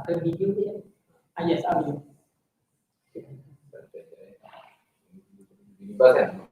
ke video dia. Yes, audio. Univase kan?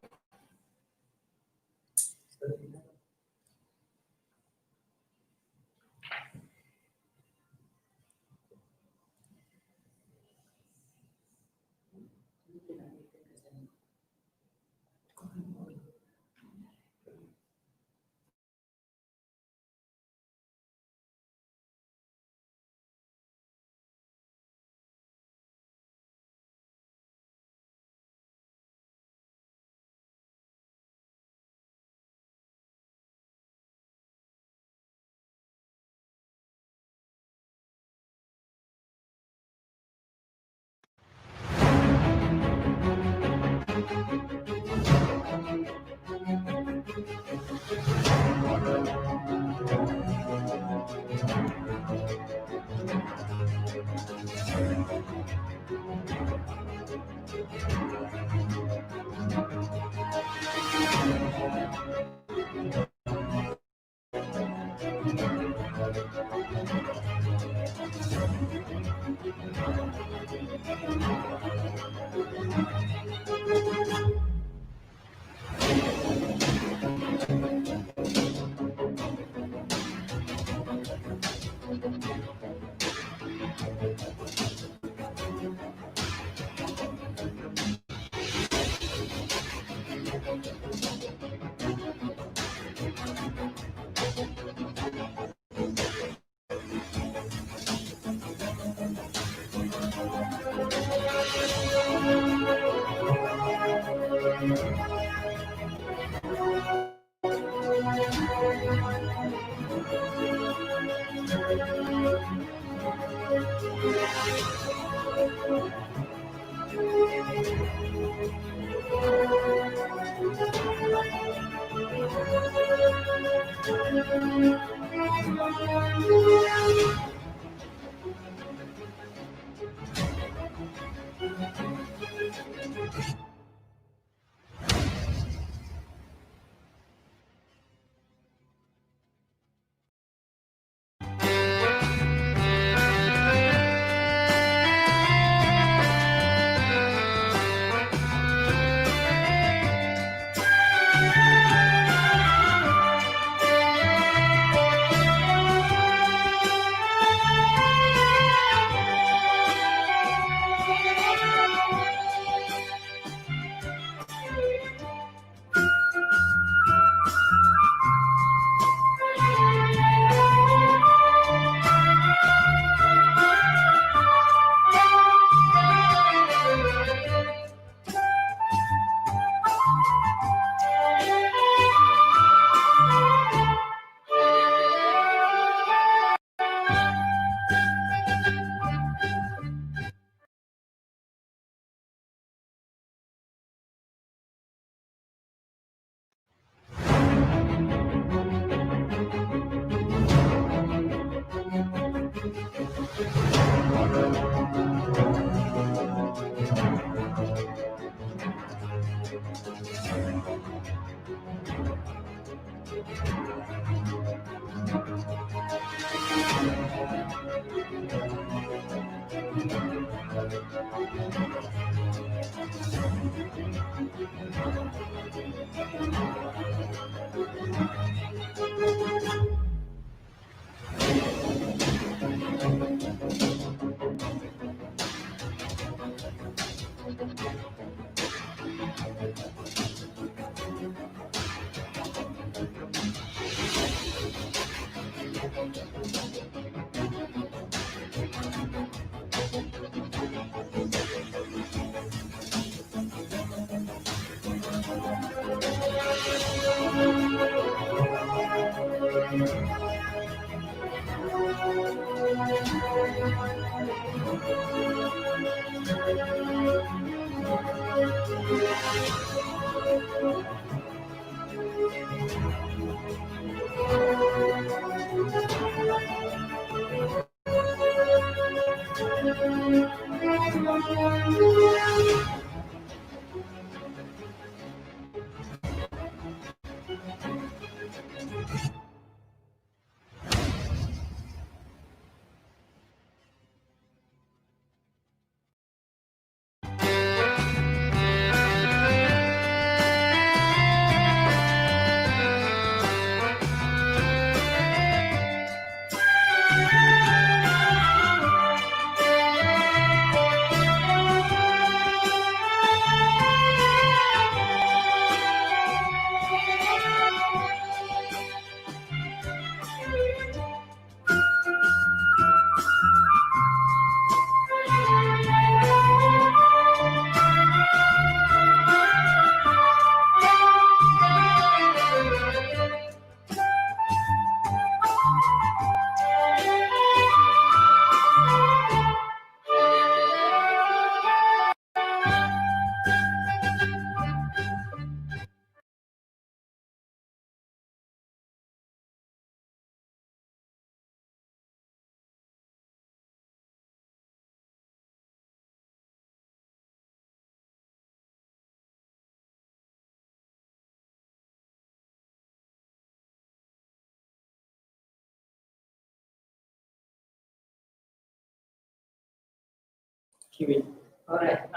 QA. Alright.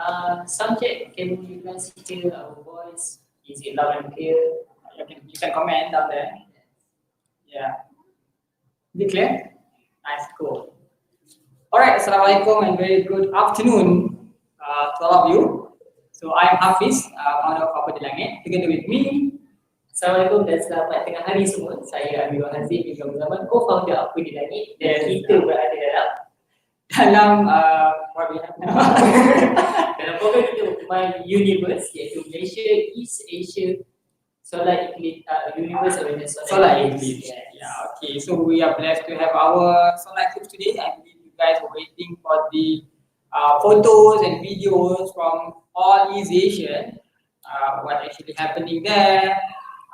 Subject, can you guys hear our voice? Is it loud and clear? You can comment down there. Yeah. Is it clear? Nice, cool. Alright, Assalamualaikum and very good afternoon to all of you. So I'm Hafiz, founder of Apadilangan. Together with me, Assalamualaikum dan selamat tengah hari semua. Saya Amirul Hazim bin Zaman, co-founder Apadilangan, dan kita berada dalam what we have now. Dalam program kita MY-EAUNIVASE, iaitu Malaysia East Asia Solar Eclipse Universe Awareness Solar Eclipse. Yeah, okay. So we are blessed to have our solar eclipse today. I believe you guys are waiting for the photos and videos from all East Asia. What actually happening there?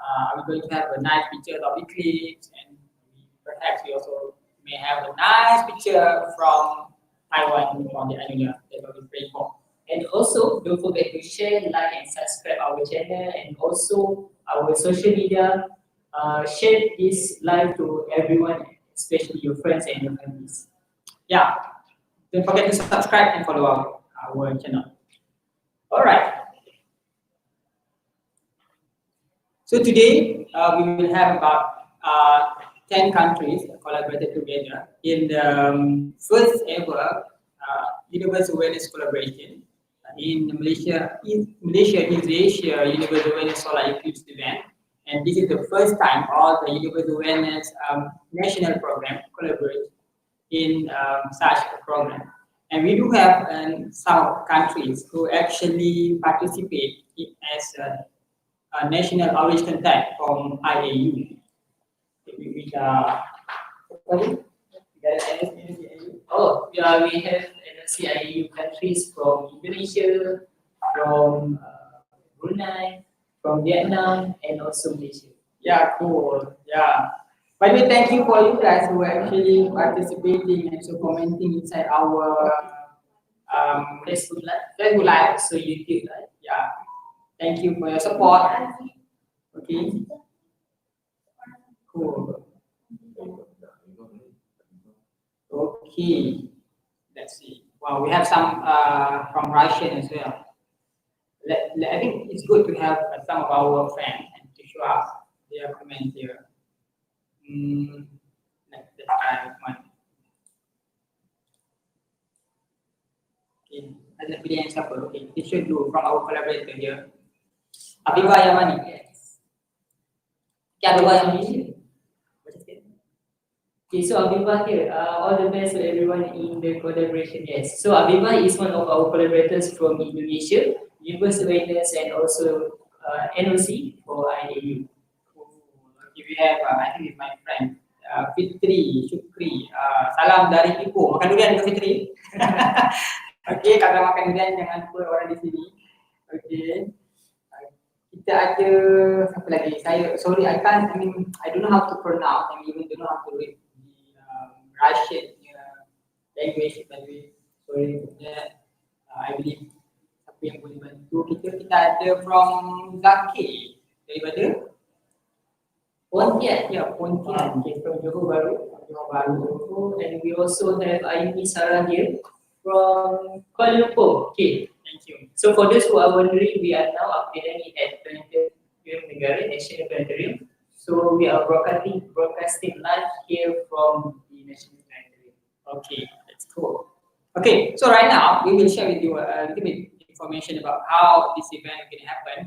Are we going to have a nice picture of eclipse, and perhaps we also may have a nice picture from Taiwan from the Anunya that we will pray for. And also, don't forget to share, like, and subscribe our channel, and also our social media. Share this live to everyone, especially your friends and your families. Yeah, don't forget to subscribe and follow our channel. All right. So today we will have about 10 countries collaborated together in the first ever Universe Awareness collaboration in Malaysia East Asia Universe Awareness Solar Eclipse event. And this is the first time all the Universe Awareness national program collaborate in such a program. And we do have some countries who actually participate as a national outreach contact from IAU. Oh, yeah, we have CIAU countries from Indonesia, from Brunei, from Vietnam, and also Malaysia. Yeah, cool. Yeah. By the way, thank you for you guys who are actually participating and so commenting inside our Facebook Live, so YouTube Live. Yeah. Thank you for your support. Okay. Cool. Okay. Let's see. Wow, we have some from Russia as well. I think it's good to have some of our fans and to show us their comment here. Let's try one. Okay, ada pilih yang siapa? Okay, we should do from our collaborator here. Abiba Yamani. Yes. Okay, Abiba Yamani. Okay, so Abiba here, all the best to everyone in the collaboration. Yes, so Abiba is one of our collaborators from Indonesia, Universe Awareness, and also NOC for IAU. Okay, we have, I think it's my friend, Fitri, Shukri, salam dari Ipoh. Makan durian ke Fitri? Okay, kalau makan durian jangan lupa orang di sini. Okay. Kita ada, siapa lagi? I don't know how to pronounce, and even don't know how to read Russian language, by the way. Sorry for that. I believe siapa yang boleh bantu kita ada from Zaki daripada Pontian. Yeah, Pontian. Okay, from Johor Bahru. And we also have Ayumi Sarah here from Kuala Lumpur. Okay, thank you. So for those who are wondering, we are now updating at Planetarium Negara, National Planetarium. So we are broadcasting live here from National Planetarium. Okay, that's cool. Okay, so right now we will share with you a little bit information about how this event can happen.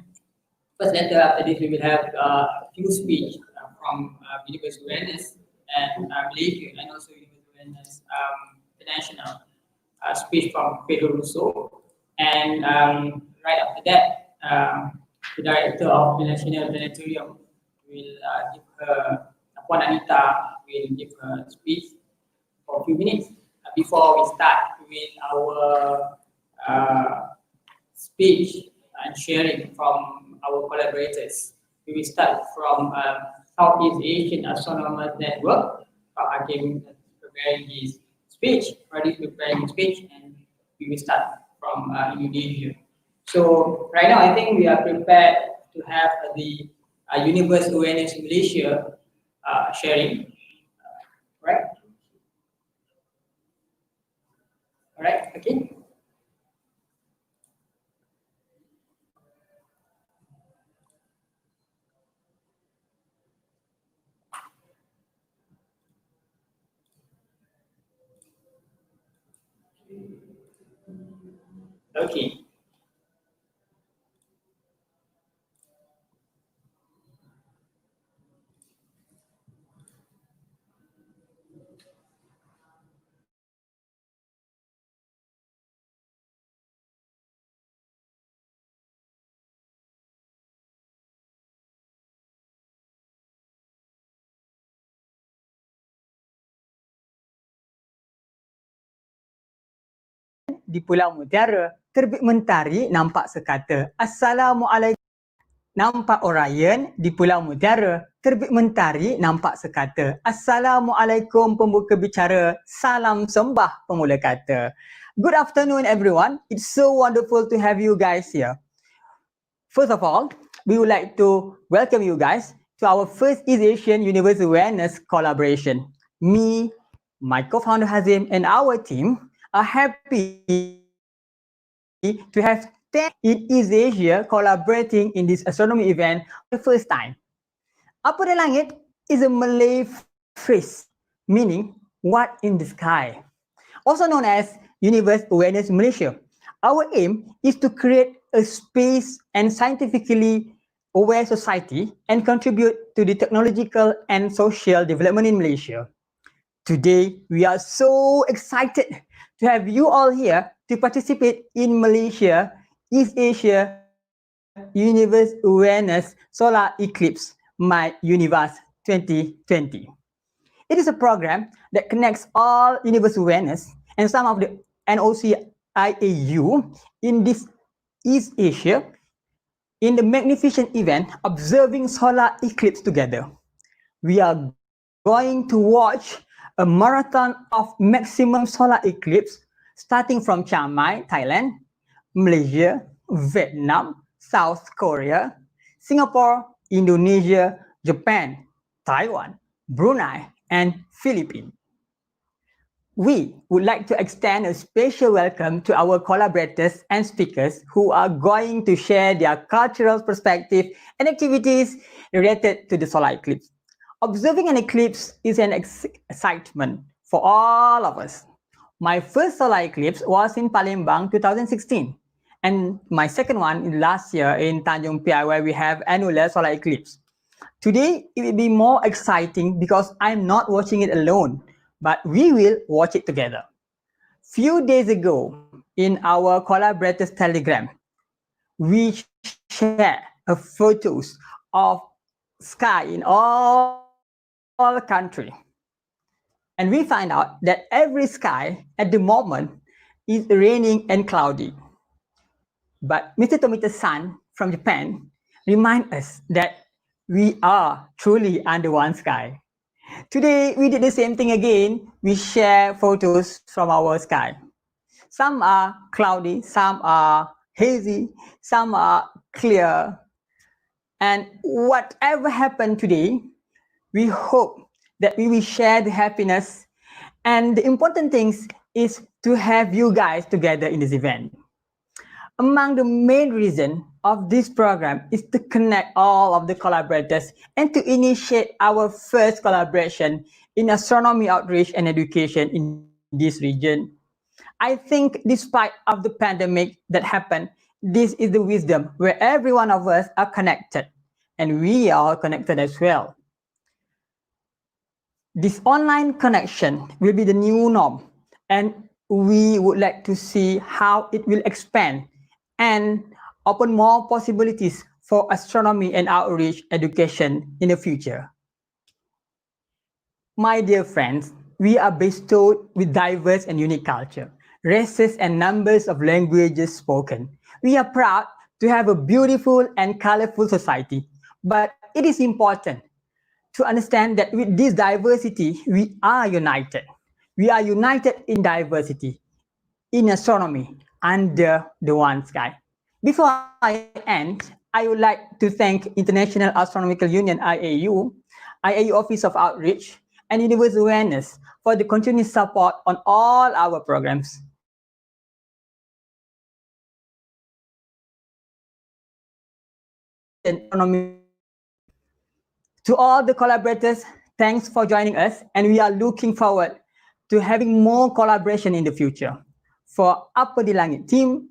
First, later after this, we will have a few speech from Universe Awareness and Malaysia, and also Universe Awareness International speech from Pedro Russo. And right after that, the director of the National Planetarium will give her, Puan Anita will give her speech for a few minutes before we start with our speech and sharing from our collaborators. We will start from Southeast Asian Astronomers Network. Pak Hakim preparing his speech, and we will start from Indonesia. So right now, I think we are prepared to have the Universe Awareness Malaysia sharing, right? All right, okay. Okay. Di Pulau Mutiara, terbit mentari nampak sekata. Assalamualaikum. Nampak Orion di Pulau Mutiara, terbit mentari nampak sekata. Assalamualaikum pembuka bicara, salam sembah pemula kata. Good afternoon everyone, it's so wonderful to have you guys here. First of all, we would like to welcome you guys to our first East Asian Universe Awareness collaboration. Me, my co-founder Hazim and our team are happy to have 10 in East Asia collaborating in this astronomy event for the first time. Apadilagit is a Malay phrase meaning what in the sky, also known as Universe Awareness Malaysia. Our aim is to create a space and scientifically aware society and contribute to the technological and social development in Malaysia. Today, we are so excited to have you all here to participate in Malaysia East Asia Universe Awareness Solar Eclipse MY-EAUNIVASE 2020. It is a program that connects all universe awareness and some of the NOC-IAU in this East Asia in the magnificent event observing solar eclipse together. We are going to watch a marathon of maximum solar eclipse starting from Chiang Mai, Thailand, Malaysia, Vietnam, South Korea, Singapore, Indonesia, Japan, Taiwan, Brunei, and Philippines. We would like to extend a special welcome to our collaborators and speakers who are going to share their cultural perspective and activities related to the solar eclipse. Observing an eclipse is an excitement for all of us. My first solar eclipse was in Palembang 2016, and my second one last year in Tanjung Piai, where we have annular solar eclipse. Today, it will be more exciting because I'm not watching it alone, but we will watch it together. Few days ago, in our collaborators Telegram, we share photos of sky in all country. And we find out that every sky at the moment is raining and cloudy. But Mr. Tomita-san from Japan remind us that we are truly under one sky. Today, we did the same thing again. We share photos from our sky. Some are cloudy, some are hazy, some are clear. And whatever happened today, we hope that we will share the happiness. And the important thing is to have you guys together in this event. Among the main reason of this program is to connect all of the collaborators and to initiate our first collaboration in astronomy outreach and education in this region. I think despite of the pandemic that happened, this is the wisdom where every one of us are connected, and we are connected as well. This online connection will be the new norm, and we would like to see how it will expand and open more possibilities for astronomy and outreach education in the future. My dear friends, we are bestowed with diverse and unique culture, races and numbers of languages spoken. We are proud to have a beautiful and colorful society, but it is important to understand that with this diversity, we are united. We are united in diversity, in astronomy, under the one sky. Before I end, I would like to thank International Astronomical Union, IAU Office of Outreach, and Universe Awareness for the continuous support on all our programs. To all the collaborators, thanks for joining us, and we are looking forward to having more collaboration in the future. For Apadilagit team,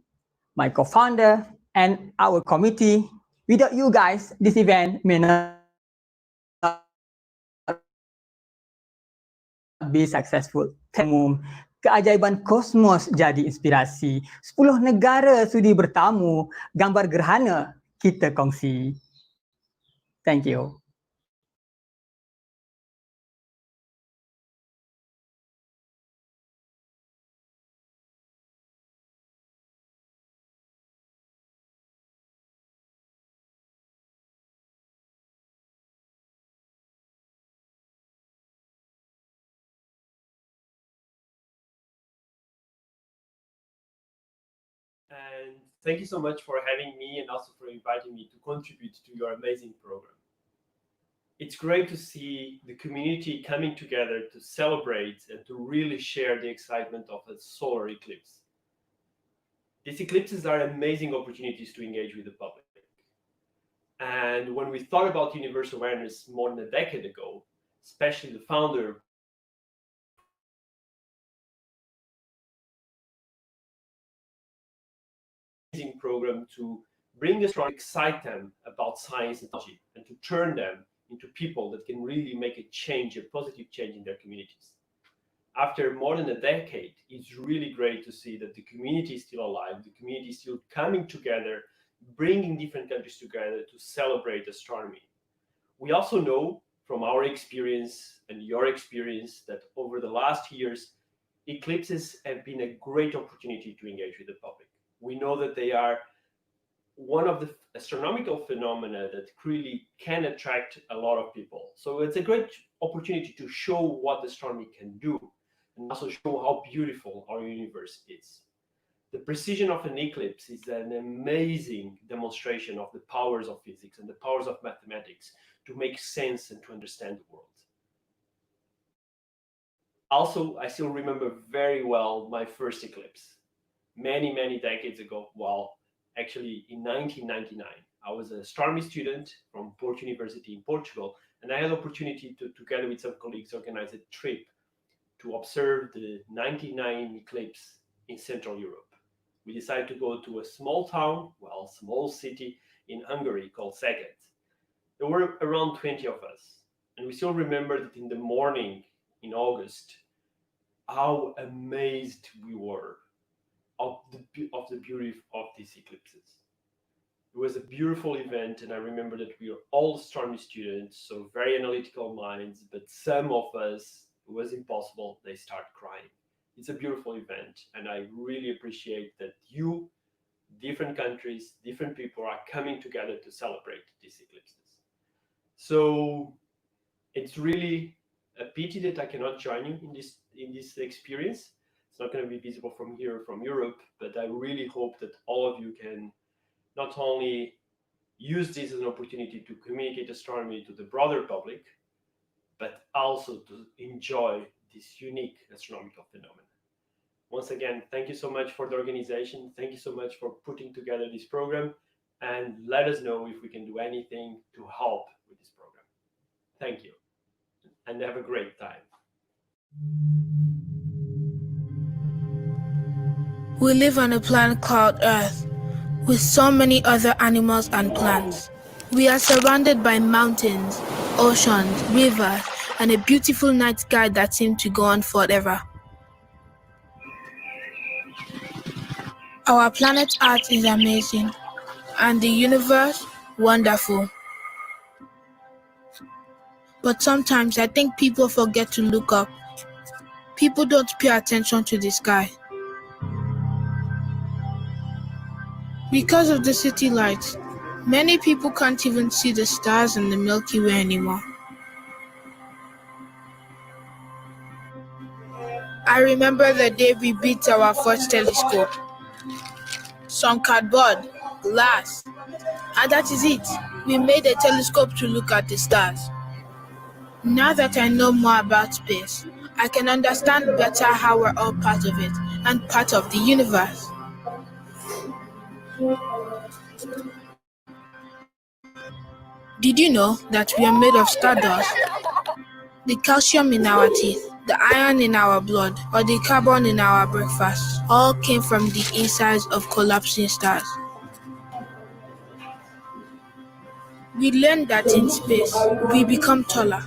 my co-founder, and our committee. Without you guys, this event may not be successful. Umum, keajaiban kosmos jadi inspirasi. 10 negara sudi bertamu, gambar gerhana kita kongsi. Thank you. And thank you so much for having me and also for inviting me to contribute to your amazing program. It's great to see the community coming together to celebrate and to really share the excitement of a solar eclipse. These eclipses are amazing opportunities to engage with the public. And when we thought about universe awareness more than a decade ago, especially the founder program to bring astronomers, excite them about science and technology, and to turn them into people that can really make a change, a positive change in their communities. After more than a decade, it's really great to see that the community is still alive, the community is still coming together, bringing different countries together to celebrate astronomy. We also know from our experience and your experience that over the last years, eclipses have been a great opportunity to engage with the public. We know that they are one of the astronomical phenomena that really can attract a lot of people. So it's a great opportunity to show what astronomy can do and also show how beautiful our universe is. The precision of an eclipse is an amazing demonstration of the powers of physics and the powers of mathematics to make sense and to understand the world. Also, I still remember very well my first eclipse. Many, many decades ago, actually in 1999. I was an astronomy student from Porto University in Portugal, and I had the opportunity to, together with some colleagues, organize a trip to observe the 99 eclipse in Central Europe. We decided to go to a small town, small city in Hungary called Szeged. There were around 20 of us, and we still remember that in the morning in August, how amazed we were of the beauty of these eclipses. It was a beautiful event, and I remember that we were all astronomy students, so very analytical minds, but some of us, it was impossible, they start crying. It's a beautiful event, and I really appreciate that you, different countries, different people are coming together to celebrate these eclipses. So it's really a pity that I cannot join you in this experience. It's not going to be visible from here, from Europe, but I really hope that all of you can not only use this as an opportunity to communicate astronomy to the broader public, but also to enjoy this unique astronomical phenomenon. Once again, thank you so much for the organization. Thank you so much for putting together this program, and let us know if we can do anything to help with this program. Thank you, and have a great time. We live on a planet called Earth, with so many other animals and plants. We are surrounded by mountains, oceans, rivers, and a beautiful night sky that seems to go on forever. Our planet Earth is amazing, and the universe, wonderful. But sometimes I think people forget to look up. People don't pay attention to the sky. Because of the city lights, many people can't even see the stars in the Milky Way anymore. I remember the day we built our first telescope. Some cardboard, glass, and that is it. We made a telescope to look at the stars. Now that I know more about space, I can understand better how we're all part of it and part of the universe. Did you know that we are made of stardust? The calcium in our teeth, The iron in our blood or the carbon in our breakfast all came from the insides of collapsing stars. We learned that in space, we become taller.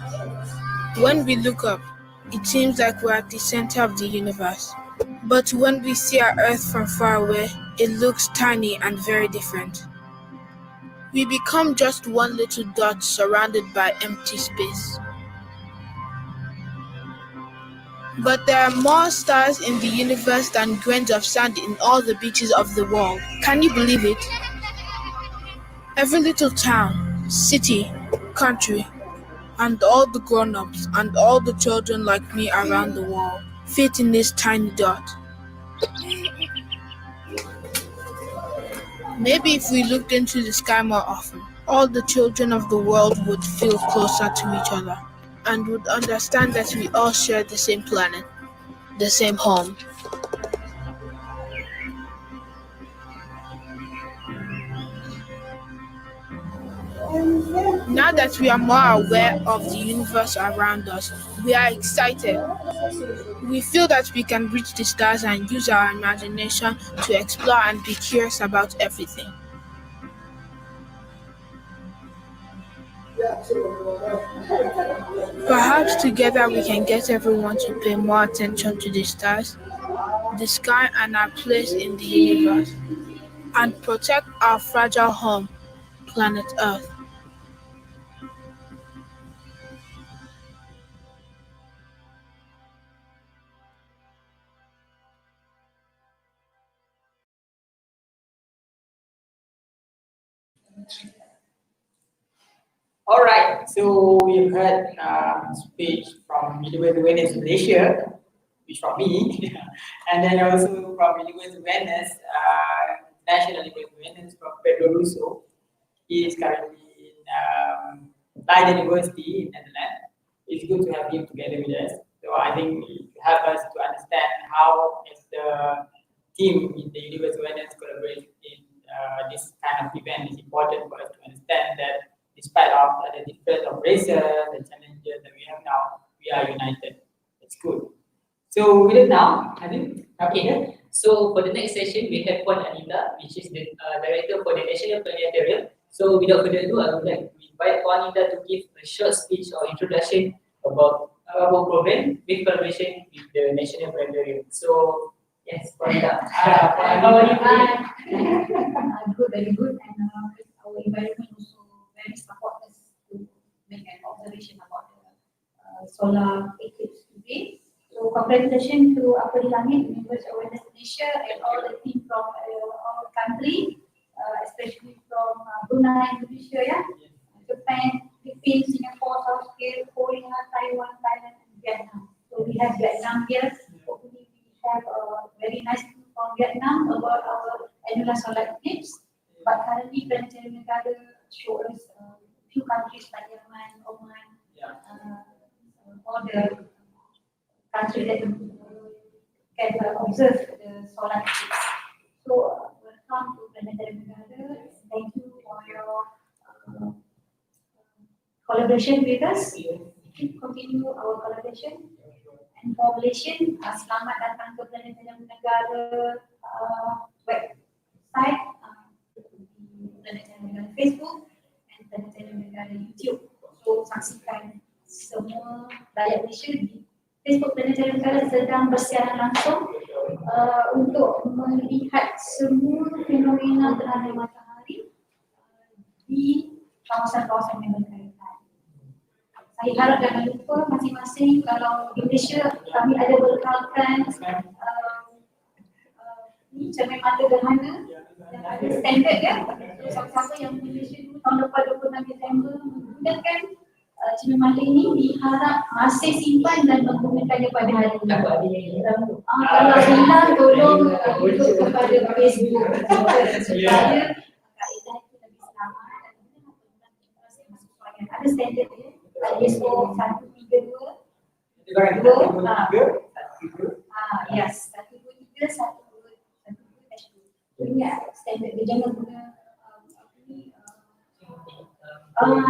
When we look up, it seems like we're at the center of the universe. But when we see our Earth from far away, it looks tiny and very different. We become just one little dot surrounded by empty space. But there are more stars in the universe than grains of sand in all the beaches of the world. Can you believe it? Every little town, city, country, and all the grown-ups and all the children like me around the world fit in this tiny dot. Maybe if we looked into the sky more often, all the children of the world would feel closer to each other and would understand that we all share the same planet, the same home. Now that we are more aware of the universe around us, we are excited. We feel that we can reach the stars and use our imagination to explore and be curious about everything. Perhaps together we can get everyone to pay more attention to the stars, the sky, and our place in the universe, and protect our fragile home, planet Earth. All right, so we've heard speech from Universal Awareness Malaysia, which from me, and then also from Universal Awareness, National Universal Awareness from Pedro Russo. He is currently in Leiden University in Netherlands. It's good to have him together with us. So I think it helps us to understand how, as the team in the Universal Awareness collaboration in this kind of event, is important for us to understand that despite of the difference of races, the challenges that we have now, we are united. It's good. So with it now, I think, Okay. So for the next session, we have Puan Anita, which is the director for the National Planetarium. So without further ado, I would like to invite Puan Anita to give a short speech or introduction about our program with collaboration with the National Planetarium. So yes, Puan Anita. How are you today? Good, very good, and our environment also very support us to make an observation about the solar eclipse today. So congratulations to Apadilagit, members of Awareness Malaysia, and all the team from our country, especially from Brunei, Indonesia, Japan, Philippines, Singapore, South Korea, Taiwan, Thailand, and Vietnam. So we have Vietnam here. Hopefully we have a very nice news from Vietnam about our annular solar eclipse. But currently, Pertandingan show us a few countries like Yemen, Oman, all the countries that can observe the solar eclipse. So, welcome to Pertandingan. Thank you for your collaboration with us. Continue our collaboration. And for Malaysian, selamat datang ke Pertandingan website. Pertandingan Facebook dan Pertandingan YouTube. So saksikan semua rakyat Malaysia di Facebook Pertandingan sedang bersiaran langsung untuk melihat semua fenomena gerhana matahari di kawasan-kawasan yang berkaitan. Saya harap jangan lupa masing-masing kalau di Malaysia kami ada bekalkan cermin mata gerhana yang ada standard ya. Siapa-siapa yang di Malaysia dulu tahun lepas 26 Disember menggunakan cermin mata ini diharap masih simpan dan menggunakannya pada hari ini. Kalau hilang tolong ikut kepada Facebook supaya kaedah itu lebih selamat dan masing-masing ada standard ya. ISO 132 yes 123 ini standard dia jangan guna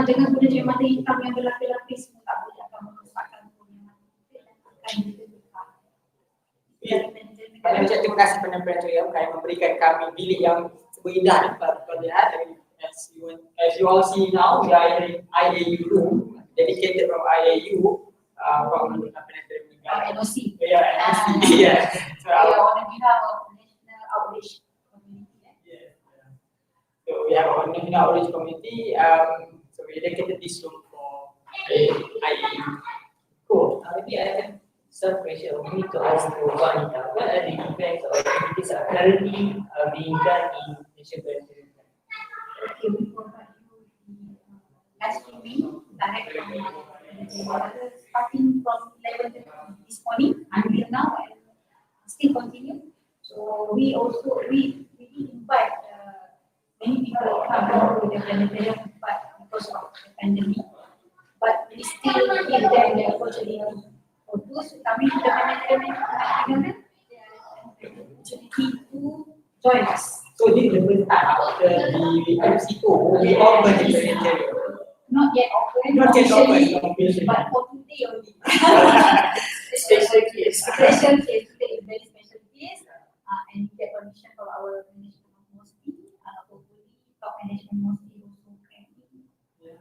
jangan guna cermin mata hitam yang berlapis-lapis, tak boleh akan merosakkan punya mata dan akan Kami ucap terima kasih kepada planetarium kerana memberikan kami bilik yang berindah ni kalau lihat. As you all see now, we are in IAU room dedicated from IAU from planetarium. NOC. Yeah, NOC. Yeah. So, We are on behalf of National Outreach Community. yeah. So we have our national outreach committee. So we dedicated this room for IAU. Cool. Maybe I have some question. We need to ask Wanita, what are the events or activities are currently being done in Malaysia Pertandingan? Okay, we provide you the live streaming direct from starting from 11 this morning until now and still continue. So we invite many people come to the planetarium, but because of the pandemic, but we still give them the opportunity. For those who come into the planetarium, they have the opportunity to join us. So this is the first time after the MCO, we open the planetarium. Not yet open, Not yet officially, open. but for today only. Special case. Special case, today is very special case, and we get permission from our management of mostly, hopefully top management mostly also can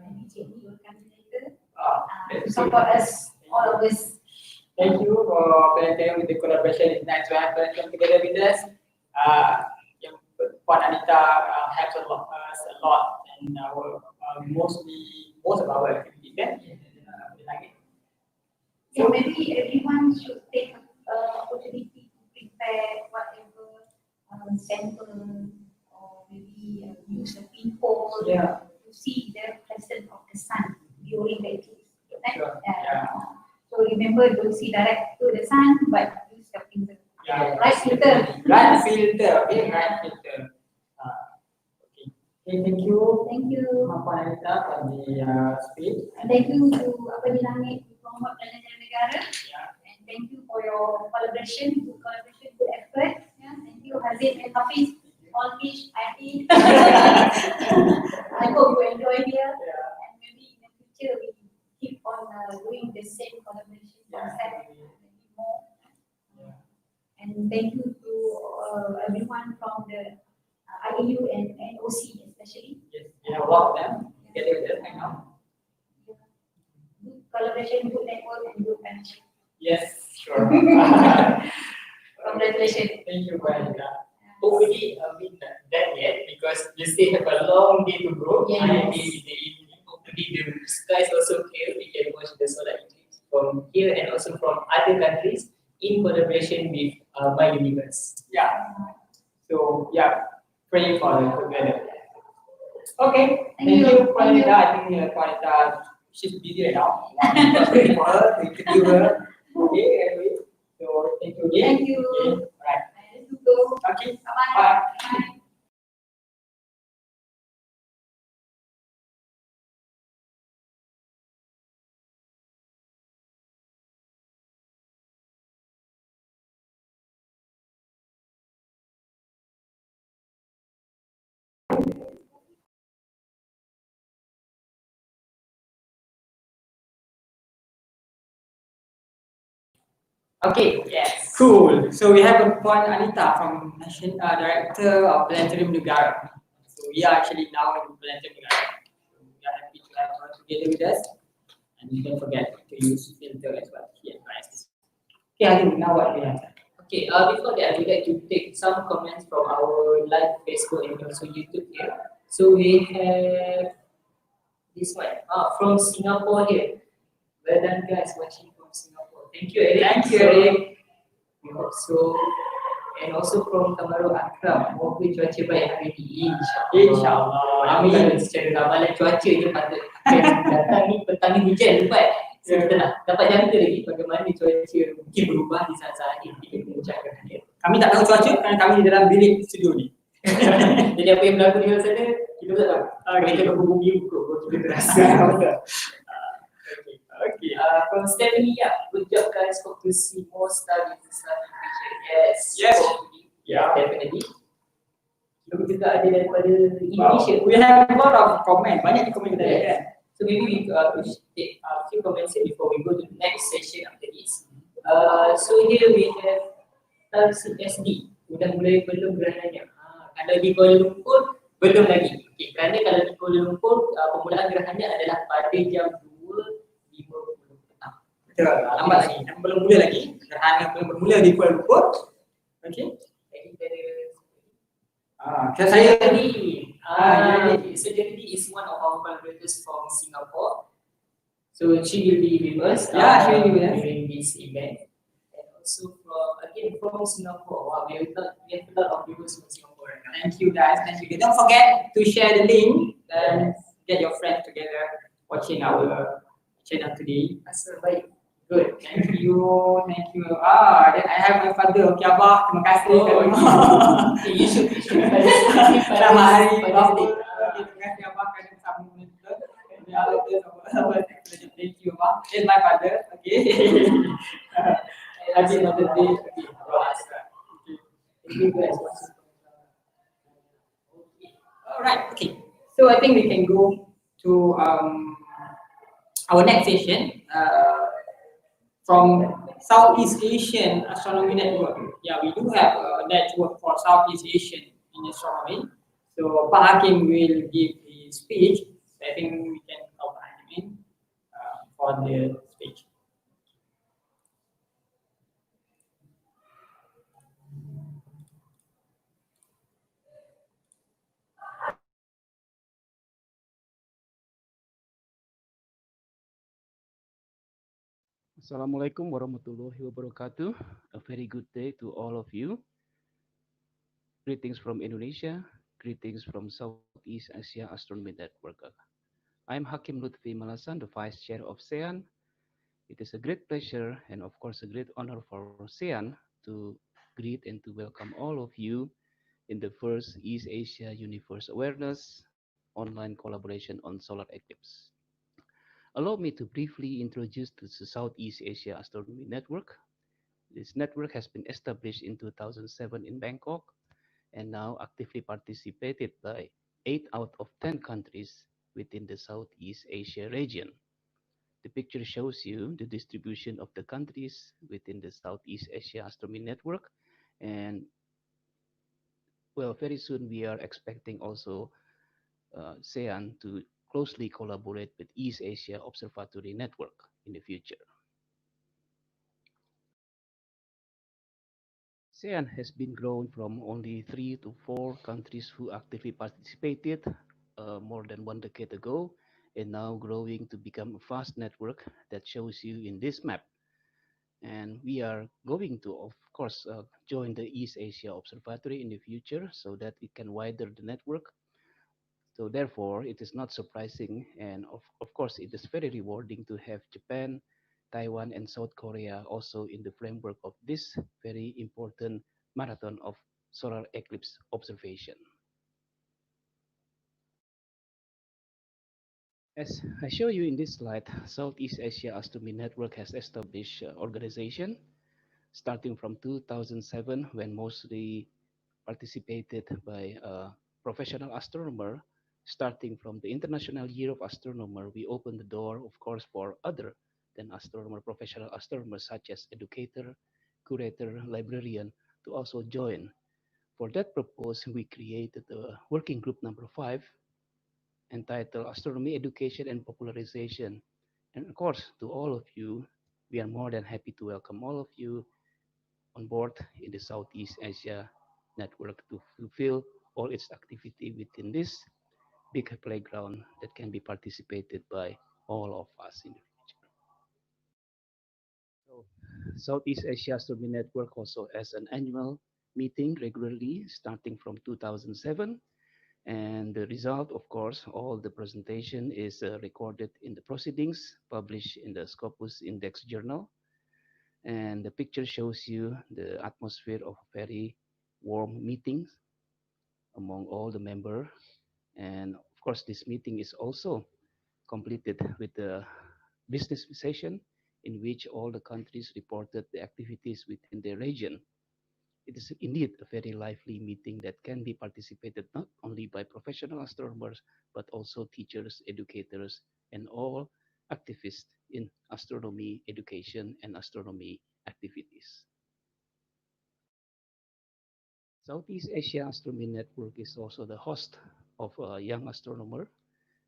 and BJD will come later to support us, all of us. Thank you for planetarium with the collaboration. It's nice to have planetarium together with us. Yang Puan Anita helps us a lot, and most of our activities kan. So maybe everyone should take opportunity to prepare whatever sample or maybe use a pinhole to see the presence of the sun during the eclipse. Right? Sure. So remember, don't see direct to the sun, but use the filter. Right filter. Right filter. Okay, right filter. Okay. Thank you. Thank you. Puan Anita for the speech. And thank you to ADL-Apadilagit to promote Pertandingan Negara. Yeah. And thank you for your collaboration, good effort. Yeah. Thank you, Hazid and Hafiz, all fish, IT. I hope you enjoy here. Yeah. And maybe in the future we keep on doing the same collaboration concept, maybe more. Yeah. And thank you to everyone from the IAU and NOC especially. Yes, we have a lot of them together with us right now. Good collaboration, good network, and good connection. Yes, sure. Congratulations. Thank you, Puan Anita. Hopefully, we're not done yet because we still have a long day to go. Yes. Maybe in the evening. Hopefully, the sky is also clear. We can watch the solar eclipse from here and also from other countries in collaboration with MY-EAUNIVASE. Yeah. So, yeah, pray for the together. Okay. Thank you, Puan Anita. I think Puan Anita, she's busy right now. Waiting for her to interview her. Okay, anyway. So, thank you again. Thank you. Okay. Right. Let's go. Okay. Bye. Bye. Bye. Okay, yes. Cool. So we have a Puan Anita from National Director of Planetarium Negara. So we are actually now in Planetarium Negara. So we are happy to have her together with us. And don't forget to use filter as well here, guys. Okay, I think now what we have. Okay, before that, I would like to take some comments from our live Facebook and also YouTube here. So we have this one from Singapore here. Well done, guys, watching from Singapore. Thank you, Eric. Thank you, Eric. We hope so. And also from Kamaru Akram, moga cuaca baik hari ini, insyaAllah. Amin. Secara ramalan cuaca je patut datang ni petang ni hujan lebat. So kita nak dapat jangka lagi bagaimana cuaca mungkin berubah di saat-saat ini. Kita mengucapkan dia. Kami tak tahu cuaca kerana kami di dalam bilik studio ni. Jadi apa yang berlaku di luar sana, kita tak tahu. Kita berbumi ukur, kita terasa. Okay, from Stephanie, yeah, good job guys. Hope to see more stuff in Malaysia. Yes. Hopefully. Yeah, definitely. Lalu juga ada daripada Indonesia. We have a lot of comment. Banyak komen kita ada kan. So maybe we should take a few comments here before we go to the next session after this. So here we have SD. Sudah mulai belum gerhananya. Kalau di Kuala Lumpur belum lagi. Okay, kerana kalau di Kuala Lumpur permulaan gerhana adalah pada jam 2.50 petang. Betul, lambat lagi. Belum mula lagi. Gerhana belum bermula di Kuala Lumpur. Okey. Saya Jadi, so Jadi is one of our collaborators from Singapore. So she will be with us Yeah, she will be with us. during this event. And also from Singapore. Wow, we have a lot of viewers from Singapore right now. Thank you guys. Thank you. Don't forget to share the link and get your friends together watching our channel today. Asal baik. Good. Thank you. Thank you. Then I have my father. Okay, Abah. Terima kasih. Okay, you should Selamat hari Bapa. Fantastic. Terima kasih Abah kerana bersama kita. Thank you Abah. He's my father. Okay. Happy Mother's Day. Okay. Thank you guys. Alright. Okay. So I think we can go to our next session. From Southeast Asian Astronomy Network. Yeah, we do have a network for Southeast Asian in astronomy. So Pak Hakim will give his speech. So I think we can call Pak Hakim in for the speech. Assalamualaikum warahmatullahi wabarakatuh. A very good day to all of you. Greetings from Indonesia. Greetings from Southeast Asia Astronomy Network. I'm Hakim Lutfi Malasan, the Vice Chair of SEAN. It is a great pleasure and of course a great honor for SEAN to greet and to welcome all of you in the first East Asia Universe Awareness online collaboration on solar eclipse. Allow me to briefly introduce the Southeast Asia Astronomy Network. This network has been established in 2007 in Bangkok and now actively participated by 8 out of 10 countries within the Southeast Asia region. The picture shows you the distribution of the countries within the Southeast Asia Astronomy Network, and well, very soon we are expecting also SEAN to closely collaborate with East Asia Observatory Network in the future. SEAN has been grown from only 3 to 4 countries who actively participated more than 1 decade ago, and now growing to become a vast network that shows you in this map. And we are going to, of course, join the East Asia Observatory in the future so that it can widen the network. So therefore, it is not surprising, and of course, it is very rewarding to have Japan, Taiwan, and South Korea also in the framework of this very important marathon of solar eclipse observation. As I show you in this slide, Southeast Asia Astronomy Network has established organization starting from 2007 when mostly participated by a professional astronomer. Starting from the International Year of Astronomer, we opened the door, of course, for other than astronomer, professional astronomers such as educator, curator, librarian to also join. For that purpose, we created a working group number 5 entitled Astronomy Education and Popularization. And of course, to all of you, we are more than happy to welcome all of you on board in the Southeast Asia network to fulfill all its activity within this big playground that can be participated by all of us in the future. So, Southeast Asia Astronomy Network also has an annual meeting regularly starting from 2007. And the result, of course, all the presentation is recorded in the proceedings published in the Scopus Index Journal. And the picture shows you the atmosphere of very warm meetings among all the members. And of course, this meeting is also completed with the business session in which all the countries reported the activities within their region. It is indeed a very lively meeting that can be participated not only by professional astronomers, but also teachers, educators, and all activists in astronomy education and astronomy activities. activities. Southeast Asia Astronomy Network is also the host of a Young Astronomer,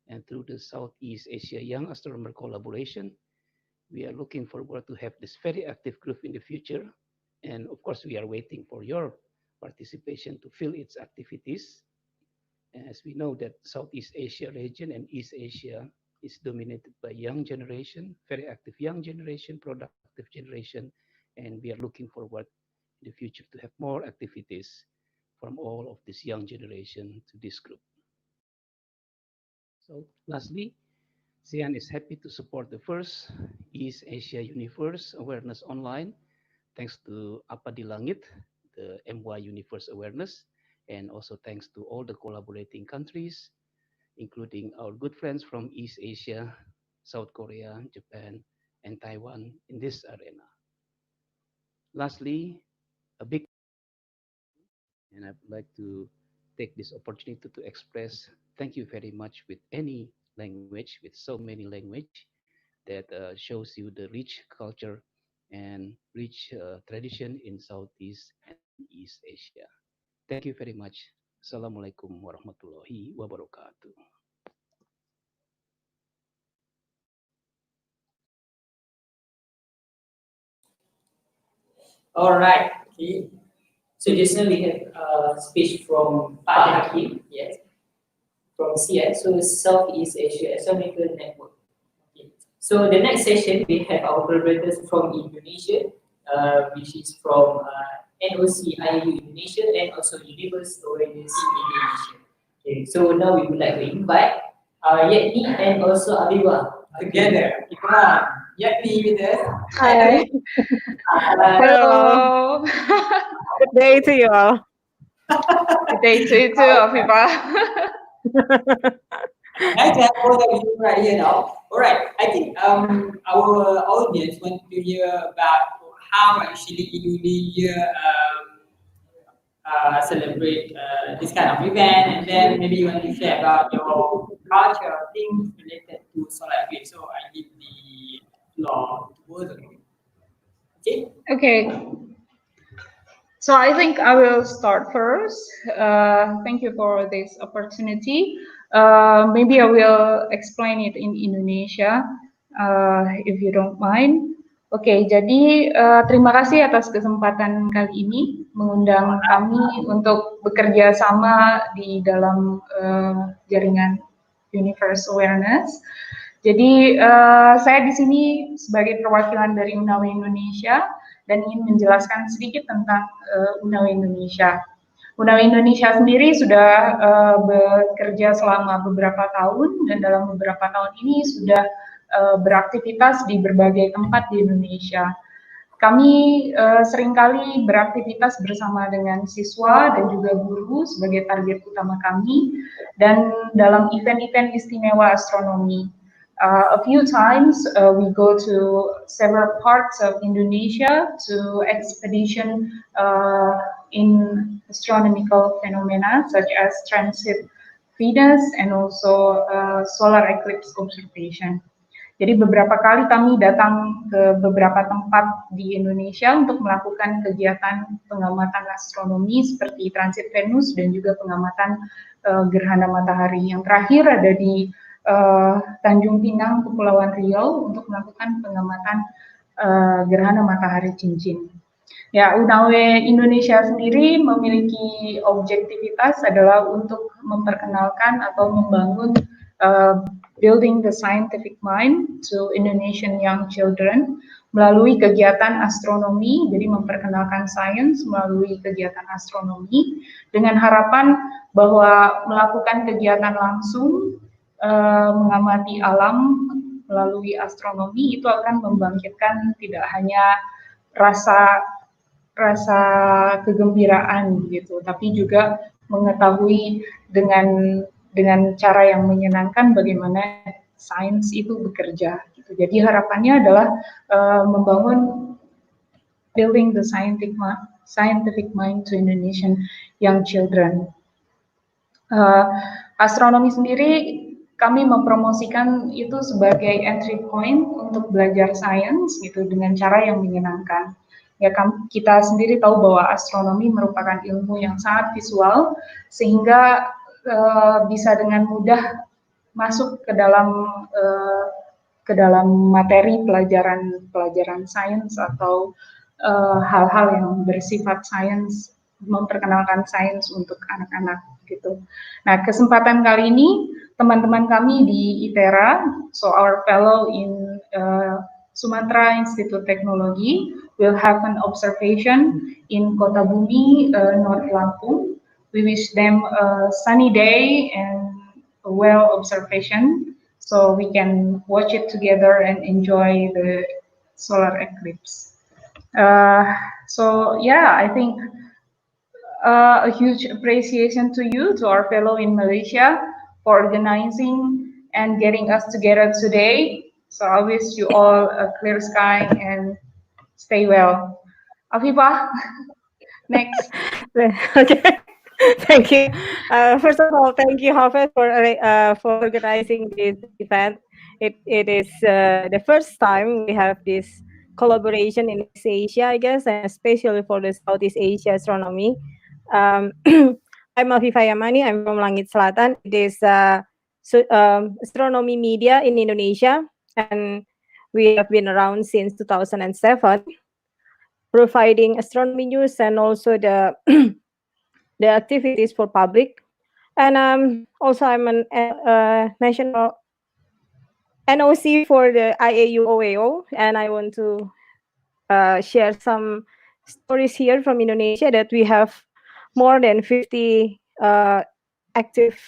and through the Southeast Asia Young Astronomer collaboration, we are looking forward to have this very active group in the future. And of course, we are waiting for your participation to fill its activities. As we know that Southeast Asia region and East Asia is dominated by young generation, very active young generation, productive generation, and we are looking forward in the future to have more activities from all of this young generation to this group. So lastly, CIAN is happy to support the first East Asia Universe Awareness Online, thanks to Apadilagit, the MY-EAUNIVASE Awareness, and also thanks to all the collaborating countries, including our good friends from East Asia, South Korea, Japan, and Taiwan in this arena. Lastly, a big, and I'd like to take this opportunity to express thank you very much with any language, with so many language that shows you the rich culture and rich tradition in Southeast and East Asia. Thank you very much. Assalamualaikum warahmatullahi wabarakatuh. All right. Okay. So just now we have a speech from Pak Hakim, yes, from CIAN, so Southeast Asia Astronomical Network. Okay. So the next session we have our collaborators from Indonesia, which is from NOC IAU Indonesia and also Universe Awareness Indonesia. Okay. So now we would like to invite Yetni and also Abiba together. Come on, Yetni with us. Hi. Hello. Good day to you all. Good day to you too, Afifa. Nice to have both of you right here now. All right, I think our audience want to hear about how actually Indonesia celebrate this kind of event, and then maybe you want to share about your culture, things related to solar eclipse. So I give the floor to both of you. Okay. Okay. So I think I will start first. Thank you for this opportunity. Maybe I will explain it in Indonesia, if you don't mind. Oke, jadi terima kasih atas kesempatan kali ini mengundang kami untuk bekerja sama di dalam jaringan Universe Awareness. Jadi saya di sini sebagai perwakilan dari UNAWE Indonesia dan ingin menjelaskan sedikit tentang UNAWE Indonesia. UNAWE Indonesia sendiri sudah bekerja selama beberapa tahun dan dalam beberapa tahun ini sudah beraktivitas di berbagai tempat di Indonesia. Kami seringkali beraktivitas bersama dengan siswa dan juga guru sebagai target utama kami dan dalam event-event istimewa astronomi. A few times we go to several parts of Indonesia to expedition in astronomical phenomena such as transit Venus and also solar eclipse observation. Jadi beberapa kali kami datang ke beberapa tempat di Indonesia untuk melakukan kegiatan pengamatan astronomi seperti transit Venus dan juga pengamatan gerhana matahari. Yang terakhir ada di Tanjung Pinang, Kepulauan Riau untuk melakukan pengamatan gerhana matahari cincin. Ya, UNAWE Indonesia sendiri memiliki objektivitas adalah untuk memperkenalkan atau membangun building the scientific mind to Indonesian young children melalui kegiatan astronomi, jadi memperkenalkan sains melalui kegiatan astronomi dengan harapan bahwa melakukan kegiatan langsung mengamati alam melalui astronomi itu akan membangkitkan tidak hanya rasa kegembiraan gitu, tapi juga mengetahui dengan cara yang menyenangkan bagaimana sains itu bekerja. Gitu. Jadi harapannya adalah membangun building the scientific mind to Indonesian young children. Astronomi sendiri kami mempromosikan itu sebagai entry point untuk belajar sains gitu dengan cara yang menyenangkan. ya kita sendiri tahu bahwa astronomi merupakan ilmu yang sangat visual, sehingga bisa dengan mudah masuk ke dalam materi pelajaran sains atau hal-hal yang bersifat sains, memperkenalkan sains untuk anak-anak gitu. Nah, kesempatan kali ini teman-teman kami di ITERA, so our fellow in Sumatra Institute Teknologi will have an observation in Kota Bumi, North Lampung. We wish them a sunny day and a well observation, so we can watch it together and enjoy the solar eclipse. So yeah, I think a huge appreciation to you, to our fellow in Malaysia, for organizing and getting us together today. So I wish you all a clear sky and stay well. Afifah, next. Okay. Thank you. First of all, thank you, Hafiz, for organizing this event. It is the first time we have this collaboration in East Asia, I guess, and especially for the Southeast Asia astronomy. I'm Afifah Yamani. I'm from Langit Selatan. It is astronomy media in Indonesia, and we have been around since 2007, providing astronomy news and also the the activities for public. And also I'm a national NOC for the IAU-OAO, and I want to share some stories here from Indonesia, that we have more than 50 active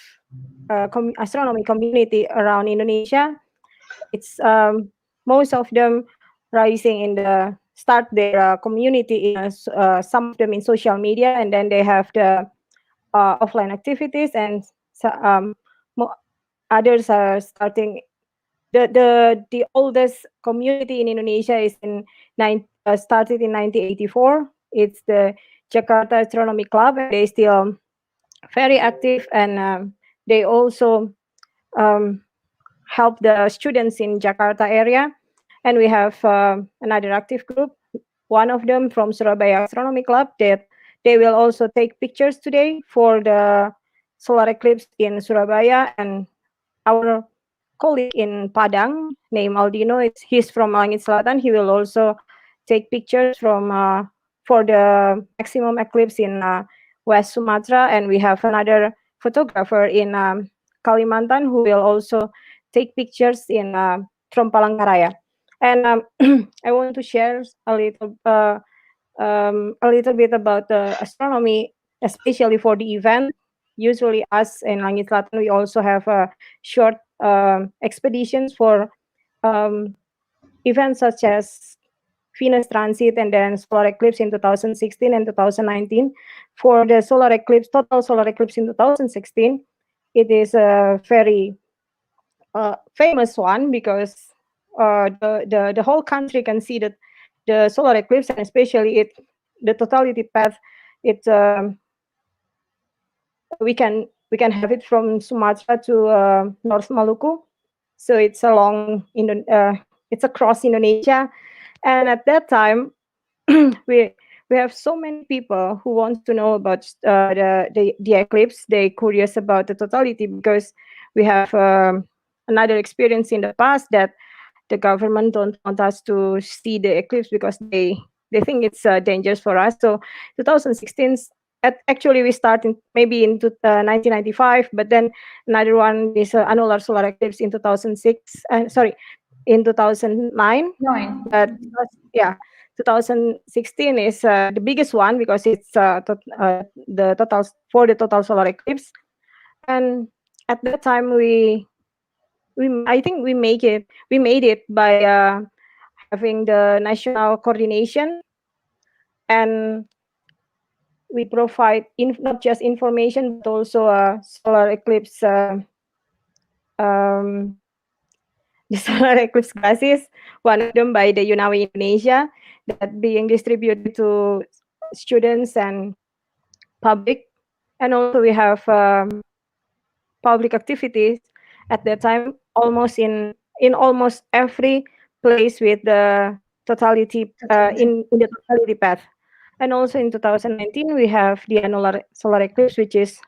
astronomy community around Indonesia. It's most of them rising in the start their community in some of them in social media, and then they have the offline activities, and others are starting. The oldest community in Indonesia is started in 1984. It's the Jakarta Astronomy Club, and they still very active, and they also help the students in Jakarta area. And we have another active group, one of them from Surabaya Astronomy Club, that they will also take pictures today for the solar eclipse in Surabaya. And our colleague in Padang named Aldino, he's from Langit Selatan. He will also take pictures from for the maximum eclipse in West Sumatra. And we have another photographer in Kalimantan who will also take pictures in from Palangkaraya. And I want to share a little bit about the astronomy, especially for the event. Usually us in Langit Selatan, we also have short expeditions for events such as Venus transit and then solar eclipse in 2016 and 2019. For the solar eclipse, total solar eclipse in 2016, it is a very famous one, because the whole country can see that the solar eclipse, and especially the totality path. We can have it from Sumatra to North Maluku, so it's it's across Indonesia. And at that time, we have so many people who want to know about the eclipse. They're curious about the totality, because we have another experience in the past that the government don't want us to see the eclipse because they think it's dangerous for us. So 2016, actually we started maybe in 1995, but then another one is annular solar eclipse in 2006. In 2009. But yeah, 2016 is the biggest one, because it's the total solar eclipse. And at that time I think we made it by having the national coordination, and we provide not just information but also solar eclipse the solar eclipse glasses, one of them by the Unawi Indonesia, that being distributed to students and public. And also we have public activities at that time, almost in almost every place with the totality in the totality path. And also in 2019, we have the annular solar eclipse, which is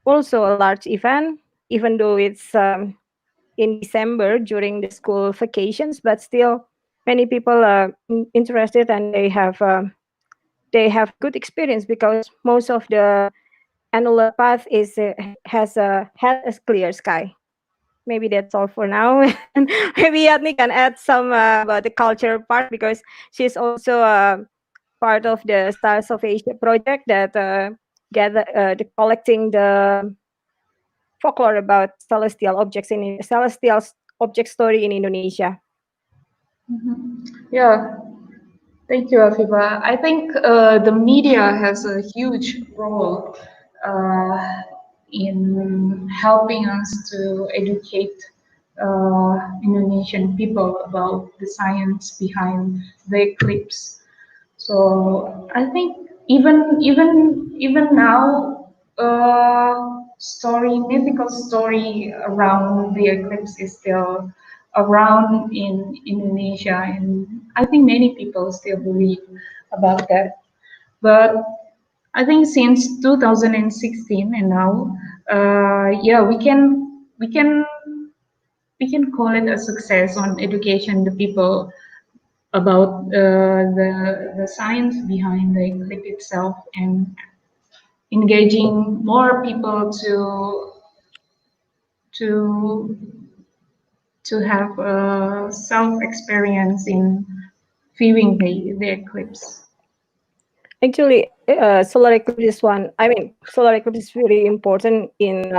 also a large event, even though it's in December during the school vacations, but still many people are interested, and they have good experience because most of the annular path has a clear sky. Maybe that's all for now. Maybe Yatni can add some about the culture part, because she's also part of the Stars of Asia project that collecting the folklore about celestial object story in Indonesia. Yeah, thank you, Afifa. I think the media has a huge role in helping us to educate Indonesian people about the science behind the eclipse. So I think even now, mythical story around the eclipse is still around in Indonesia, and I think many people still believe about that. But I think since 2016 and now, yeah, we can call it a success on education the people about the science behind the eclipse itself, and engaging more people to to have a self experience in viewing the eclipse. Actually, solar eclipse is one. I mean, solar eclipse is very important in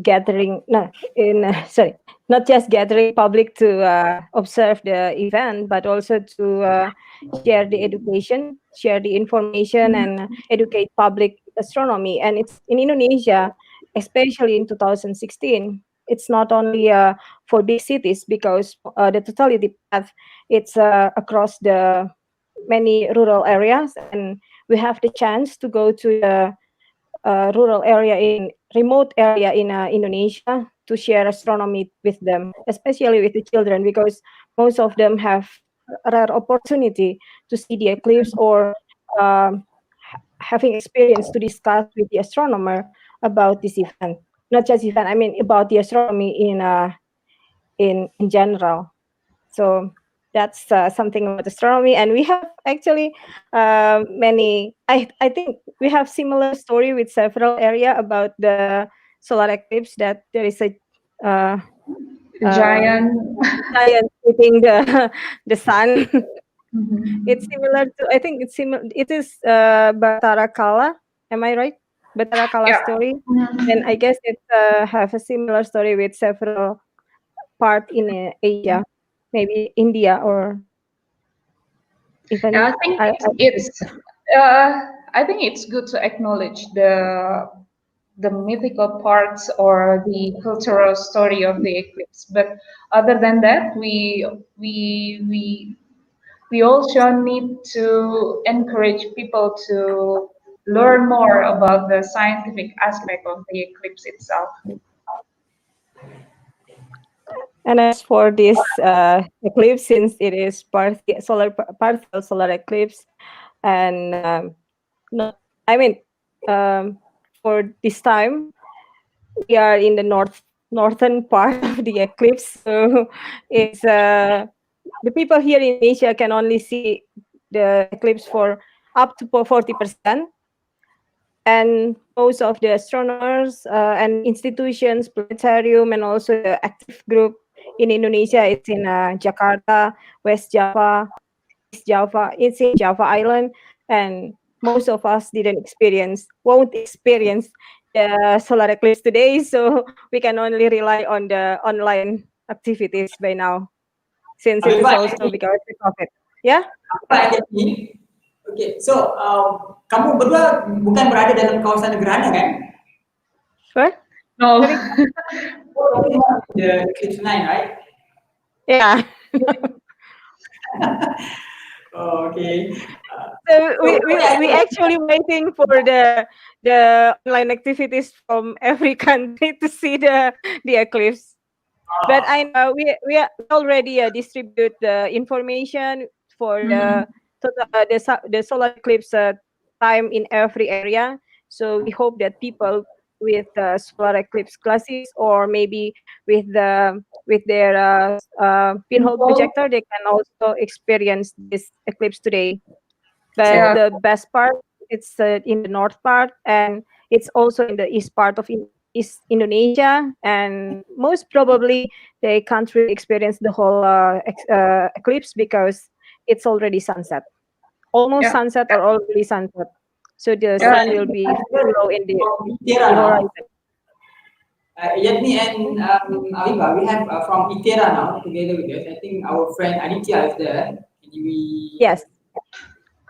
gathering. No, in sorry, not just gathering public to observe the event, but also to share the education, share the information, and educate public astronomy. And it's in Indonesia, especially in 2016. It's not only for big cities, because the totality path it's across the many rural areas, and we have the chance to go to the rural area in remote area in Indonesia to share astronomy with them, especially with the children, because most of them have a rare opportunity to see the eclipse, or having experience to discuss with the astronomer about this event. Not just event, I mean about the astronomy in general. So that's something about astronomy, and we have actually many. I think we have similar story with several area about the solar eclipse, that there is a Giant. giant hitting the sun. It's similar to, I think it's similar. It is Batara Kala. Am I right? Batara Kala Yeah. story, and I guess it have a similar story with several part in Asia, maybe India, or even Yeah, I think it's good to acknowledge the mythical parts or the cultural story of the eclipse. But other than that, we also need to encourage people to learn more about the scientific aspect of the eclipse itself. And as for this eclipse, since it is partial solar eclipse, and not, I mean, for this time we are in the northern part of the eclipse, so it's the people here in Asia can only see the eclipse for up to 40%. And most of the astronomers and institutions, planetarium, and also the active group in Indonesia, it's in Jakarta, West Java, East Java. It's in Java Island, and most of us won't experience the solar eclipse today, so we can only rely on the online activities by now, since it is also because of COVID. Yeah. Okay, so kamu berdua bukan berada dalam kawasan gerhana kan? Sure. No. The eclipse line, right? Yeah. Oh, okay. So we actually waiting for the online activities from every country to see the eclipse. But I know we already distribute the information for the solar eclipse time in every area. So we hope that people with solar eclipse classes, or maybe with their pinhole projector, they can also experience this eclipse today. But Yeah. the best part, it's in the north part, and it's also in the east part of East Indonesia, and most probably they can't really experience the whole eclipse because it's already sunset, almost Yeah. sunset or already sunset. So the Yeah. sun will be very low in the Itera now. horizon. Yadni and Aviva, we have from Itera now together with us. I think our friend Aditya is there. Can we? Yes.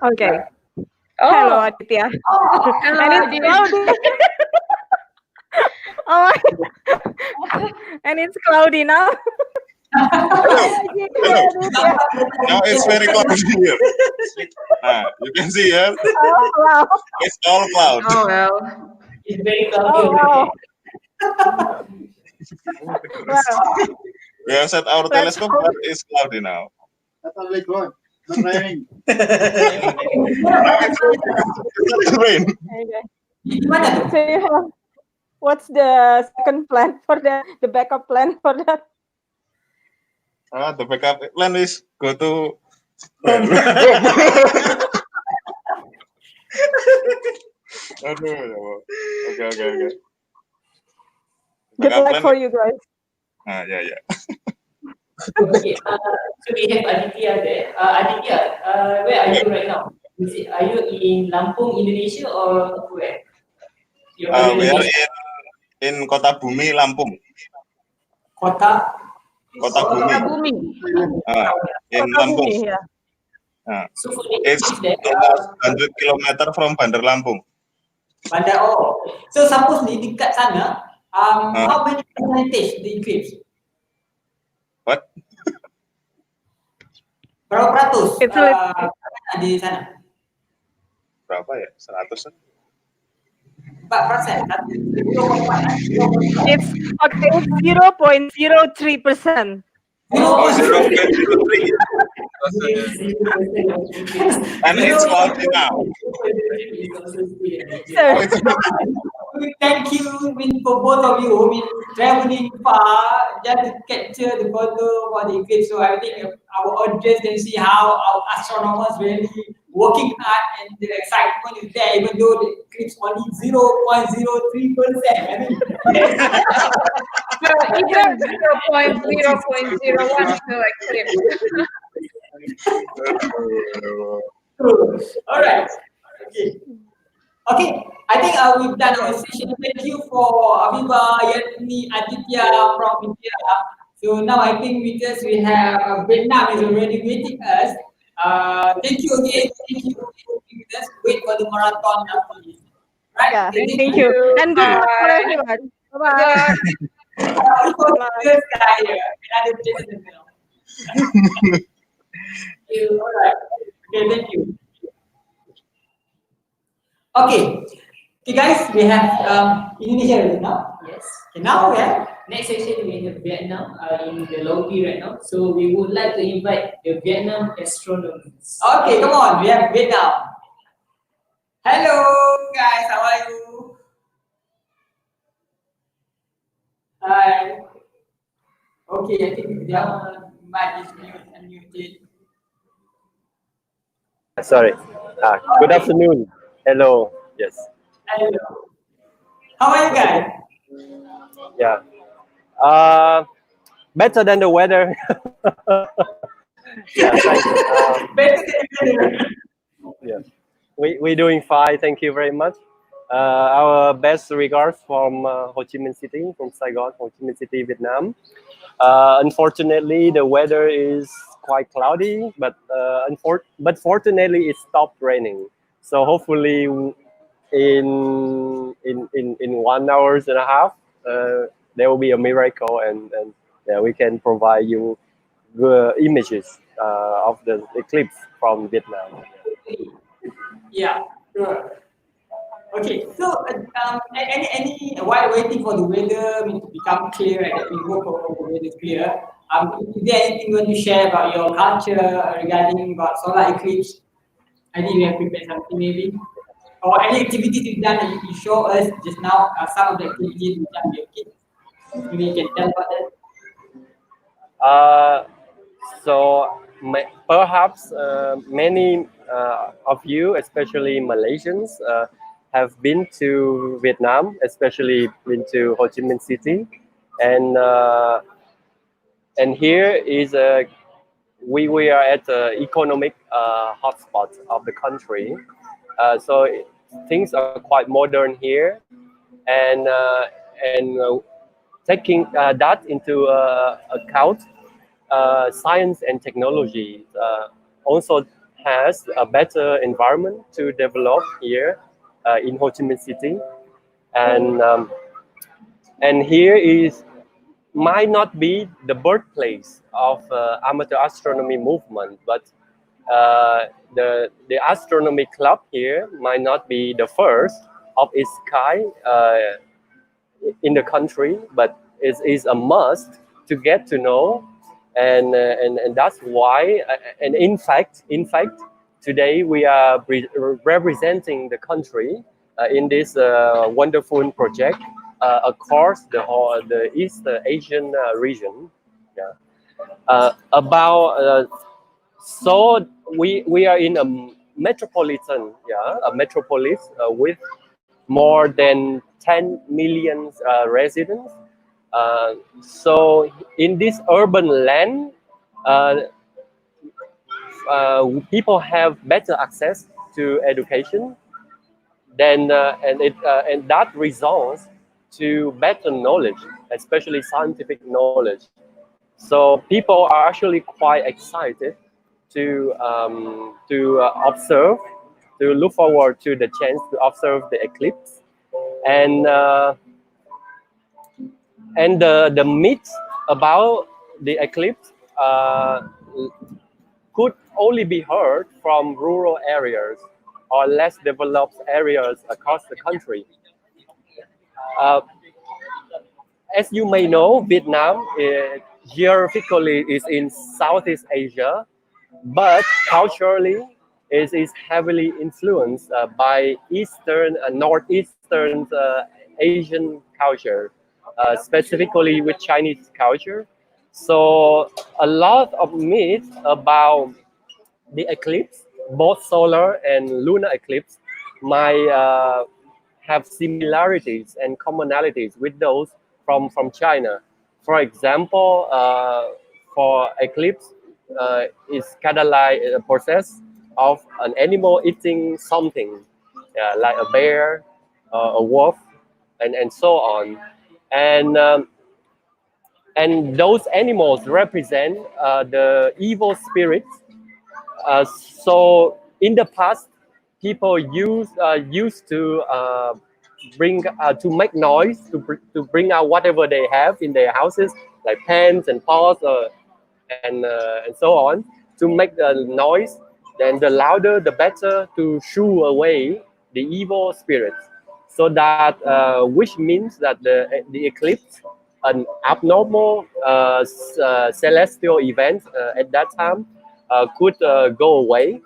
Okay. Oh, Hello, Aditya. Oh, hello, And it's Adi. cloudy. Oh, and it's cloudy now. Now it's very cloudy here. You can see here, Oh, wow. it's all cloud. Oh well. it's very cloudy. Oh, wow. Wow. We have set our Let's telescope, hope. but it's cloudy now. That's only good. Not raining. It's rain. Okay. Gimana tuh? So you have, what's the second plan for the backup plan for that? The backup plan is go to Aduh, ya Allah. Okay. Good Backup luck plan. for you guys. Yeah. Okay, so we have Aditya there. Aditya, where are you right now? Are you in Lampung, Indonesia, or where? You're We are already in Kota Bumi, Lampung. Kota. Kota Bumi. Bumi. In Kota Lampung. Bumi, yeah. So for the It's eclipse there, almost 100 kilometer from Bandar Lampung. Bandar. Oh, so supposedly dekat sana, how many percentage the eclipse? What? Berapa peratus It's a little, di sana? Berapa ya? 100? 4%. it's okay, it's 0.03%. Oh, 0.03. And it's cloudy now. So Thank you for both of you. Traveling far just to capture the photo for the eclipse. So I think our audience can see how our astronomers really working hard, and the excitement is there, even though the eclipse only 0.03%. I mean, So even 0.0.01 still eclipse. all right. Okay, I think we've done our session. Thank you for Aviva, Yatni, Aditya from India. So now I think we have Vietnam is already waiting us. Thank you again. Thank you for being with us. Wait for the marathon after this. Right? yeah, Okay, thank you. And good luck for Bye. everyone. Bye-bye. This guy here, another president, you know. Thank you. All right. Okay, thank you. Okay, guys, we have Indonesia right now. Yes. Okay, now we have next session. We have Vietnam in the lobby right now. So we would like to invite the Vietnam astronomers. Okay, come on. We have Vietnam. Hello, guys. How are you? Hi. Okay, I think the mic is unmuted. Sorry. Good afternoon. Hello. Yes. Hello. How are you guys? Yeah. Better than the weather. Yeah. Thanks. Better than Yeah. We're doing fine. Thank you very much. Our best regards from Ho Chi Minh City, from Saigon, Ho Chi Minh City, Vietnam. Unfortunately, the weather is quite cloudy, but fortunately, it stopped raining. So hopefully, in 1 hour and a half, there will be a miracle, and yeah, we can provide you good images of the eclipse from Vietnam. Yeah, sure. Okay, so while waiting for the weather to become clear, and we hope for the weather clear. Is there anything you want to share about your culture regarding about solar eclipse? I think you have prepared something maybe, or any activities you've done that you can show us just now. Some of the activities you've done with your kids. Maybe you can tell about that. So perhaps many of you, especially Malaysians, have been to Vietnam, especially been to Ho Chi Minh City, and here is we are at the economic hotspot of the country. So things are quite modern here, and taking that into account, science and technology also has a better environment to develop here in Ho Chi Minh City, and here is might not be the birthplace of amateur astronomy movement, but the astronomy club here might not be the first of its kind in the country, but it is a must to get to know, and that's why. And in fact, today we are representing the country in this wonderful project across the East Asian region. Yeah. So we are in a metropolitan, a metropolis with more than 10 million residents. So in this urban land, people have better access to education, then and that results to better knowledge, especially scientific knowledge. So people are actually quite excited to observe, to look forward to the chance to observe the eclipse, and the myth about the eclipse could only be heard from rural areas or less developed areas across the country. As you may know, Vietnam geographically is in Southeast Asia, but culturally it is heavily influenced by Eastern and Northeastern Asian culture, specifically with Chinese culture. So a lot of myths about the eclipse, both solar and lunar eclipse, might have similarities and commonalities with those from China. For example, for eclipse, it's kind of like a process of an animal eating something, like a bear, a wolf, and so on. And those animals represent the evil spirits. So in the past, people used to bring to make noise to bring out whatever they have in their houses, like pans and pots and so on, to make the noise. Then the louder, the better, to shoo away the evil spirits. So that which means that the eclipse, an abnormal celestial event at that time, could go away,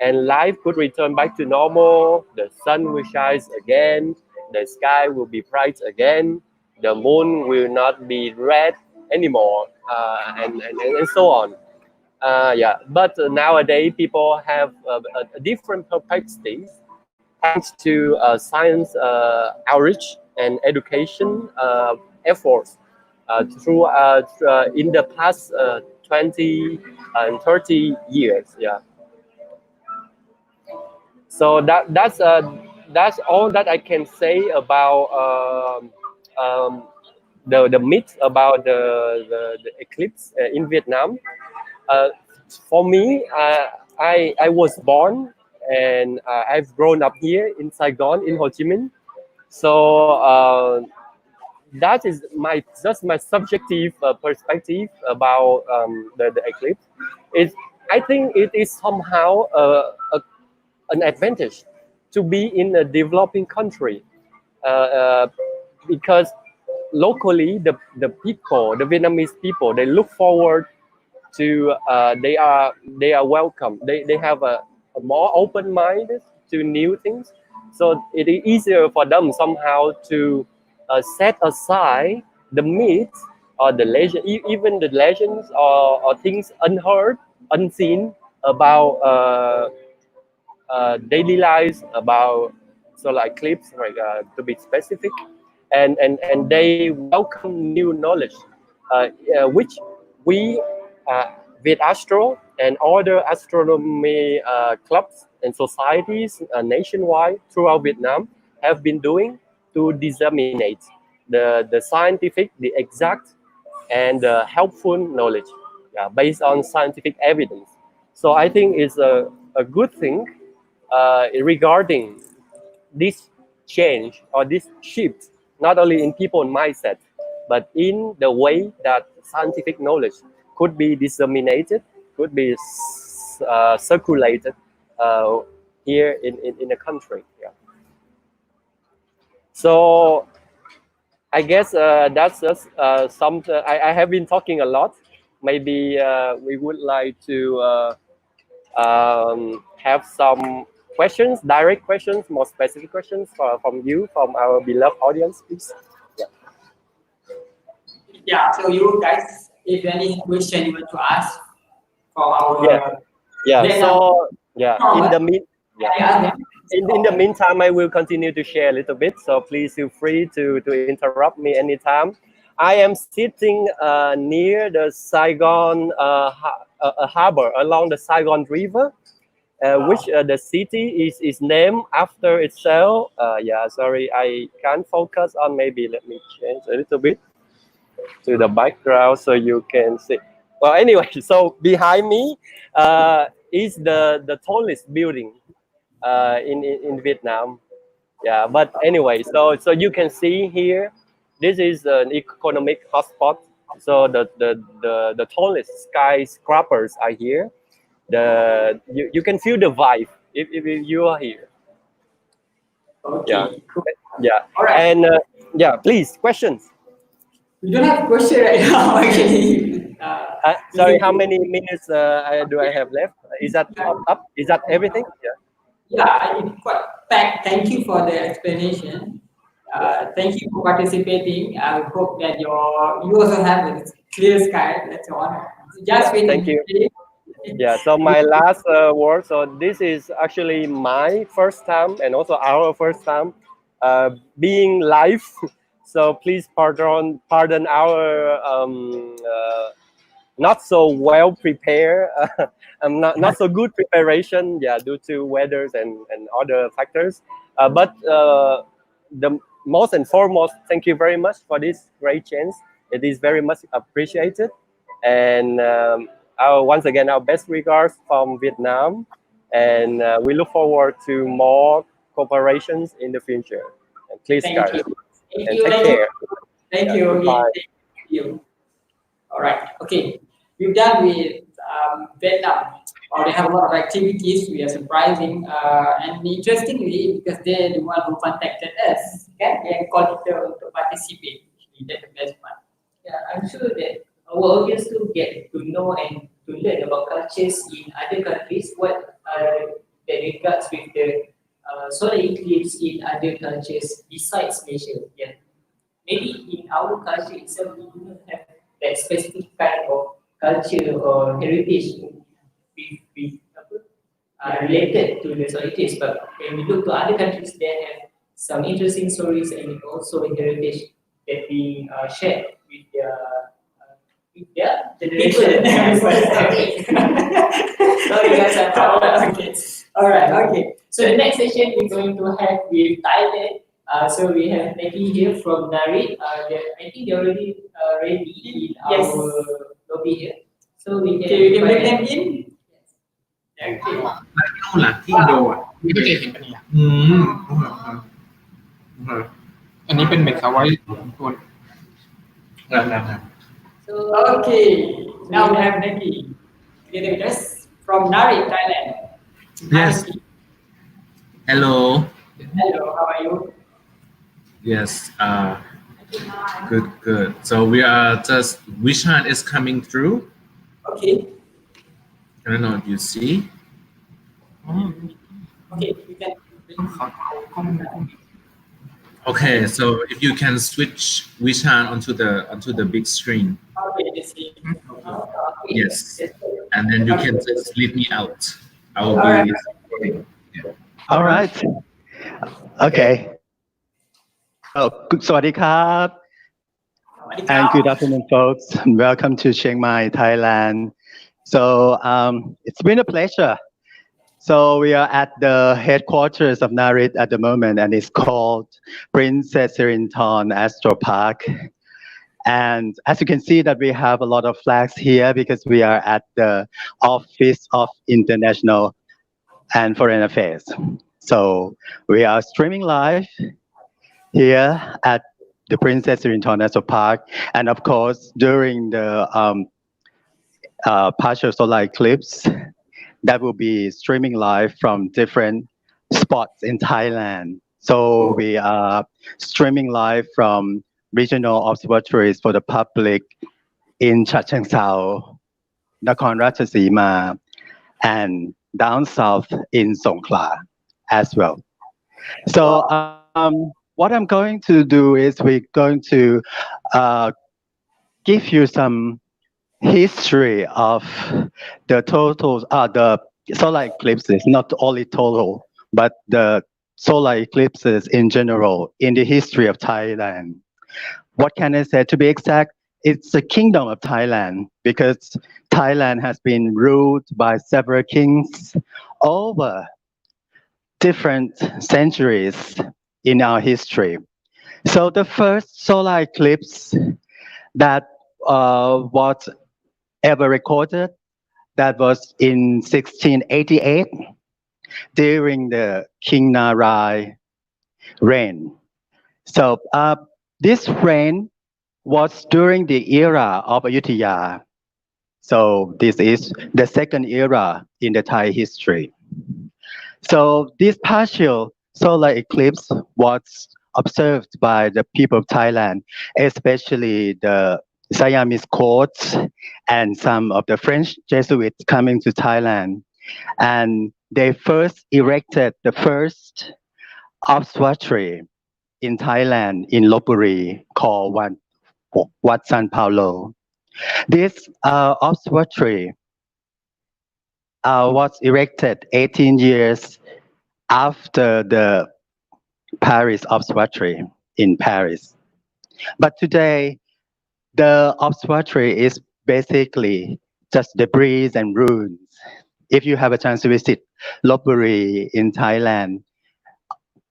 and life could return back to normal. The sun will shine again, the sky will be bright again, the moon will not be red anymore, and so on. Yeah, but nowadays people have a different perspectives thanks to science outreach and education efforts through in the past 20 and 30 years. Yeah. So that's all that I can say about the myth about the eclipse in Vietnam. For me, I was born and I've grown up here in Saigon, in Ho Chi Minh. So that is just my subjective perspective about the eclipse. I think it is somehow an advantage to be in a developing country, because locally the people, the Vietnamese people, they look forward to they are welcome. They have a more open mind to new things, so it is easier for them somehow to set aside the myths or the legend, even the legends or things unheard, unseen about daily lives, about solar eclipse, like to be specific, and they welcome new knowledge, which we with Astro and other astronomy clubs and societies nationwide throughout Vietnam have been doing to disseminate the scientific, the exact, and helpful knowledge, based on scientific evidence. So I think it's a good thing regarding this change or this shift, not only in people's mindset, but in the way that scientific knowledge could be disseminated, could be circulated here in the country. Yeah. So I guess that's just some. I have been talking a lot. Maybe we would like to have some questions, direct questions, more specific questions from you, from our beloved audience, please. Yeah. Yeah. So you guys, if any question you want to ask for our So in the in the meantime, I will continue to share a little bit. So please feel free to interrupt me anytime. I am sitting near the Saigon harbor, along the Saigon River, which the city is named after itself. Sorry, I can't focus on. Maybe let me change a little bit to the background so you can see. Well, anyway, so behind me is the tallest building in Vietnam. Yeah, but anyway, so you can see here, this is an economic hotspot. So the tallest skyscrapers are here. You can feel the vibe if you are here. Okay. Yeah. All right. And please, questions. We don't have question right now, actually. Sorry, how many minutes do I have left? Is that up? Is that everything? Yeah, it's quite thank you for the explanation. Thank you for participating. I hope that you also have a clear sky. That's all. Just waiting. Thank you. Yeah, so my last word. So this is actually my first time and also our first time being live. So please pardon our not so well prepared, not so good preparation, due to weathers and other factors. But the most and foremost, thank you very much for this great chance. It is very much appreciated. And once again, our best regards from Vietnam. And we look forward to more cooperations in the future. And please, guys, and take care. Thank you. Bye. Thank you. All right. Okay. We've done with Vietnam. They have a lot of activities. We are surprising and interestingly, because they're the one who contacted us, and called to participate. That's the best one. Yeah, I'm sure that our audience to get to know and to learn about cultures in other countries. What are the regards with the solar eclipse in other cultures besides Malaysia? Yeah. Maybe in our culture itself, we do not have that specific kind of culture or heritage related to the solar eclipse. But when we look to other countries, they have some interesting stories and also heritage that we share with their generation. Sorry guys, okay. All right, okay. So the next session we're going to have with Thailand. So we have Maggie here from Tarikh. I think they're already ready in our lobby here. So we can bring them in. Okay. นู่นล่ะที่อินโดอ่ะนี่ก็จะเห็นเป็นอย่างอันนี้เป็นเม็ดคาไว้ตัวนั่น So okay, now we have Maggie together with us from Tarikh, Thailand. Yes. Hello. Hello, how are you? Yes. Good. Good. So we are just. Which hand is coming through? Okay. I don't know. Do you see? Okay, you can. Okay. So if you can switch which hand onto the big screen. Okay, let's see. Yes. And then you can just lead me out. I will Alright. be recording. Yeah. All right. Okay. Oh, Sawadee krab. And good afternoon, folks. Welcome to Chiang Mai, Thailand. So it's been a pleasure. So we are at the headquarters of NARIT at the moment, and it's called Princess Sirinthorn Astro Park. And as you can see that we have a lot of flags here because we are at the Office of International and Foreign Affairs. So we are streaming live here at the Princess Sirinthorn National Park, and of course during the partial solar eclipse, that will be streaming live from different spots in Thailand. So we are streaming live from regional observatories for the public in Chachoengsao, Nakhon Ratchasima, and down south in Songkhla as well. So what I'm going to do is we're going to give you some history of the the solar eclipses, not only total, but the solar eclipses in general in the history of Thailand. What can I say? To be exact, it's the kingdom of Thailand because Thailand has been ruled by several kings over different centuries in our history. So the first solar eclipse that was ever recorded, that was in 1688 during the King Narai reign. So this reign was during the era of Ayutthaya. So this is the second era in the Thai history. So this partial solar eclipse was observed by the people of Thailand, especially the Siamese courts and some of the French Jesuits coming to Thailand. And they first erected the first observatory in Thailand in Lopburi called Wat San Paulo. This observatory was erected 18 years after the Paris Observatory in Paris. But today, the observatory is basically just debris and ruins. If you have a chance to visit Lopburi in Thailand,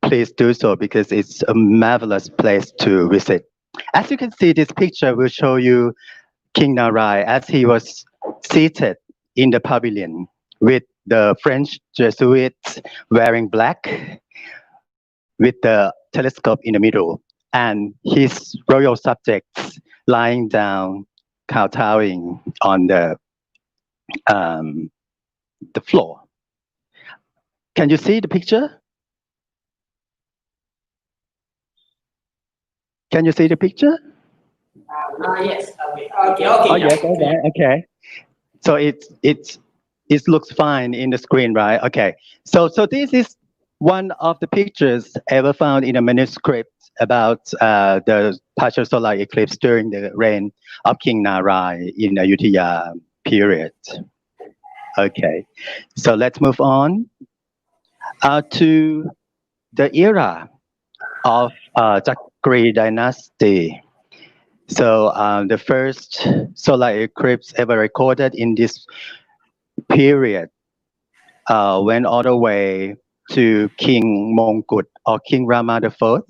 please do so because it's a marvelous place to visit. As you can see, this picture will show you King Narai as he was seated in the pavilion with the French Jesuits wearing black with the telescope in the middle and his royal subjects lying down, kowtowing on the floor. Can you see the picture? Can you see the picture? Yes. Okay. Okay. Okay. Oh yes. Okay. Okay. So it looks fine in the screen, right? Okay. So this is one of the pictures ever found in a manuscript about the partial solar eclipse during the reign of King Narai in Ayutthaya period. Okay. So let's move on to the era of Chakri dynasty. So the first solar eclipse ever recorded in this period went all the way to King Mongkut or King Rama IV.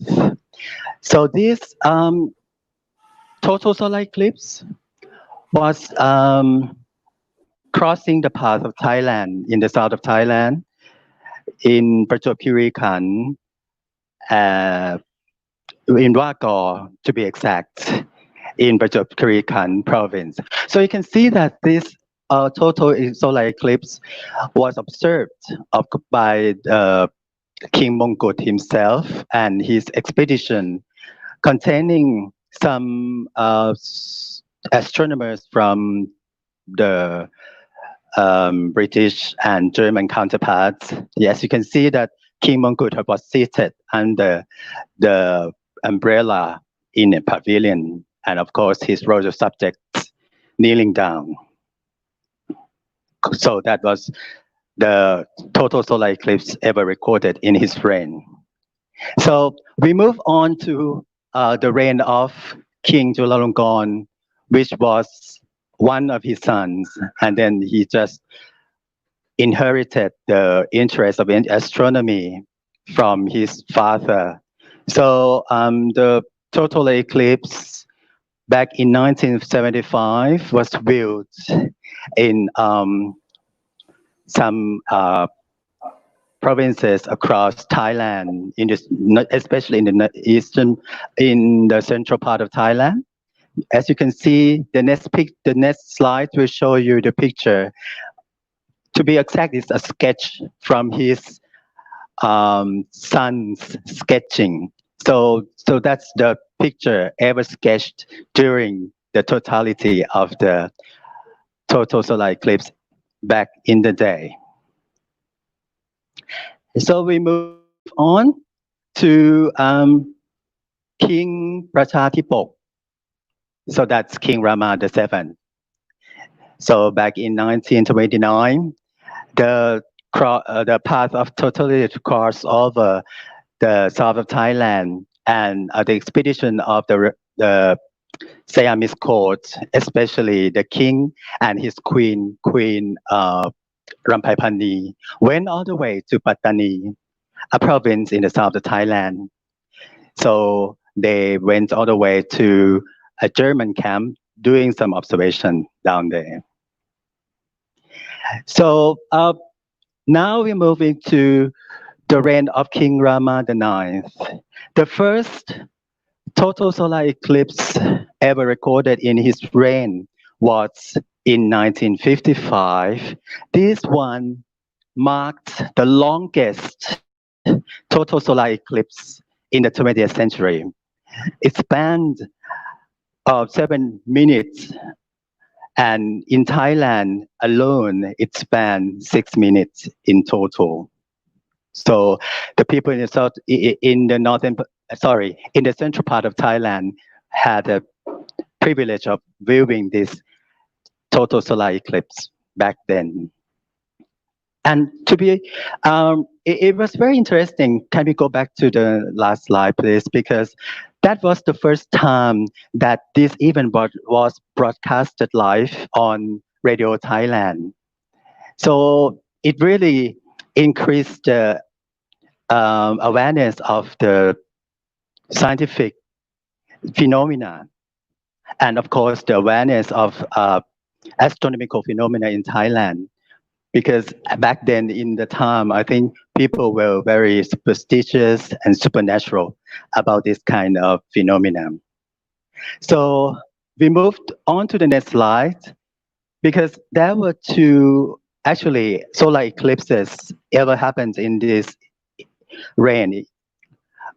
So this total solar eclipse was crossing the path of Thailand in the south of Thailand in Prachuap Khiri Khan, in Wagor to be exact, in Prachuap Khiri Khan province. So you can see that this total solar eclipse was observed by King Mongkut himself and his expedition, containing some astronomers from the British and German counterparts. Yes, you can see that King Mongkut was seated under the umbrella in a pavilion, and of course his royal subjects kneeling down. So that was the total solar eclipse ever recorded in his reign. So we move on to the reign of King Chulalongkorn, which was one of his sons, and then he just inherited the interest of astronomy from his father. So the total eclipse back in 1975 was viewed in some provinces across Thailand, especially in the central part of Thailand. As you can see, the next slide will show you the picture. To be exact, it's a sketch from his son's sketching. So that's the picture ever sketched during the totality of the total solar eclipse back in the day. So we move on to King Prachadipok. So that's King Rama VII. So back in 1929, the path of totality to cross over the south of Thailand, and the expedition of the Siamese court, especially the king and his queen Ramphaiphani, went all the way to Pattani, a province in the south of Thailand. So they went all the way to a German camp doing some observation down there. So now we're moving to the reign of King Rama IX. The first total solar eclipse ever recorded in his reign was in 1955. This one marked the longest total solar eclipse in the 20th century. It spanned 7 minutes, and in Thailand alone, it spanned 6 minutes in total. So the people in the south, in the central part of Thailand, had the privilege of viewing this total solar eclipse back then. And it was very interesting. Can we go back to the last slide, please? Because that was the first time that this event was broadcasted live on Radio Thailand. So it really increased the awareness of the scientific phenomena, and of course the awareness of astronomical phenomena in Thailand. Because back then in the time, I think people were very superstitious and supernatural about this kind of phenomenon. So we moved on to the next slide, because there were two actually solar eclipses ever happened in this reign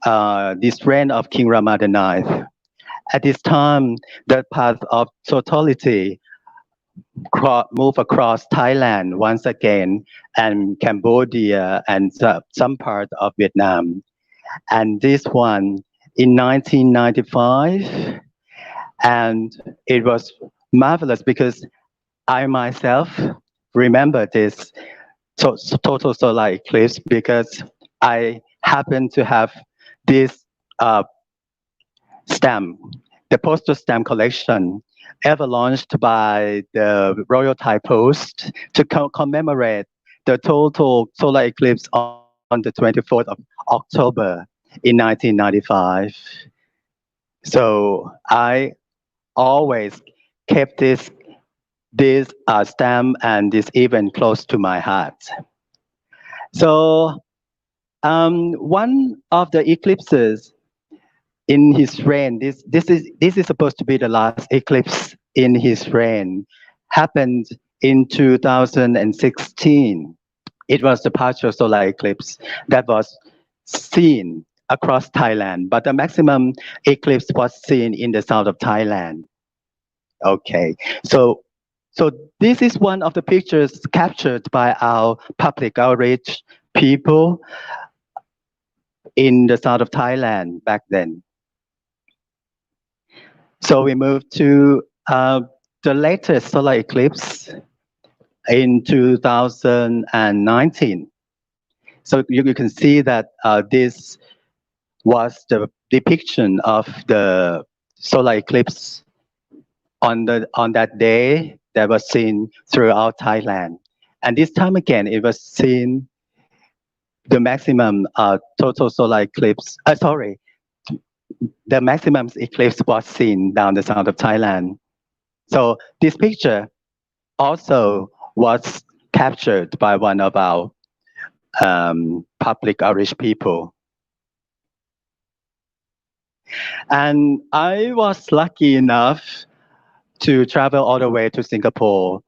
of King Rama IX. At this time, the path of totality move across Thailand once again, and Cambodia, and some part of Vietnam. And this one in 1995, and it was marvelous because I myself remember this total solar eclipse, because I happened to have this stamp, the postal stamp collection, ever launched by the Royal Thai Post to commemorate the total solar eclipse on the 24th of October in 1995. So I always kept this stamp and this event close to my heart. So one of the eclipses in his reign, this is supposed to be the last eclipse in his reign, happened in 2016. It was the partial solar eclipse that was seen across Thailand, but the maximum eclipse was seen in the south of Thailand. Okay, so this is one of the pictures captured by our public outreach people in the south of Thailand back then. So we move to the latest solar eclipse in 2019. So you can see that this was the depiction of the solar eclipse on that day that was seen throughout Thailand. And this time again, it was seen the maximum total solar eclipse. The maximum eclipse was seen down the south of Thailand. So this picture also was captured by one of our public outreach people. And I was lucky enough to travel all the way to Singapore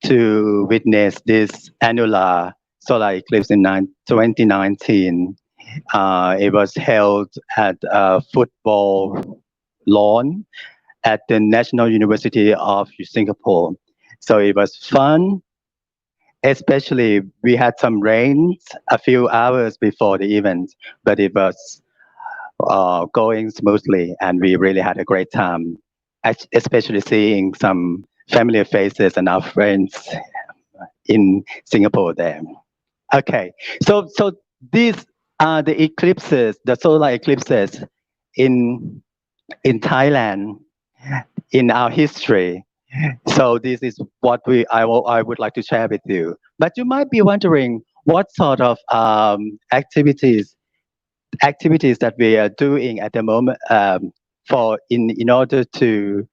to witness this annular solar eclipse in 2019. It was held at a football lawn at the National University of Singapore. So it was fun, especially we had some rains a few hours before the event, but it was going smoothly and we really had a great time, especially seeing some familiar faces and our friends in Singapore there. Okay, so these are the eclipses, the solar eclipses in Thailand in our history. So this is what I would like to share with you. But you might be wondering what sort of activities that we are doing at the moment in order to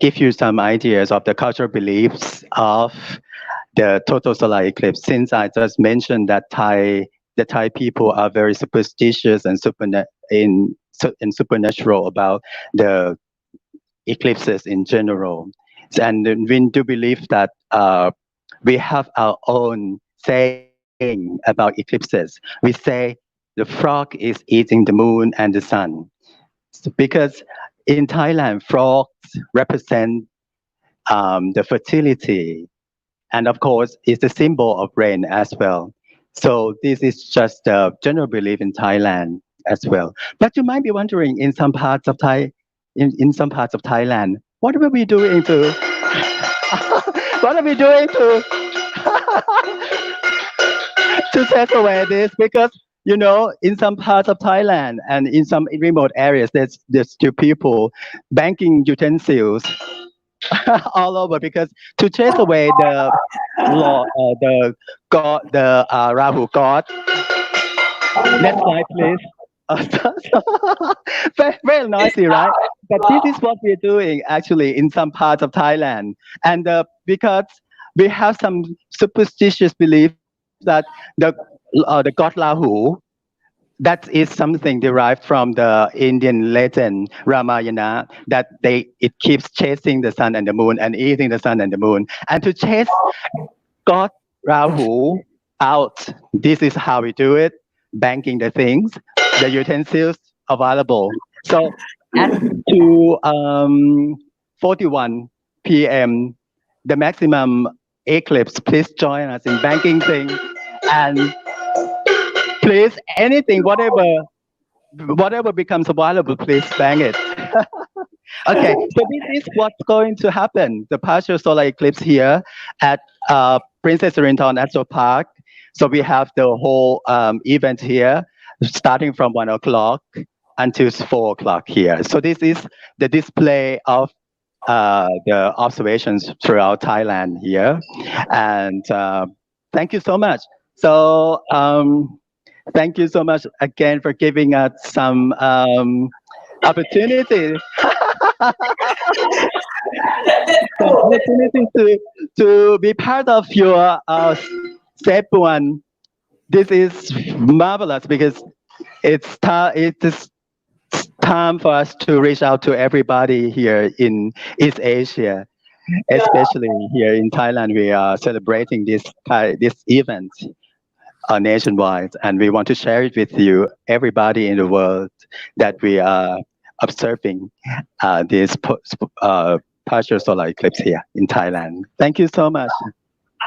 give you some ideas of the cultural beliefs of the total solar eclipse. Since I just mentioned that the Thai people are very superstitious and supernatural about the eclipses in general, and we do believe that we have our own saying about eclipses. We say the frog is eating the moon and the sun, because in Thailand, frogs represent the fertility, and of course, it's a symbol of rain as well. So this is just a general belief in Thailand as well. But you might be wondering, in some parts of Thailand, what are we doing to what are we doing to to take away this? Because in some parts of Thailand and in some remote areas, there's still people banking utensils all over, because to chase away the god, the Rahu god. Next slide, please. Very noisy, right? But this is what we're doing actually in some parts of Thailand, and because we have some superstitious belief that the god Rahu, that is something derived from the Indian legend Ramayana, that it keeps chasing the sun and the moon and eating the sun and the moon. And to chase God Rahu out, this is how we do it, banking the things, the utensils available. So at 2:41 p.m., the maximum eclipse, please join us in banking things, and please, anything, whatever becomes available, please bang it. Okay, so this is what's going to happen. The partial solar eclipse here at Princess Serinthorn National Park. So we have the whole event here, starting from 1 o'clock until 4 o'clock here. So this is the display of the observations throughout Thailand here. And thank you so much. So thank you so much again for giving us some opportunity to be part of your step one. This is marvelous because it is time for us to reach out to everybody here in East Asia, especially here in Thailand. We are celebrating this event nationwide, and we want to share it with you, everybody in the world, that we are observing this partial solar eclipse here in Thailand. Thank you so much.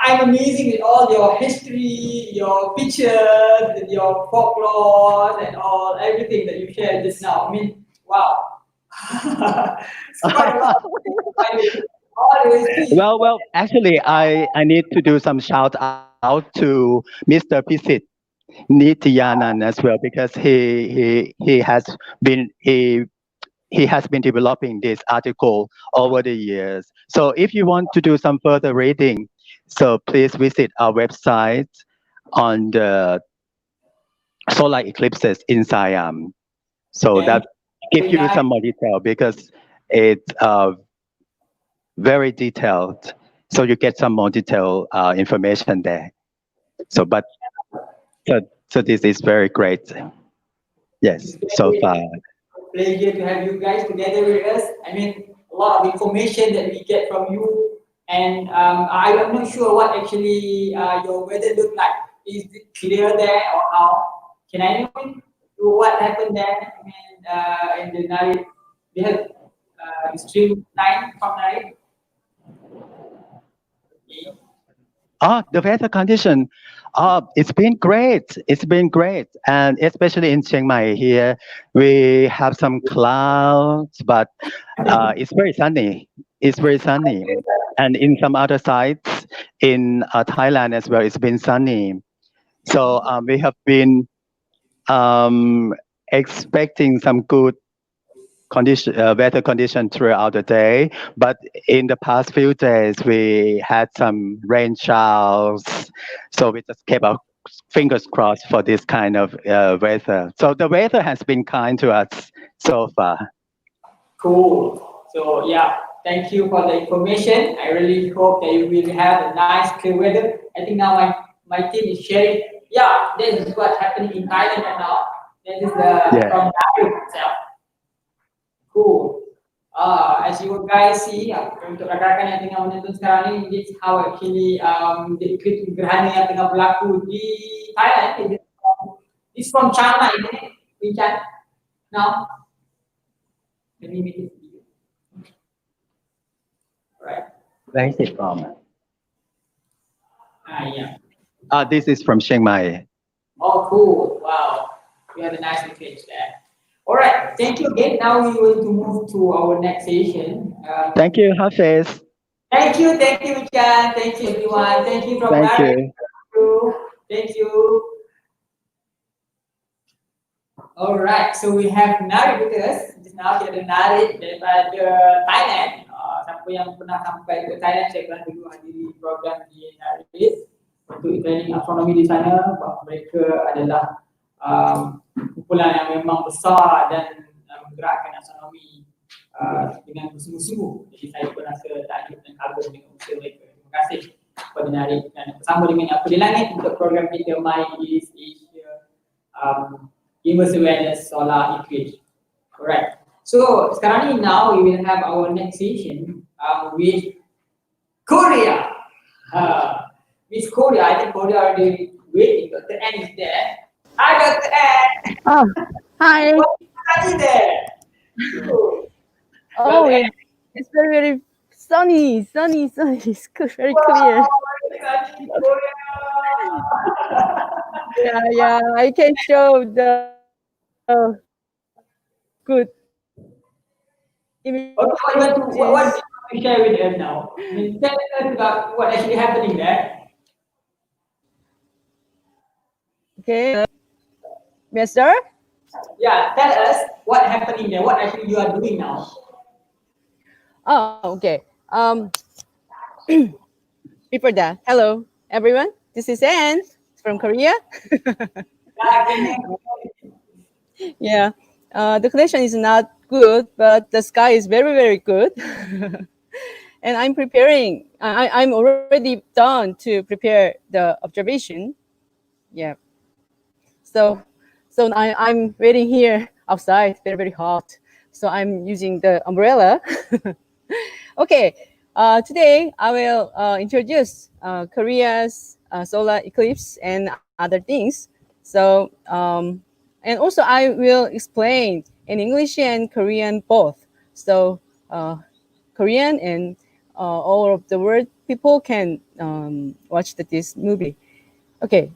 I'm amazing with all your history, your pictures, and your folklore, and all everything that you shared just now. I mean, wow. It's quite a lot. Always. Well, actually, I need to do some shout out to Mr. Pisit Nityanan as well, because he has been he has been developing this article over the years. So if you want to do some further reading, so please visit our website on the solar eclipses in Siam. So that give you some more detail, because it's very detailed. So you get some more detailed information there. So this is very great. Yes, so far. Pleasure to have you guys together with us. I mean, a lot of information that we get from you, and I'm not sure what actually your weather look like. Is it clear there or how? Can I know what happened there? I mean, in the night, we have extreme time from night. The weather condition, it's been great. It's been great, and especially in Chiang Mai here, we have some clouds, but it's very sunny. It's very sunny, and in some other sites in Thailand as well, it's been sunny. So we have been expecting some good weather condition throughout the day, but in the past few days we had some rain showers, so we just kept our fingers crossed for this kind of weather. So the weather has been kind to us so far. Cool. So yeah, thank you for the information. I really hope that you will have a nice clear weather. I think now my team is sharing. Yeah, this is what's happening in Thailand right now. This is the from Tarikh itself. Cool. As you guys see, untuk rakan-rakan yang tengah menonton sekarang ni, this is how actually the eclipse gerhana yang tengah berlaku di Thailand. It's from China, isn't it? Winchan? Now, let me make it video. Right. Where is it from? Yeah. This is from Chiang Mai. Oh, cool. Wow. We have a nice eclipse there. All right, thank you again. Now we will to move to our next session. Thank you, Hafiz. Thank you, Vichan. Thank you, everyone. Thank you from Thank you. Thank you. All right, so we have Nari with us. Just now kita ada Nari daripada Thailand. Siapa yang pernah sampai ke Thailand, saya pernah dulu hadiri program di Nari untuk training astronomi di sana. Mereka adalah kumpulan yang memang besar dan menggerakkan astronomi dengan bersungguh-sungguh. Jadi saya pun rasa takjub dan kagum dengan usaha mereka. Terima kasih kepada Narik dan bersama dengan Apadilagit untuk program kita MY-EAUNIVASE Universe Awareness Solar Eclipse. Alright. So sekarang ni now we will have our next session with Korea. With Korea, I think Korea already waiting. Dr. N is there. Hi, Dr. N. Oh, hi. What are you there? Oh, it's very sunny. It's very clear. Yeah. I can show the good image. What do you want to share with them now? I mean, tell us about what actually happening there. Okay. Mister? Yeah, tell us what happening there, what actually you are doing now. Oh, okay. Before that, hello everyone. This is Anne from Korea. Yeah. The connection is not good, but the sky is very, very good. And I'm preparing. I'm already done to prepare the observation. Yeah. So I'm waiting here outside, very, very hot. So I'm using the umbrella. Okay, today I will introduce Korea's solar eclipse and other things. So, and also I will explain in English and Korean both. So, Korean and all of the world people can watch this movie. Okay.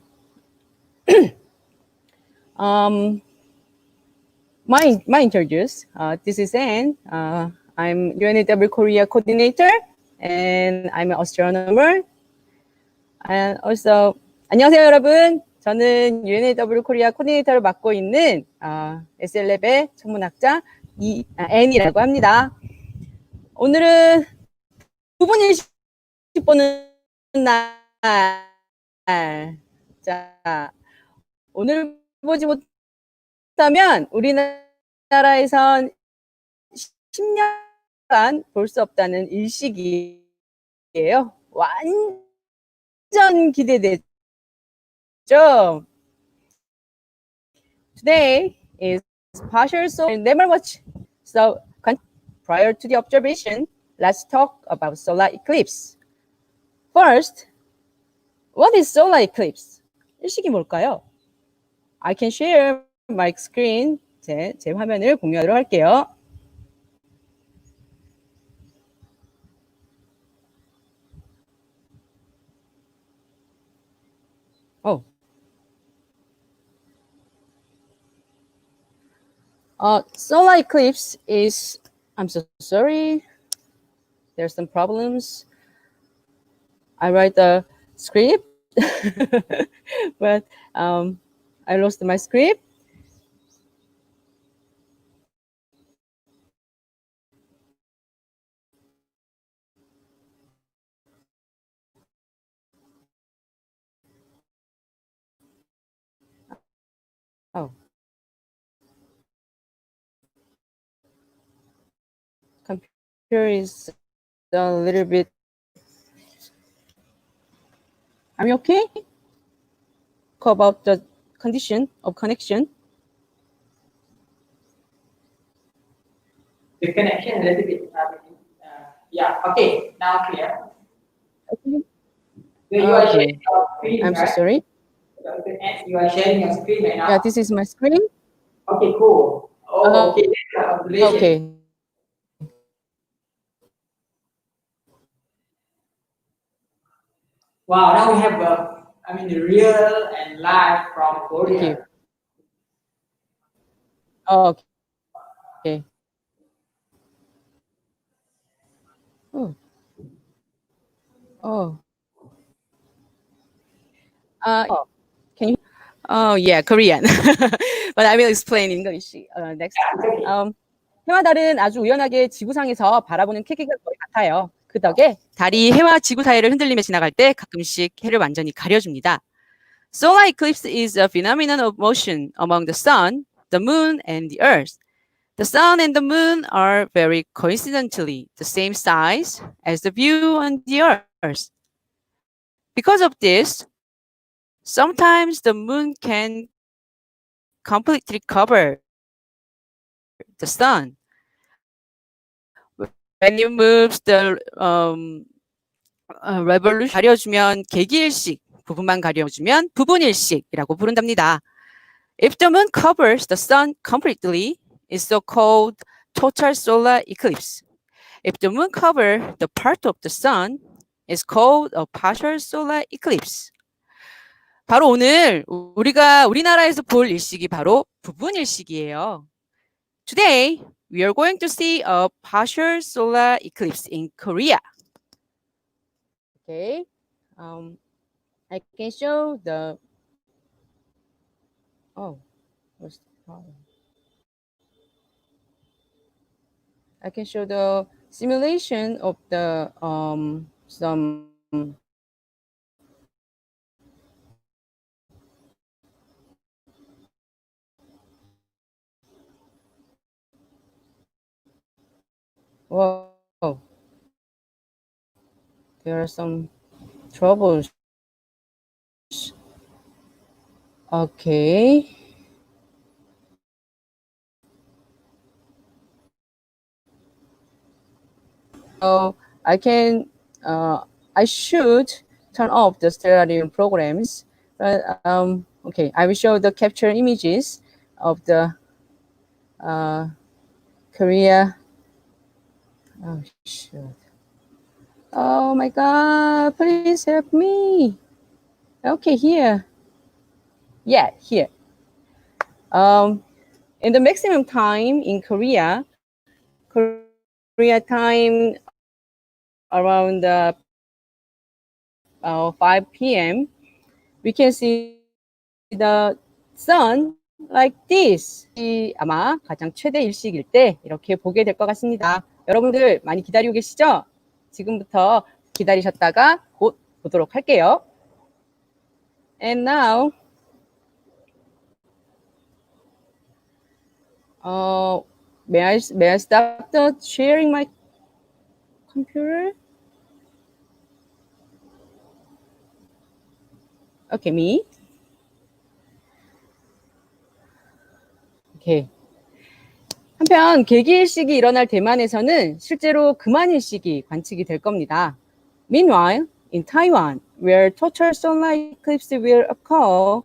My introduce. This is Anne. I'm UNAW Korea coordinator, and I'm an astronomer. And also, 안녕하세요, 여러분. 저는 UNAW 코리아 코디네이터를 맡고 있는 SLLab의 천문학자 N이라고 합니다. 오늘은 부분 일식 보는 날. 자, 오늘 보지 못하면 우리나라에선 10년간 볼 수 없다는 일식이에요. 완전 기대되죠? Today is partial solar never watch. So prior to the observation, let's talk about solar eclipse. First, what is solar eclipse? 일식이 뭘까요? I can share my screen. 제 화면을 공유하도록 할게요. Oh. Solar eclipse is, I'm so sorry. There's some problems. I write the script, but I lost my script. Oh. Computer is a little bit. Are you okay? Talk about the condition of connection. The connection a little bit. Yeah. Okay. Now clear. Okay. You are sharing your screen, I'm right? so sorry. You are sharing your screen right now. Yeah, this is my screen. Okay, cool. Oh, okay. Okay. Wow, now we have the real and live from Korea. Thank you. Oh, okay. Oh. Oh. Can you? Oh, yeah, Korean. But I will explain English next. 해와 달은 아주 우연하게 지구상에서 바라보는 크기가 거의 같아요. 그 덕에 달이 해와 지구 사이를 흔들리며 지나갈 때 가끔씩 해를 완전히 가려줍니다. Solar eclipse is a phenomenon of motion among the sun, the moon, and the earth. The sun and the moon are very coincidentally the same size as the view on the earth. Because of this, sometimes the moon can completely cover the sun. When it moves the revolution 가려주면 개기일식, 부분만 가려주면 부분일식이라고 부른답니다. If the moon covers the sun completely, it's so-called total solar eclipse. If the moon covers the part of the sun, it's called a partial solar eclipse. 바로 오늘 우리나라에서 볼 일식이 바로 부분일식이에요. Today, we are going to see a partial solar eclipse in Korea. Okay, I can show the. Oh, what's the problem? I can show the simulation of the some. Whoa. There are some troubles. Okay. So I should turn off the stellarium programs. Okay, I will show the capture images of the Korea. Oh, shoot. Oh my God, please help me. Okay, here. Yeah, here. In the maximum time in Korea time around 5 p.m., we can see the sun like this. 아마 가장 최대 일식일 때 이렇게 보게 될 것 같습니다. 여러분들 많이 기다리고 계시죠? 지금부터 기다리셨다가 곧 보도록 할게요. And now, may I stop the sharing my computer? Okay, me. Okay. 한편 개기일식이 일어날 대만에서는 실제로 금환일식이 관측이 될 겁니다. Meanwhile, in Taiwan, where total solar eclipse will occur,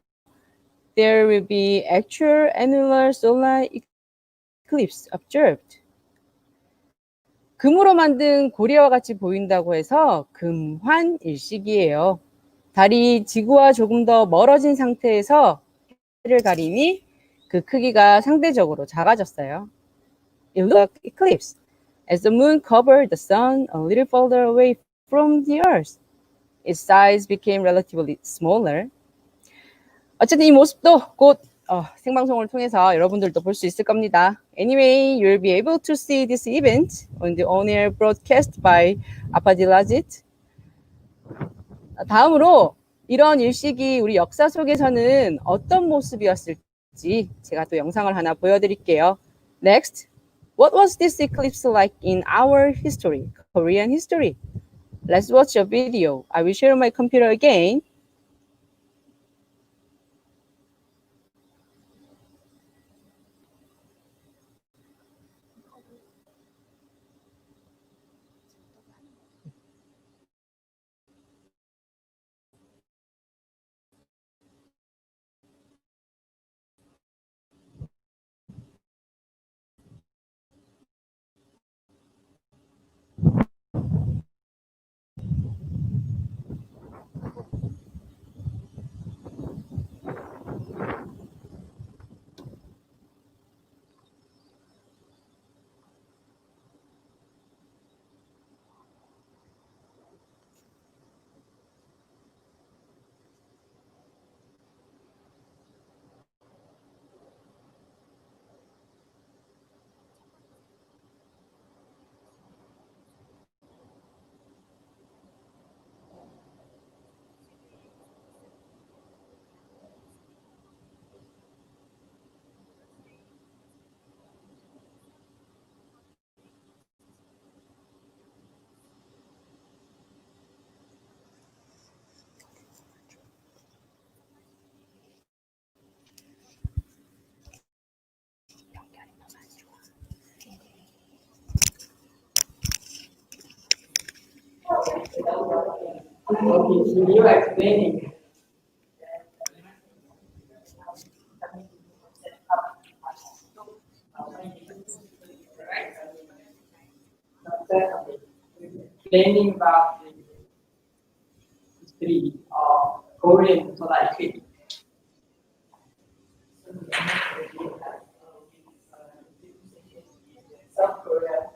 there will be actual annular solar eclipse observed. 금으로 만든 고리와 같이 보인다고 해서 금환일식이에요. 달이 지구와 조금 더 멀어진 상태에서 해를 가리니 그 크기가 상대적으로 작아졌어요. It looked eclipse as the moon covered the sun a little further away from the earth. Its size became relatively smaller. 어쨌든 이 모습도 곧 생방송을 통해서 여러분들도 볼 수 있을 겁니다. Anyway, you'll be able to see this event on the on-air broadcast by Apadilagit. 다음으로 이런 일식이 우리 역사 속에서는 어떤 모습이었을지 제가 또 영상을 하나 보여드릴게요. Next, what was this eclipse like in our history, Korean history? Let's watch a video. I will share my computer again. Okay, so you are explaining. Explaining about the history of Korean solar eclipse. South Korea.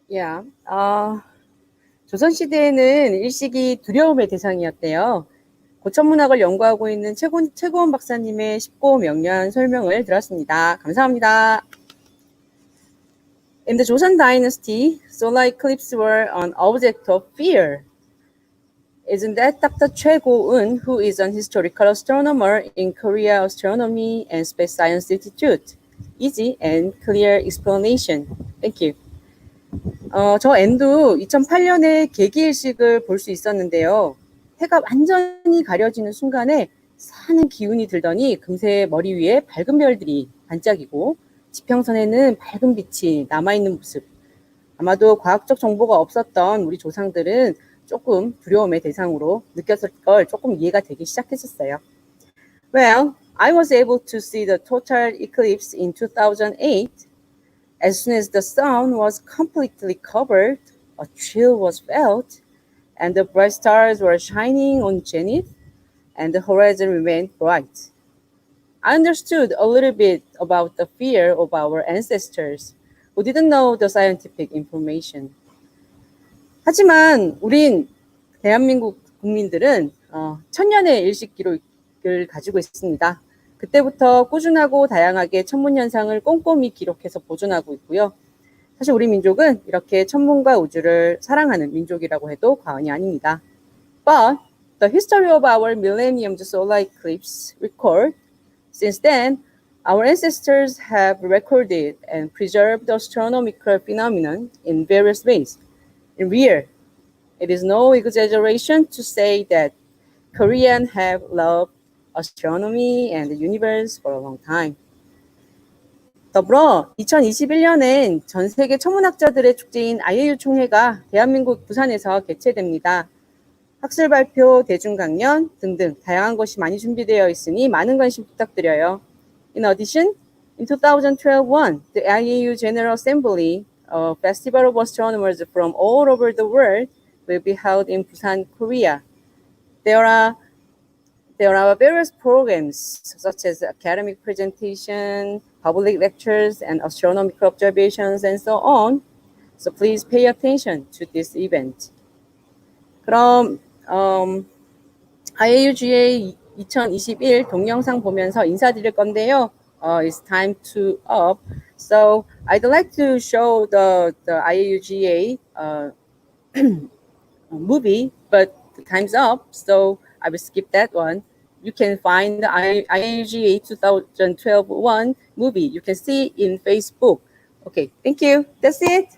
Yeah. 조선시대에는 일식이 두려움의 대상이었대요. 고천문학을 연구하고 있는 최고원 박사님의 쉽고 명료한 설명을 들었습니다. 감사합니다. In the Joseon dynasty, solar eclipses were an object of fear. Isn't that Dr. Choi Go-eun, who is an historical astronomer in Korea Astronomy and Space Science Institute? Easy and clear explanation. Thank you. 저 N도 2008년에 개기일식을 볼 수 있었는데요. 해가 완전히 가려지는 순간에 사는 기운이 들더니 금세 머리 위에 밝은 별들이 반짝이고 지평선에는 밝은 빛이 남아있는 모습. 아마도 과학적 정보가 없었던 우리 조상들은 조금 두려움의 대상으로 느꼈을 걸 조금 이해가 되기 시작했었어요. Well, I was able to see the total eclipse in 2008. As soon as the sun was completely covered, a chill was felt, and the bright stars were shining on zenith, and the horizon remained bright. I understood a little bit about the fear of our ancestors, who didn't know the scientific information. 하지만 우린 대한민국 국민들은 천년의 일식 기록을 가지고 있습니다. 그때부터 꾸준하고 다양하게 천문 현상을 꼼꼼히 기록해서 보존하고 있고요. 사실 우리 민족은 이렇게 천문과 우주를 사랑하는 민족이라고 해도 과언이 아닙니다. But the history of our millennium solar eclipse record, since then, our ancestors have recorded and preserved the astronomical phenomenon in various ways. In real, it is no exaggeration to say that Koreans have loved astronomy and the universe for a long time. 더불어 2021년엔 전 세계 천문학자들의 축제인 IAU 총회가 대한민국 부산에서 개최됩니다. 학술 발표, 대중 강연 등등 다양한 것이 많이 준비되어 있으니 많은 관심 부탁드려요. In addition, in 2012, the IAU General Assembly, a festival of astronomers from all over the world, will be held in Busan, Korea. There are various programs such as academic presentation, public lectures, and astronomical observations, and so on. So please pay attention to this event. 그럼 IAUGA 2021 동영상 보면서 인사드릴 건데요. It's time to up. So I'd like to show the IAUGA movie, but the time's up, so I will skip that one. You can find the IAUGA 2012 one movie. You can see in Facebook. Okay, thank you. That's it.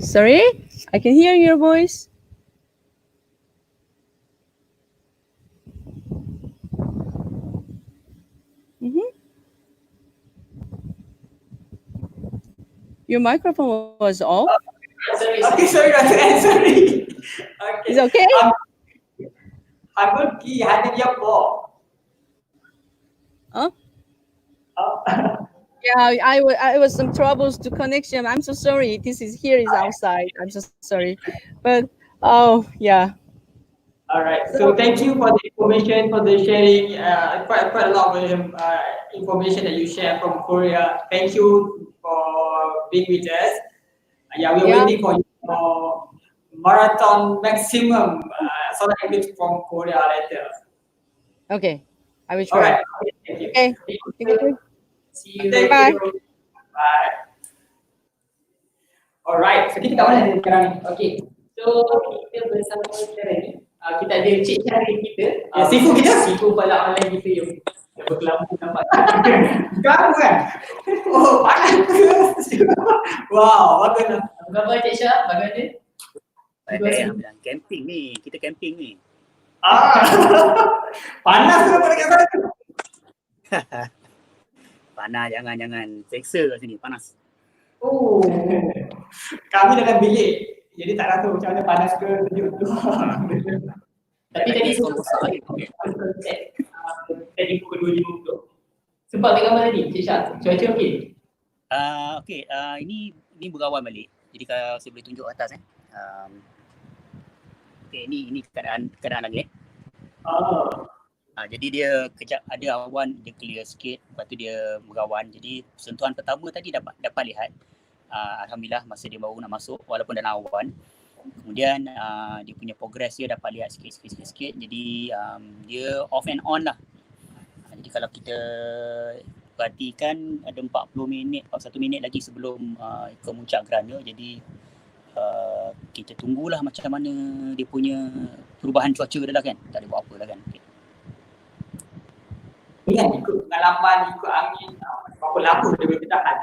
Sorry, I can hear your voice. Your microphone was off. Sorry. Sorry. Okay. Is it okay? 한번 기 하는 거. Huh? Yeah, I was some troubles to connection. I'm so sorry. Here is outside. I'm so sorry, but yeah. All right. So thank you for the information, for the sharing. Quite a lot of information that you share from Korea. Thank you for being with us. Yeah, we're waiting for your marathon maximum solar eclipse from Korea later. Okay, I will All try. right. Thank you. Okay. Thank you. See you. Bye. Bye. Alright, so kita kat mana sekarang ni? Okay. So kita bersama sekarang ni. Kita ada cik Syarif kita. Sifu kita? Sifu pala online kita yang berkelabu nampak. Kamu kan? Oh, panas ke? Wow, bagus lah. Apa Cik Syah? Bagaimana? Saya bilang camping ni. Kita camping ni. Panas ke pada kat sana? Panas, jangan seksa kat sini. Panas. Oh, kami dalam bilik. Jadi tak rasa macam mana panas ke sejuk tu. Tapi tadi tadi pukul 2.50 tu. Sebab tengok mana tadi, Cik Syah? Cuaca okey? Okey, ini berawan balik. Jadi kalau saya boleh tunjuk atas Okey, ini keadaan langit. Jadi dia kejap ada awan, dia clear sikit, lepas tu dia berawan. Jadi sentuhan pertama tadi dapat lihat, alhamdulillah masa dia baru nak masuk walaupun dalam awan. Kemudian dia punya progress dia dapat lihat sikit. Jadi dia off and on lah. Jadi kalau kita perhatikan ada 41 minit lagi sebelum kemuncak gerhana. Jadi kita tunggulah macam mana dia punya perubahan cuaca dia lah kan. Tak ada buat apa lah kan. Ini kan ikut pengalaman, ikut angin, berapa lama dia boleh bertahan?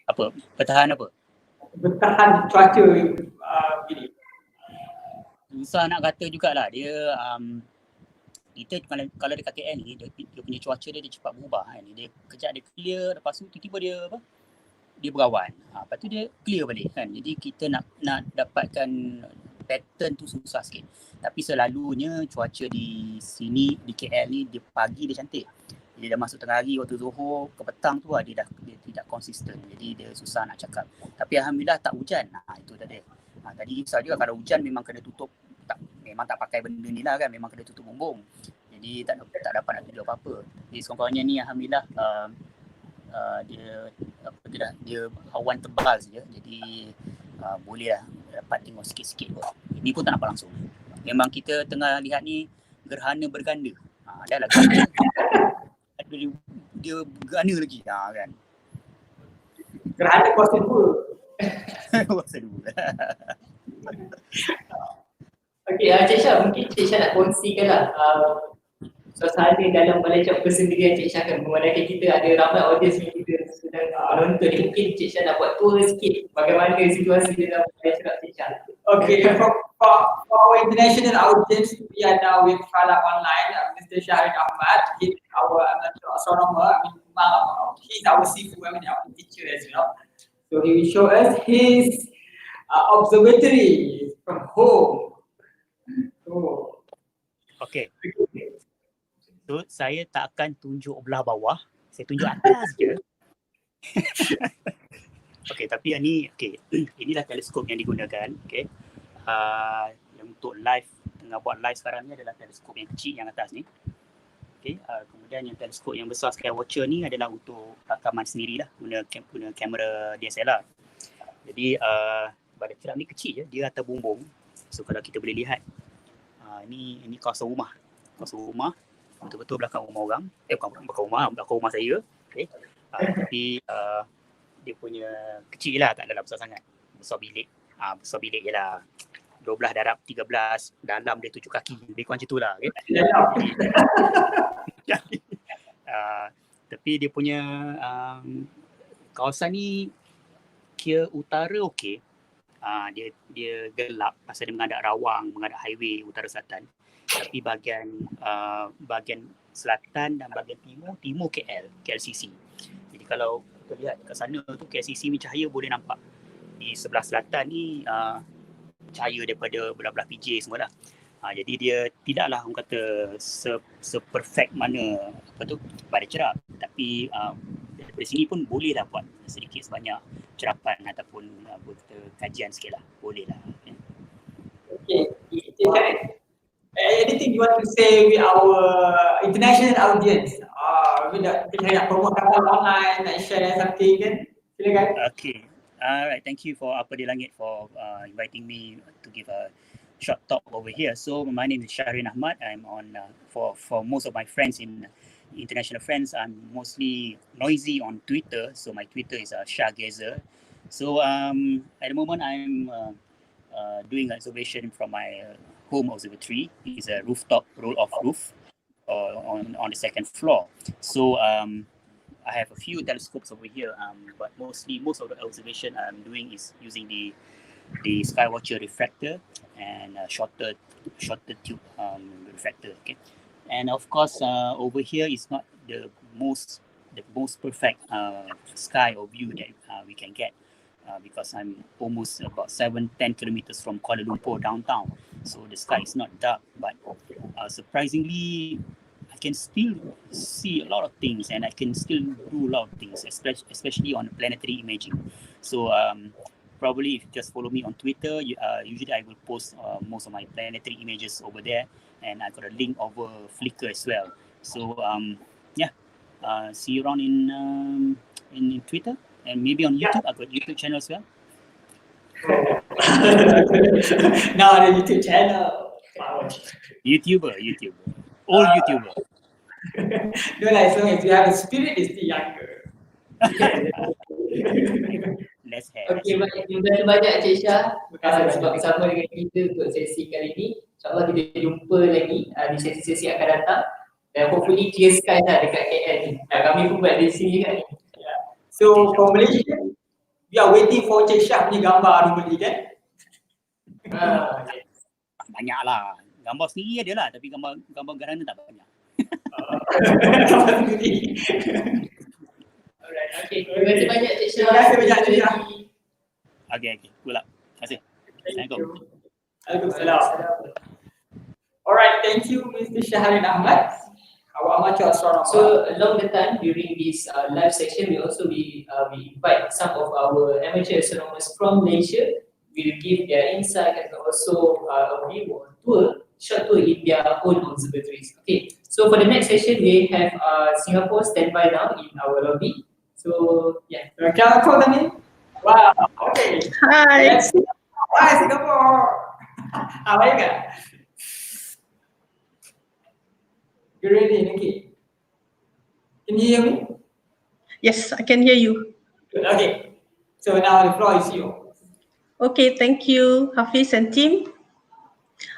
Apa? Bertahan apa? Bertahan cuaca begini. Susah nak kata jugalah. Dia kita kalau dekat KL ni dia punya cuaca dia cepat berubah kan. Dia kejap dia clear, lepas tu tiba-tiba dia dia berawan. Lepas tu dia clear balik kan. Jadi kita nak dapatkan pattern tu susah sikit. Tapi selalunya cuaca di sini di KL ni dia pagi dia cantik. Dia dah masuk tengah hari waktu Zuhur ke petang tu dia tidak konsisten. Jadi dia susah nak cakap. Tapi alhamdulillah tak hujan. Itu tadi. Tadi risau juga kalau hujan memang kena tutup, memang tak pakai benda ni lah kan, memang kena tutup bumbung. Jadi tak dapat nak tunjuk apa-apa. Jadi sekurang-kurangnya ni alhamdulillah dia awan tebal saja. Jadi boleh lah dapat tengok sikit-sikit pun. Ini pun tak nampak langsung. Memang kita tengah lihat ni gerhana berganda. Dah lah gerhana. Dia berganda lagi kan. Gerhana kuasa 2. Kuasa 2. Okey, Cik Syah, mungkin Cik Syah nak kongsikan lah suasana dalam Malaysia persendirian Cik Syah kan, memandangkan kita ada ramai audiens yang kita sedang menonton ni. Mungkin Cik Syah nak buat tour sikit bagaimana situasi dalam Malaysia Cik Syah. Okay, for our international audience, we are now with Fala Online, Mr. Shahid Ahmad. He's our astronomer. He's our Sifu, our teacher as well. So he will show us his observatory from home. Okay. So saya tak akan tunjuk belah bawah, saya tunjuk atas je. Okay, tapi ini inilah teleskop yang digunakan. Okay. Yang untuk live, tengah buat live sekarang ni adalah teleskop yang kecil yang atas ni. Okay. Kemudian yang teleskop yang besar Skywatcher ni adalah untuk rakaman sendirilah, guna kamera DSLR. Jadi pada cerap ni kecil je, dia atas bumbung. So kalau kita boleh lihat, ini kawasan rumah. Kawasan rumah, betul-betul belakang rumah orang. Bukan belakang rumah saya. Okay. Tapi dia punya kecil lah, tak adalah besar sangat. Besar bilik je lah. 12 darab 13, dalam dia 7 kaki. Lebih kurang macam tu lah. Okay. Tapi dia punya kawasan ni kira utara okey. Dia gelap pasal dia menghadap rawang, menghadap highway utara selatan. Tapi bahagian selatan dan bahagian timur KLCC. Jadi kalau kita lihat kat sana tu KLCC ni cahaya boleh nampak. Di sebelah selatan ni cahaya daripada belah-belah PJ semua lah. Jadi dia tidaklah orang kata se-perfect mana pada cerap. Tapi dari sini pun boleh lah buat sedikit sebanyak cerapan ataupun kajian sikit lah. Boleh lah. Okay. Anything you want to say with our international audience? Kita nak promote kapal online, nak share something kan? Silakan. Okay. Alright, thank you for Apadilagit for inviting me to give a short talk over here. So my name is Shahrin Ahmad. I'm on for most of my friends international friends, I'm mostly noisy on Twitter. So my Twitter is Shahgazer. So at the moment I'm doing observation from my home observatory. It's a rooftop roll-off roof on the second floor. So I have a few telescopes over here, but most of the observation I'm doing is using the Skywatcher refractor and shorter tube refractor. Okay, and of course over here is not the most perfect sky or view that we can get. Because I'm almost about 7-10 kilometers from Kuala Lumpur downtown, so the sky is not dark, but surprisingly I can still see a lot of things and I can still do a lot of things, especially on planetary imaging. So probably if you just follow me on Twitter, usually I will post most of my planetary images over there, and I got a link over Flickr as well. So yeah, see you around in Twitter, and maybe on YouTube. I've got YouTube channel as well. Now the YouTube channel. YouTuber, old YouTuber. No, like, as long as you have a spirit, is still younger. Let's have. Okay, baik. Terima kasih banyak Cik Syah sebab bersama dengan kita untuk sesi kali ini. InsyaAllah kita jumpa lagi di sesi-sesi akan datang. Dan hopefully clear sky lah dekat KL ni. Kami pun buat di sini kan. So for Malaysia, we are waiting for Cik Syah punya gambar normally kan? Banyak lah. Gambar sendiri ada lah, tapi gambar garana tak banyak. Gambar sendiri. Alright, okay. Terima kasih banyak Cik Syah. Terima kasih banyak Cik Syah. Okay. Good luck. Terima kasih. Assalamualaikum. Waalaikumsalam. Alright, thank you Mr. Shahrin Ahmad, our amateur astronomer. So along the time during this live section, we also we invite some of our amateur astronomers from Malaysia. We will give their insight and also a view or short tour in their own observatories. Okay, so for the next session, we have Singapore standby now in our lobby. So yeah, can I call them in? Wow. Okay. Hi. Hi Singapore. How are you guys? You ready, Nikki? Can you hear me? Yes, I can hear you. Good. Okay. So now the floor is yours. Okay, thank you, Hafiz and team.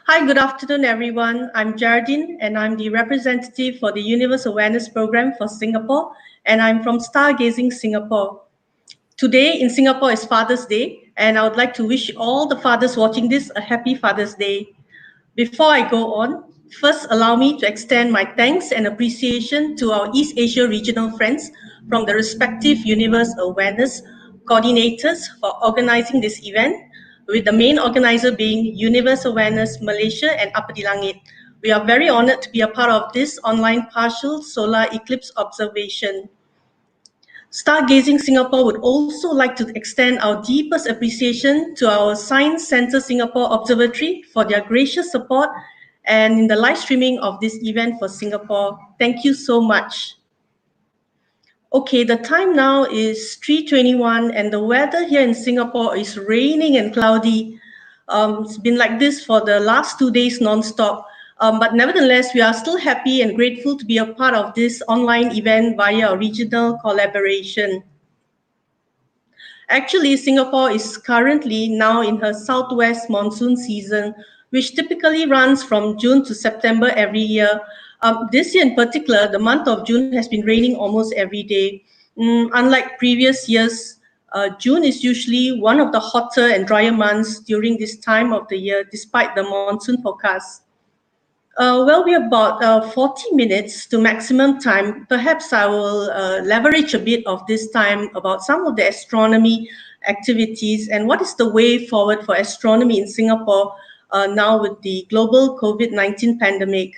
Hi, good afternoon, everyone. I'm Geraldine, and I'm the representative for the Universe Awareness Program for Singapore, and I'm from Stargazing Singapore. Today in Singapore is Father's Day, and I would like to wish all the fathers watching this a happy Father's Day. Before I go on, first allow me to extend my thanks and appreciation to our East Asia regional friends from the respective Universe Awareness coordinators for organizing this event, with the main organizer being Universe Awareness Malaysia and Apadilagit. We are very honored to be a part of this online partial solar eclipse observation. Stargazing Singapore would also like to extend our deepest appreciation to our Science Centre Singapore Observatory for their gracious support and in the live streaming of this event for Singapore. Thank you so much. Okay, the time now is 3:21 and the weather here in Singapore is raining and cloudy. It's been like this for the last 2 days non-stop. But nevertheless, we are still happy and grateful to be a part of this online event via a regional collaboration. Actually, Singapore is currently now in her southwest monsoon season, which typically runs from June to September every year. This year in particular, the month of June has been raining almost every day. Unlike previous years, June is usually one of the hotter and drier months during this time of the year, despite the monsoon forecast. Well, we have about 40 minutes to maximum time. Perhaps I will leverage a bit of this time about some of the astronomy activities and what is the way forward for astronomy in Singapore now with the global COVID-19 pandemic.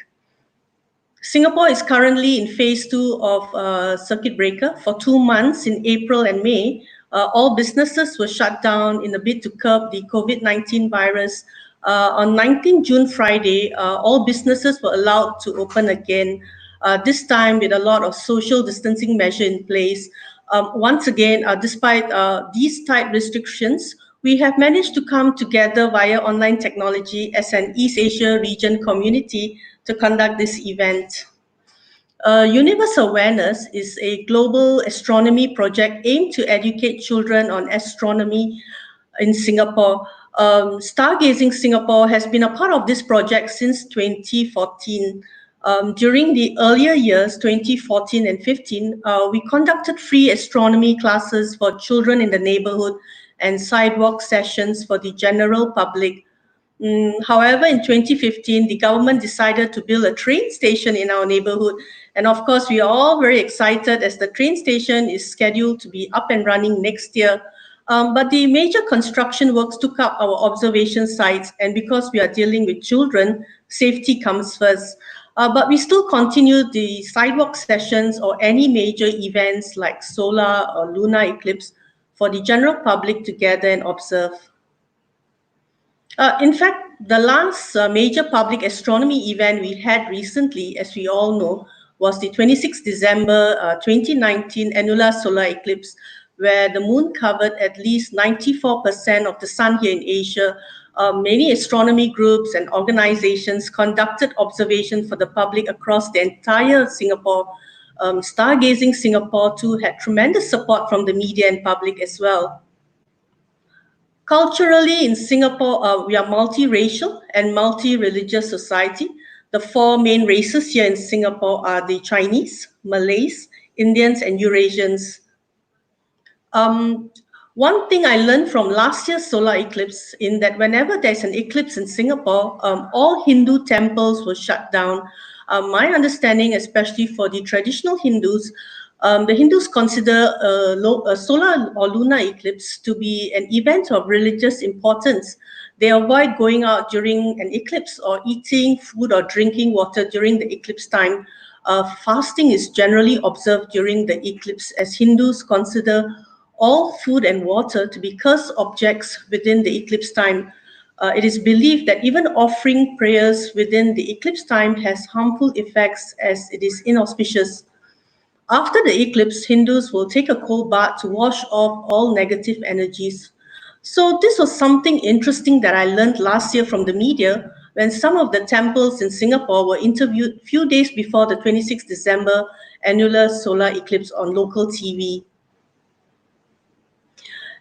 Singapore is currently in phase 2 of circuit breaker for 2 months in April and May. All businesses were shut down in a bid to curb the COVID-19 virus. On 19 June Friday, all businesses were allowed to open again, this time with a lot of social distancing measure in place. Once again, despite these tight restrictions, we have managed to come together via online technology as an East Asia region community to conduct this event. Universe Awareness is a global astronomy project aimed to educate children on astronomy in Singapore. Stargazing Singapore has been a part of this project since 2014. During the earlier years, 2014 and 15, we conducted free astronomy classes for children in the neighborhood and sidewalk sessions for the general public. However, in 2015, the government decided to build a train station in our neighborhood. And of course, we are all very excited as the train station is scheduled to be up and running next year. But the major construction works took up our observation sites, and because we are dealing with children, safety comes first. But we still continue the sidewalk sessions or any major events like solar or lunar eclipse for the general public to gather and observe. In fact, the last major public astronomy event we had recently, as we all know, was the 26th December 2019 annular solar eclipse, where the moon covered at least 94% of the sun here in Asia. Many astronomy groups and organizations conducted observation for the public across the entire Singapore. Stargazing Singapore too had tremendous support from the media and public as well. Culturally, in Singapore, we are multiracial and multi-religious society. The four main races here in Singapore are the Chinese, Malays, Indians, and Eurasians. One thing I learned from last year's solar eclipse in that whenever there's an eclipse in Singapore, all Hindu temples were shut down. My understanding, especially for the traditional Hindus, the Hindus consider a solar or lunar eclipse to be an event of religious importance. They avoid going out during an eclipse or eating food or drinking water during the eclipse time. Fasting is generally observed during the eclipse, as Hindus consider all food and water to be cursed objects within the eclipse time. It is believed that even offering prayers within the eclipse time has harmful effects, as it is inauspicious. After the eclipse, Hindus will take a cold bath to wash off all negative energies. So this was something interesting that I learned last year from the media when some of the temples in Singapore were interviewed a few days before the 26th December annular solar eclipse on local TV.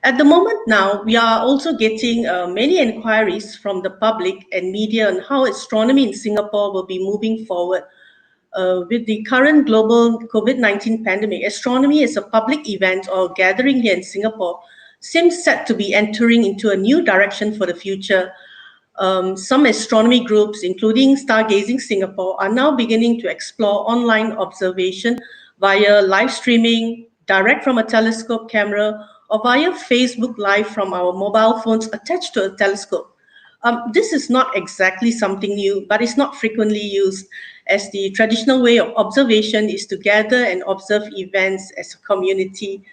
At the moment now, we are also getting many inquiries from the public and media on how astronomy in Singapore will be moving forward. With the current global COVID-19 pandemic, astronomy as a public event or gathering here in Singapore seems set to be entering into a new direction for the future. Some astronomy groups, including Stargazing Singapore, are now beginning to explore online observation via live streaming, direct from a telescope camera, or via Facebook Live from our mobile phones attached to a telescope. This is not exactly something new, but it's not frequently used, as the traditional way of observation is to gather and observe events as a community.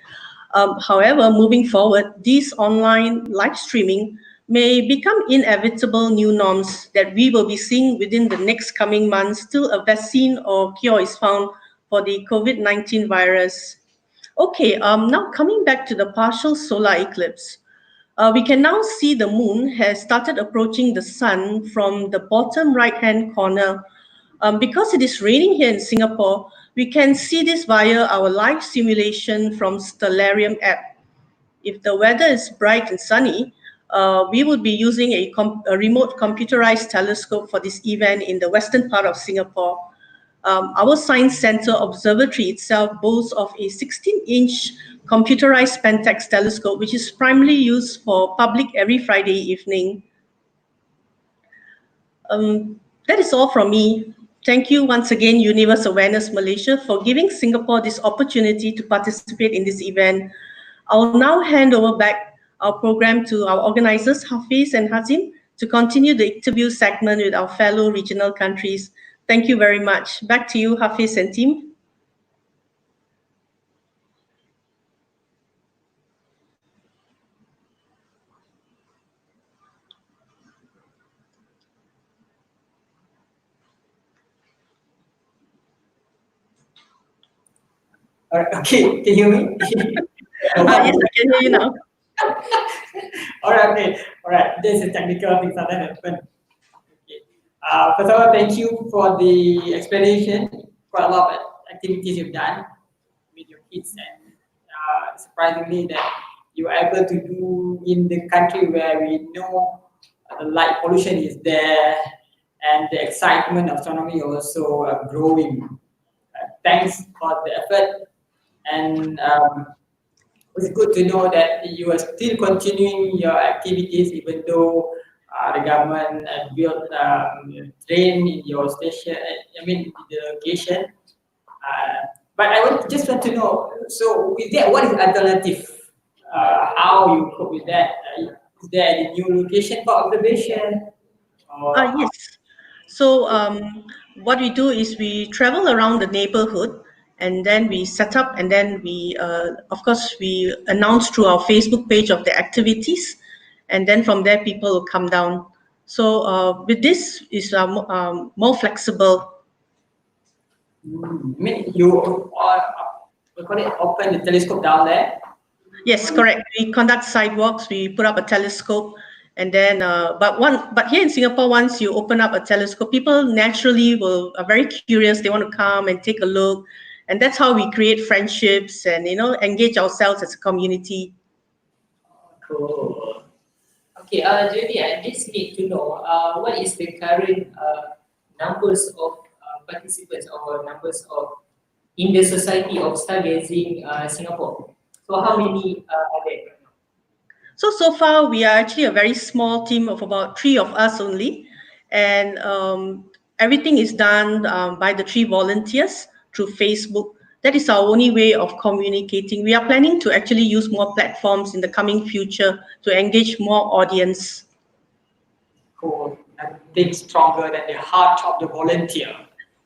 However, moving forward, these online live streaming may become inevitable new norms that we will be seeing within the next coming months till a vaccine or cure is found for the COVID-19 virus. Okay, now coming back to the partial solar eclipse. We can now see the moon has started approaching the sun from the bottom right-hand corner. Because it is raining here in Singapore, we can see this via our live simulation from Stellarium app. If the weather is bright and sunny, we would be using a remote computerized telescope for this event in the western part of Singapore. Our Science Center Observatory itself boasts of a 16-inch computerized Pentax telescope, which is primarily used for public every Friday evening. That is all from me. Thank you once again, Universe Awareness Malaysia, for giving Singapore this opportunity to participate in this event. I will now hand over back our program to our organizers, Hafiz and Hazim, to continue the interview segment with our fellow regional countries. Thank you very much. Back to you, Hafiz and team. All right, okay, can you hear me? Yes, I can hear you now. All right, okay. All right, there's a technical thing that happened. Okay. First of all, thank you for the explanation. Quite a lot of activities you've done with your kids, and surprisingly that you are able to do in the country where we know the light pollution is there and the excitement of astronomy also growing. Thanks for the effort, and it's good to know that you are still continuing your activities even though the government built train in your station, the location. But I just want to know, so with that, what is the alternative? How you cope with that? Is there any new location for observation? Yes. So what we do is we travel around the neighborhood and then we set up, and then we, of course, we announce through our Facebook page of the activities, and then from there people will come down. So with this is more flexible. I mean, you open the telescope down there? Yes, correct. We conduct sidewalks. We put up a telescope, and then but here in Singapore, once you open up a telescope, people naturally are very curious. They want to come and take a look, and that's how we create friendships and engage ourselves as a community. Cool. Okay, Judy, I just need to know what is the current numbers of participants or numbers of in the Society of Stargazing Singapore. So how many are there? So far, we are actually a very small team of about 3 of us only, and everything is done by the 3 volunteers through Facebook. That is our only way of communicating. We are planning to actually use more platforms in the coming future to engage more audience. Cool. Nothing stronger than the heart of the volunteer.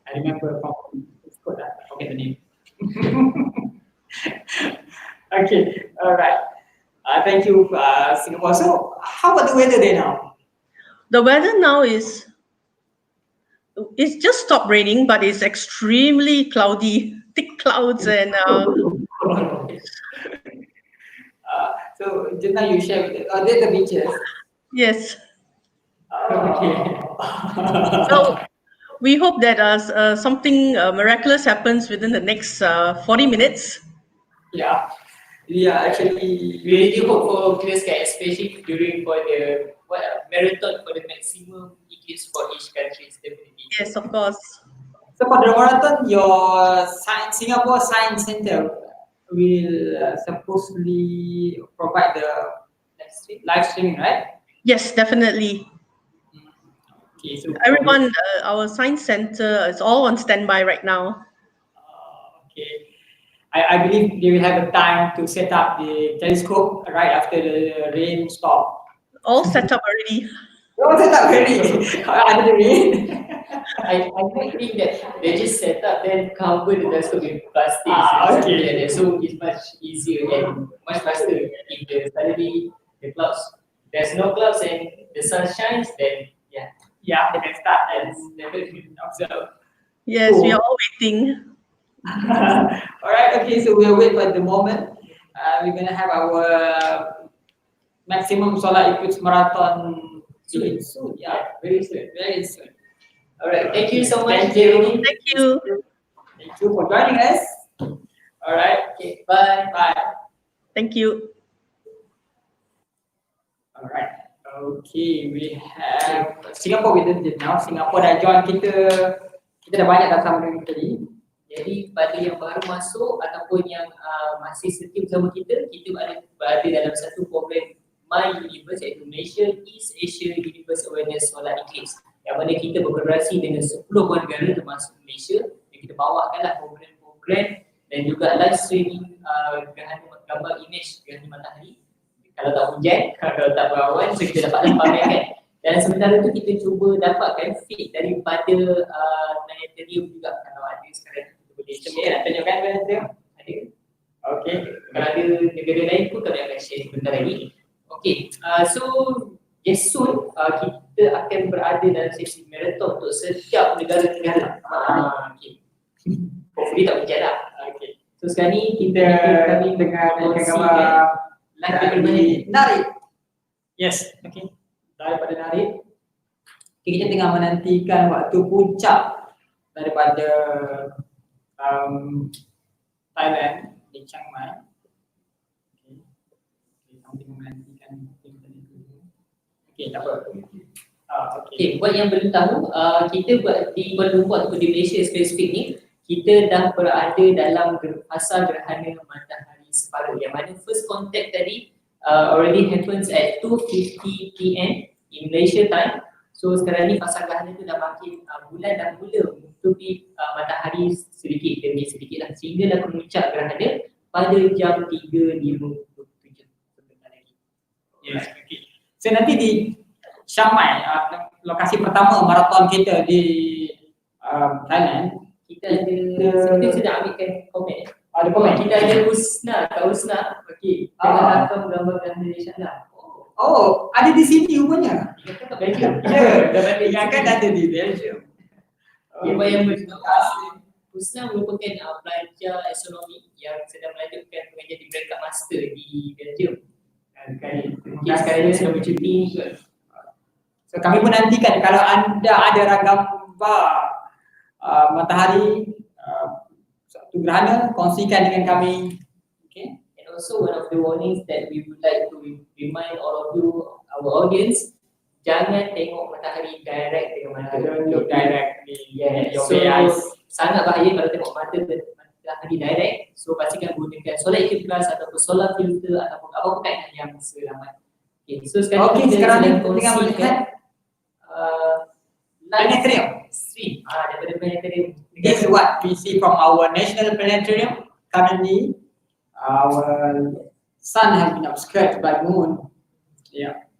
I remember from school, I forget the name. Okay, all right. Thank you, Singapore. So, how about the weather there now? The weather now it's just stopped raining, but it's extremely cloudy, thick clouds, and so just now you shared with are there the beaches? yes. Okay. So we hope that something miraculous happens within the next 40 minutes. Yeah. Yeah, actually, we really hope for clear sky, especially during for the marathon for the maximum eclipse for each country. Definitely. Yes, of course. So for the marathon, your Singapore Science Center will supposedly provide the live streaming, right? Yes, definitely. Okay, so everyone, our science center is all on standby right now. Okay. I believe they will have a time to set up the telescope right after the rain stop. All set up already. All set up already. Under the rain. I might think that they just set up then cover the telescope with plastic. Okay. So it's much easier and much faster. If suddenly the clouds, there's no clouds and the sun shines, then yeah, they can start and definitely observe. Yes, we are all waiting. All right, okay, so we'll wait for the moment. We're gonna have our maximum solar eclipse marathon soon. Yeah, very soon, very soon. All right, thank you so much. Thank you. Thank you for joining us. All right, okay, bye. Thank you. All right, okay, we have Singapore with us now. Singapore dah join kita dah banyak dah sama dengan kita ni. Jadi pada yang baru masuk ataupun yang masih setia bersama kita, kita berada dalam satu program MY-EAUNIVASE iaitu Malaysia East Asia Universe Awareness Solar Eclipse, yang mana kita berkolaborasi dengan 10 buah negara termasuk Malaysia, yang kita bawakanlah program-program dan juga live streaming gerhana gambar image gerhana matahari. Kalau tak hujan, kalau tak berawan, so kita dapatlah pamerkan. Dan sementara itu kita cuba dapatkan feed daripada planetarium juga. Kalau ada sekarang kita boleh share. Nak tunjukkan planetarium? Ada. Okay. Kalau ada negara lain pun kami akan share sebentar lagi. Okay. So yes, soon kita akan berada dalam sesi marathon untuk setiap negara-negara. Okay. Hopefully tak hujan lah. Okay. So sekarang ni kami dengan gambar live Tarikh. Yes, okay. Daripada Tarikh, kita tengah menantikan waktu puncak daripada Thailand di Chiang Mai. Sambil menantikan okay, tak apa. Okay, buat yang belum tahu, kita buat di Kuala Lumpur ataupun di Malaysia spesifik ni, kita dah berada dalam fasa gerhana matahari separuh, yang mana first contact tadi already happens at 2:50 PM in Malaysia time. So sekarang ni fasa gerhana tu dah makin bulan dah mula menutupi matahari sedikit demi sedikit lah, sehingga dah kemuncak gerhana pada jam 3:57 sebentar lagi. Yes, okay. So nanti di Chiang Mai, lokasi pertama marathon kita di Thailand, kita ada seperti sudah ambilkan komen. Ada komen. Kita ada Husna, Kak Husna. Okey. Dengan rakam gambar Pertandingan Syahla. Oh, ada di sini rupanya. Belgium. Ya, kan ada di Belgium. Yang Husna merupakan pelajar astronomi yang sedang melanjutkan pengajian di Mereka Master di Belgium. Sekarang ini sedang bercuti juga. So kami pun nantikan kalau anda ada gambar matahari satu gerhana, kongsikan dengan kami. Okay. And also one of the warnings that we would like to remind all of you, our audience, jangan tengok matahari direct dengan mata. Don't look directly. Yeah. Your So eyes. sangat bahaya kalau tengok matahari direct. So pastikan gunakan solar eclipse ataupun solar filter ataupun apa-apa kaedah yang selamat. Okay. So sekarang kita sekarang ni sedang tengah melihat planetarium. Stream. Daripada planetarium. This is what we see from our national planetarium. Currently, our sun has been obscured by moon. Yeah.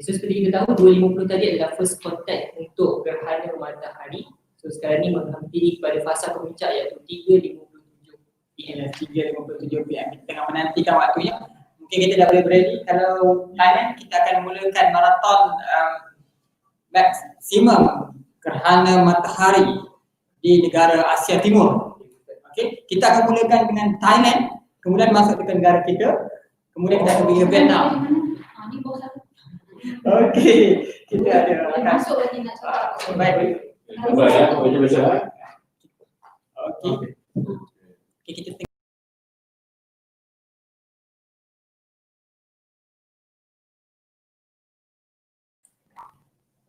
So seperti kita tahu 2050 tadi adalah first contact untuk gerhana matahari. So sekarang ni menghampiri pada fasa pemuncak iaitu 3.57. Ialah 3.57 PM. Kita tengah menantikan waktunya. Mungkin kita dah boleh berready. Kalau Thailand, kita akan mulakan maraton maksimum gerhana matahari di negara Asia Timur. Okay. Kita akan mulakan dengan Thailand, kemudian masuk ke negara kita, kemudian kita akan pergi ke Vietnam. Okey, kita ada masuk lagi nak cakap. baik. Okey. Okey. Okey, kita tengok.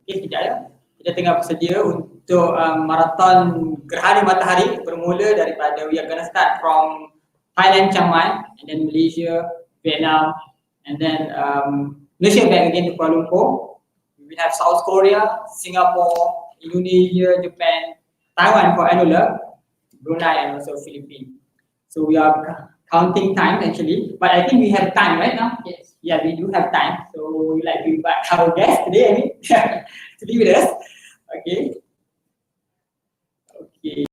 Okey, sekejap ya. Kita tengah bersedia untuk maraton gerhana matahari bermula daripada we are gonna start from Thailand, Chiang Mai, and then Malaysia, Vietnam, and then Malaysia back again to Kuala Lumpur. We have South Korea, Singapore, Indonesia, Japan, Taiwan for annular, Brunei, and also Philippines. So we are counting time actually, but I think we have time right now. Yes. Yeah, we do have time. So we like to invite our guest today, I mean, to be with us. Okay. Okay.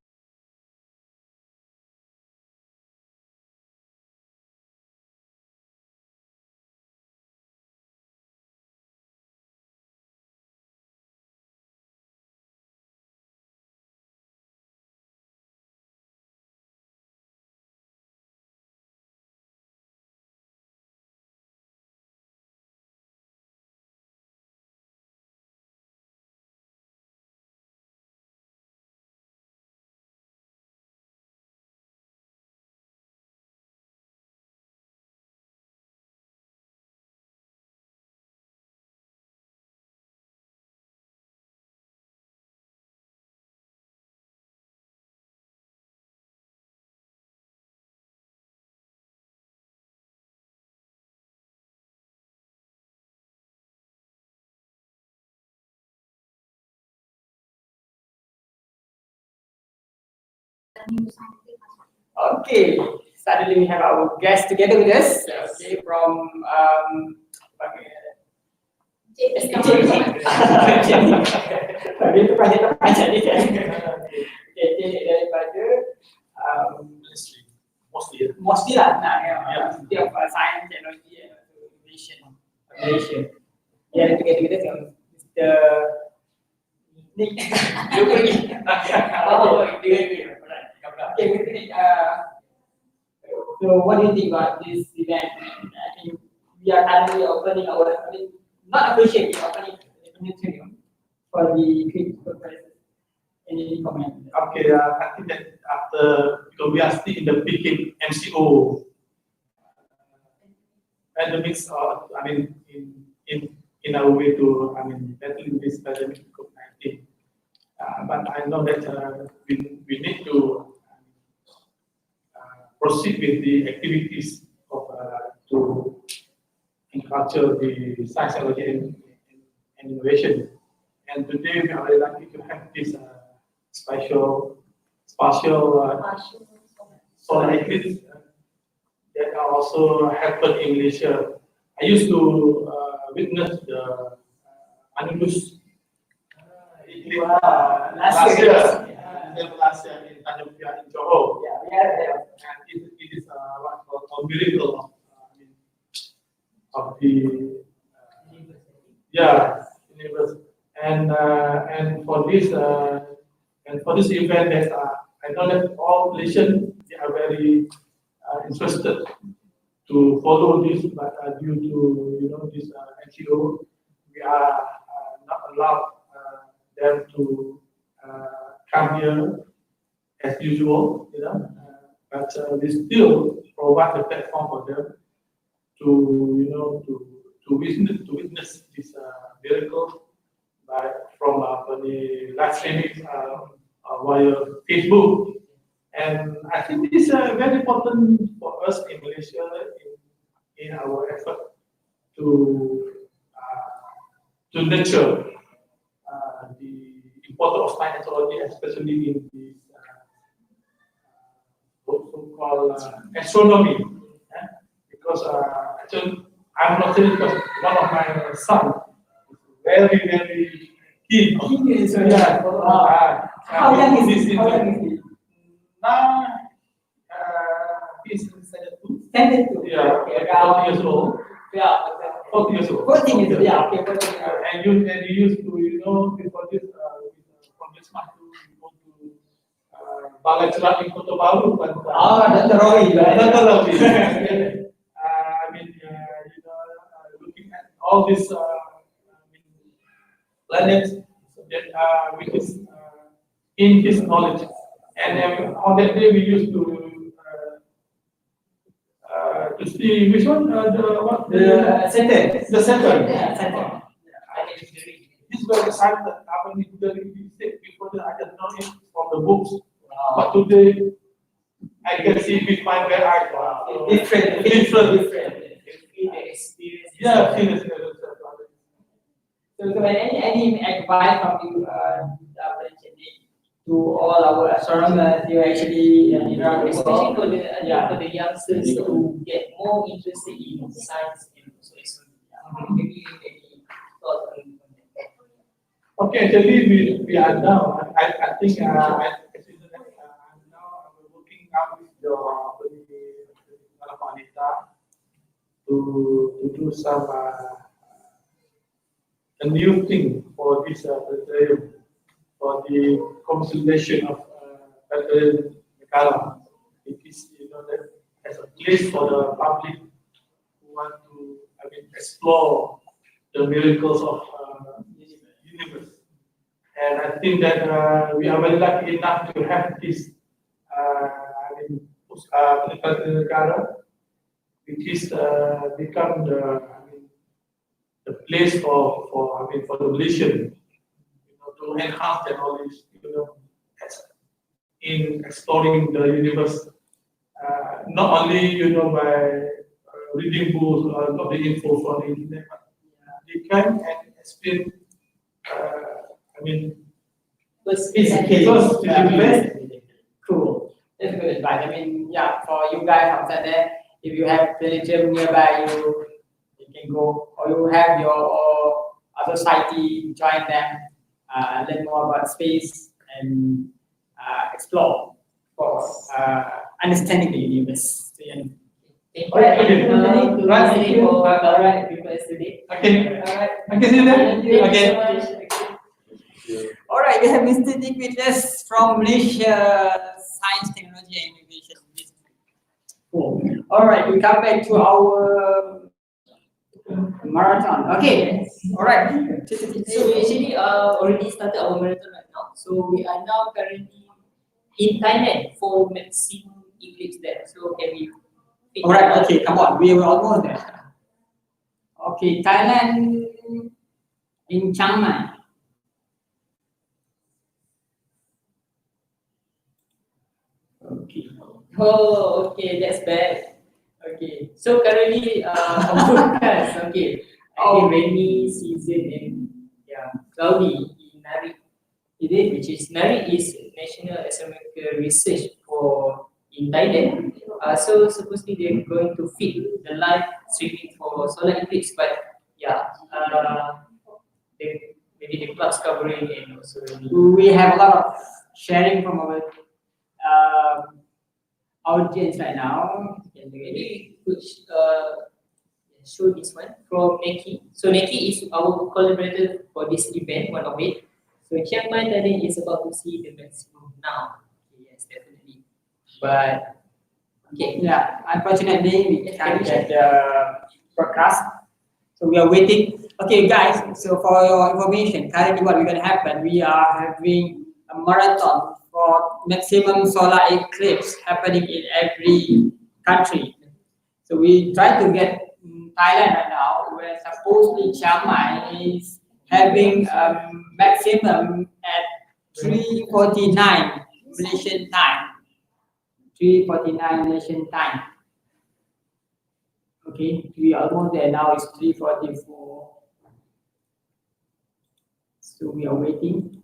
Okay, suddenly we have our guest together with us. Okay, from mostly lah, University of Science, Technology and Innovation, Malaysia. Yeah, together dengan Mr. Nick. Okay, so what do you think about this event? I think we are currently opening our, not appreciating, opening the planetarium for the Eclipse conference. Any comment? Okay, I think that after, because we are still in the peaking MCO pandemics, I mean, in our way to, battling this pandemic COVID-19. But I know that we need to proceed with the activities of to culture the science, technology, and innovation. And today we are very lucky to have this spatial solar eclipse that also happened in Malaysia. I used to witness the Anulus eclipse last year. then last year in Tanjung Piai in Johor. Yeah, we are there. And it is what called a miracle of the universe. And for this event, that I know that all Malaysians they are very interested to follow this, but due to this NGO, we are not allowed them to come here as usual, but we still provide the platform for them to witness this miracle from the live streaming via Facebook. And I think this is very important for us in Malaysia in our effort to nurture the importance of science astrology, especially in this so-called astronomy. Because actually, I'm not saying because one of my sons is very, very keen. How young is he? Now, he's Standard 2. Yeah, 40 years old. Yeah, 40 years old. 14 years old. Yeah, okay, 14 years old. And you used to, before this, from this month, you go to Balai Cerat in Kota Baru. Dr. Roy. Dr. Roy. I mean, looking at all these planets that which is in his knowledge. And on that day, we used to see which one, the Saturn. The Saturn. Yeah, Saturn. This was the sign that happened in the state before that I didn't know it from the books. But today, I can see with my bare eyes. Wow. Different. Yeah, So any advice from you, to all our astronomers, you actually especially for the youngsters to get more interested in science and also astronomy. Maybe any thoughts on that? Okay, actually we are now. I think I'm now working out with your Anita to do some a new thing for this for the consolidation of Mereka. It is that as a place for the public who want to explore the miracles of universe. And I think that we are very lucky enough to have this Mereka, which is become the place for the Malaysian to enhance their knowledge, in exploring the universe, not only by reading books or not the info from the internet, but they can explain. Cool. That's good advice. For you guys outside there, if you have religion nearby you, you can go, or you have your other society, join them, learn more about space and explore for understanding the universe. Thank you for request today. Okay. Okay, see you there. Okay. All right, we have Mr. Nick with us from Malaysia Science, Technology and Innovation. Cool. All right, we come back to our marathon. Okay. All right. So we actually already started our marathon right now. So we are now currently in Thailand for maximum eclipse there. So can we? All right. Okay. Come on. We were almost there. Okay. Thailand in Chiang Mai. Okay. Oh, okay. That's bad. Okay. So currently, forecast. Okay. Rainy season and cloudy in Tarikh. Which is Tarikh is National Astronomical Research for in Thailand. So supposedly they're going to feed the live streaming for solar eclipse, but maybe the clouds covering and also we have a lot of sharing from our audience right now. And maybe we could show this one from Neki. So Neki is our collaborator for this event, one of it. So Chiang Mai Thailand is about to see the maximum now. Okay, yes, definitely. But okay, yeah, unfortunately we can't get the broadcast. So we are waiting. Okay, guys. So for your information, currently what we're gonna happen, we are having a marathon for maximum solar eclipse happening in every country. So we try to get Thailand right now, where supposedly Chiang Mai is having maximum at 3:49 Malaysian time. 3:49 Malaysian time. Okay, we are almost there now. It's 3:44. So we are waiting.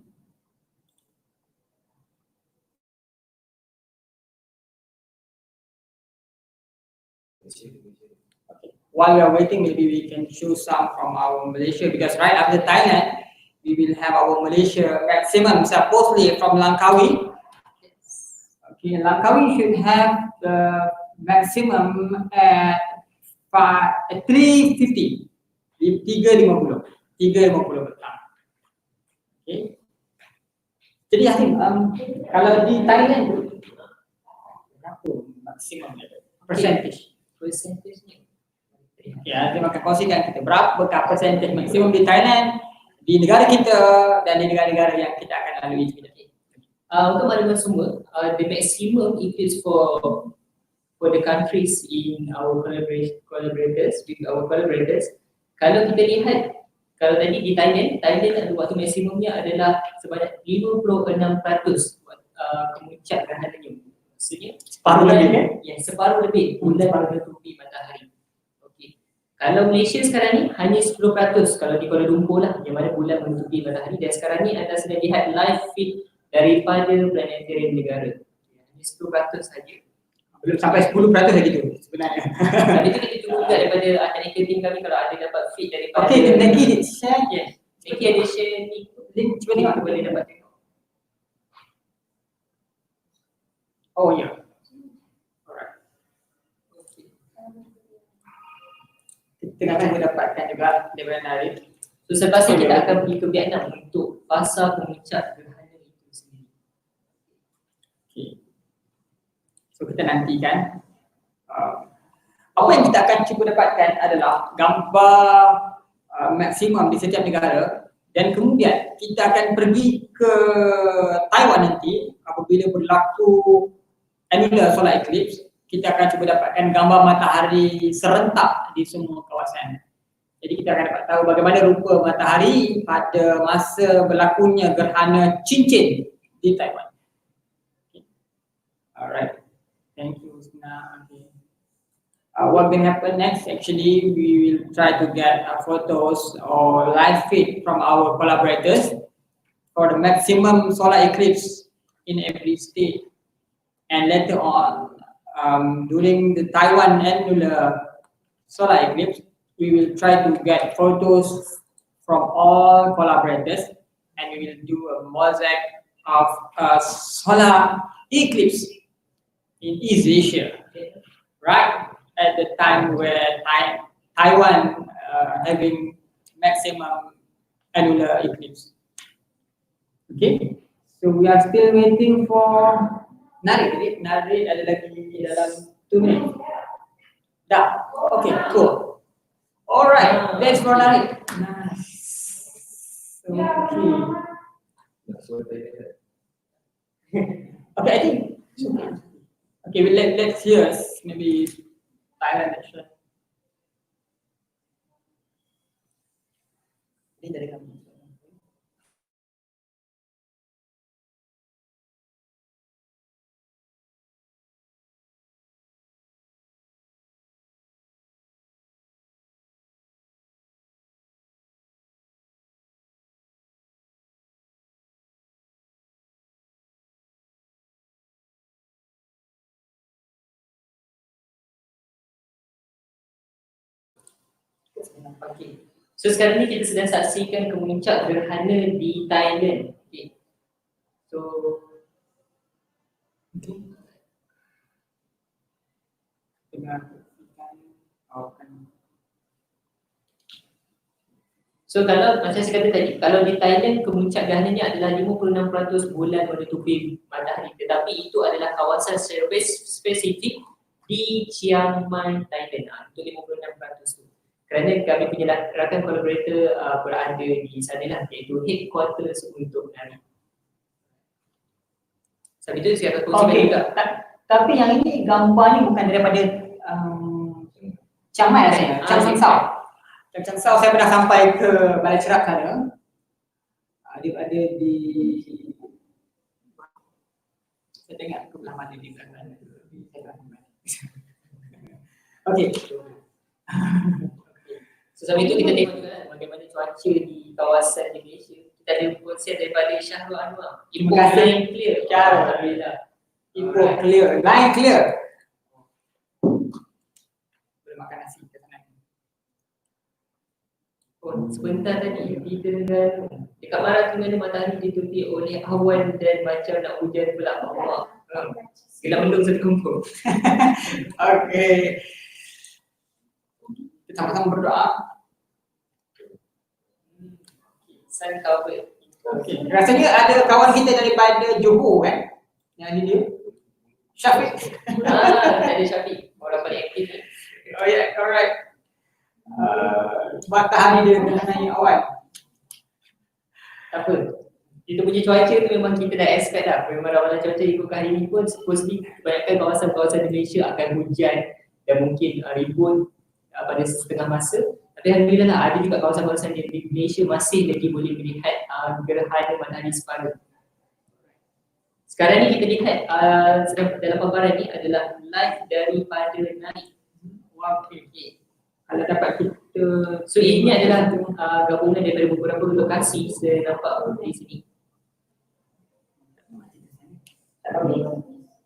Okay. While we are waiting, maybe we can show some from our Malaysia, because right after Thailand, we will have our Malaysia maximum supposedly from Langkawi. Okay, Langkawi should have the maximum at 3:50. 3:50. 3:50 petang. Okay. Jadi Hasim, kalau di Thailand berapa maksimum percentage? Percentage-nya. Ya, terima kasih kan kita berapa percentage maksimum di Thailand, di negara kita dan di negara-negara yang kita akan lalui sebenarnya. Untuk maklumat semua, the maximum eclipse for the countries in our collaborators with our collaborators. Kalau kita lihat, kalau tadi di Thailand ada waktu maksimumnya adalah sebanyak 56% kemuncak gerhananya. Maksudnya separuh lebih kan? Ya, separuh lebih bulan menutupi matahari. Okey. Kalau Malaysia sekarang ni hanya 10% kalau di Kuala Lumpur lah, yang mana bulan menutupi matahari, dan sekarang ni anda sedang lihat live feed daripada planetarium negara. Hanya 10% saja. Belum sampai 10% lagi tu sebenarnya. Tadi tu kita tunggu juga daripada teknikal team kami kalau ada dapat feed daripada. Okey, Neki share. Yes. Neki ada share link, cuba tengok boleh dapat tengok. Oh ya. Yeah. Alright. Okay. Kita akan mendapatkan juga daripada Tarikh. So selepas ini kita akan pergi ke Vietnam untuk fasa pemuncak gerhana itu sendiri. Okay. So kita nantikan. Apa yang kita akan cuba dapatkan adalah gambar maksimum di setiap negara, dan kemudian kita akan pergi ke Taiwan nanti apabila berlaku annular solar eclipse. Kita akan cuba dapatkan gambar matahari serentak di semua kawasan. Jadi kita akan dapat tahu bagaimana rupa matahari pada masa berlakunya gerhana cincin di Taiwan. Okay. Alright. Thank you, Husna. Okay. What will happen next? Actually, we will try to get photos or live feed from our collaborators for the maximum solar eclipse in every state. And later on, during the Taiwan annular solar eclipse, we will try to get photos from all collaborators, and we will do a mosaic of solar eclipse in East Asia, right at the time where Taiwan having maximum annular eclipse. Okay, so we are still waiting for Narikh. Narikh ada lagi dalam 2 minutes. Dah, okay, cool. Alright, let's for Narikh. Nice. Okay. Okay, I think. Okay, let's hear maybe Thailand action. Ini dari kami. Okay. So sekarang ni kita sedang saksikan kemuncak gerhana di Thailand. Okay. So So kalau macam saya kata tadi, kalau di Thailand kemuncak gerhananya adalah 56% bulan menutupi matahari, tetapi itu adalah kawasan secara spesifik di Chiang Mai, Thailand. Itu 56% tu. Kerana kami punya rakan collaborator berada di sana lah, iaitu headquarters untuk menari. Sebab itu saya akan kongsikan juga. Tapi yang ini gambar ni bukan daripada Chiang Mai rasanya, Chiang Sao. Chiang Sao saya pernah sampai ke Balai Cerak sana. Dia ada di, saya tengok ke belah mana di belakang. Okey. So sampai itu kita tengok juga bagaimana cuaca di kawasan Malaysia. Kita ada konsep daripada Syahrul Anwar. Terima kasih. Line clear. Alhamdulillah. Info clear, line clear. Boleh makan nasi ke sana. Oh, sebentar tadi kita dengar dekat Marat tu matahari ditutupi oleh awan dan macam nak hujan pula. Allah. Gelap mendung satu kampung. Okey. Kita sama-sama berdoa. Sun covered. Okey. Rasanya ada kawan kita daripada Johor kan? Yang ni dia. Syafiq. Ada Syafiq. Orang paling aktif ni. Oh yeah, alright. Matahari dia dengan naik awan. Tak apa. Kita punya cuaca tu memang kita dah expect dah. Memang ramalan cuaca ikut hari ni pun supposedly kebanyakan kawasan-kawasan di Malaysia akan hujan dan mungkin ribut pada setengah masa. Tapi alhamdulillah lah, ada juga kawasan-kawasan di Malaysia masih lagi boleh melihat gerhana matahari separuh. Sekarang ni kita lihat dalam paparan ni adalah live daripada naik. Wow, okay. Kalau dapat kita, so ini adalah gabungan daripada beberapa lokasi saya nampak di sini.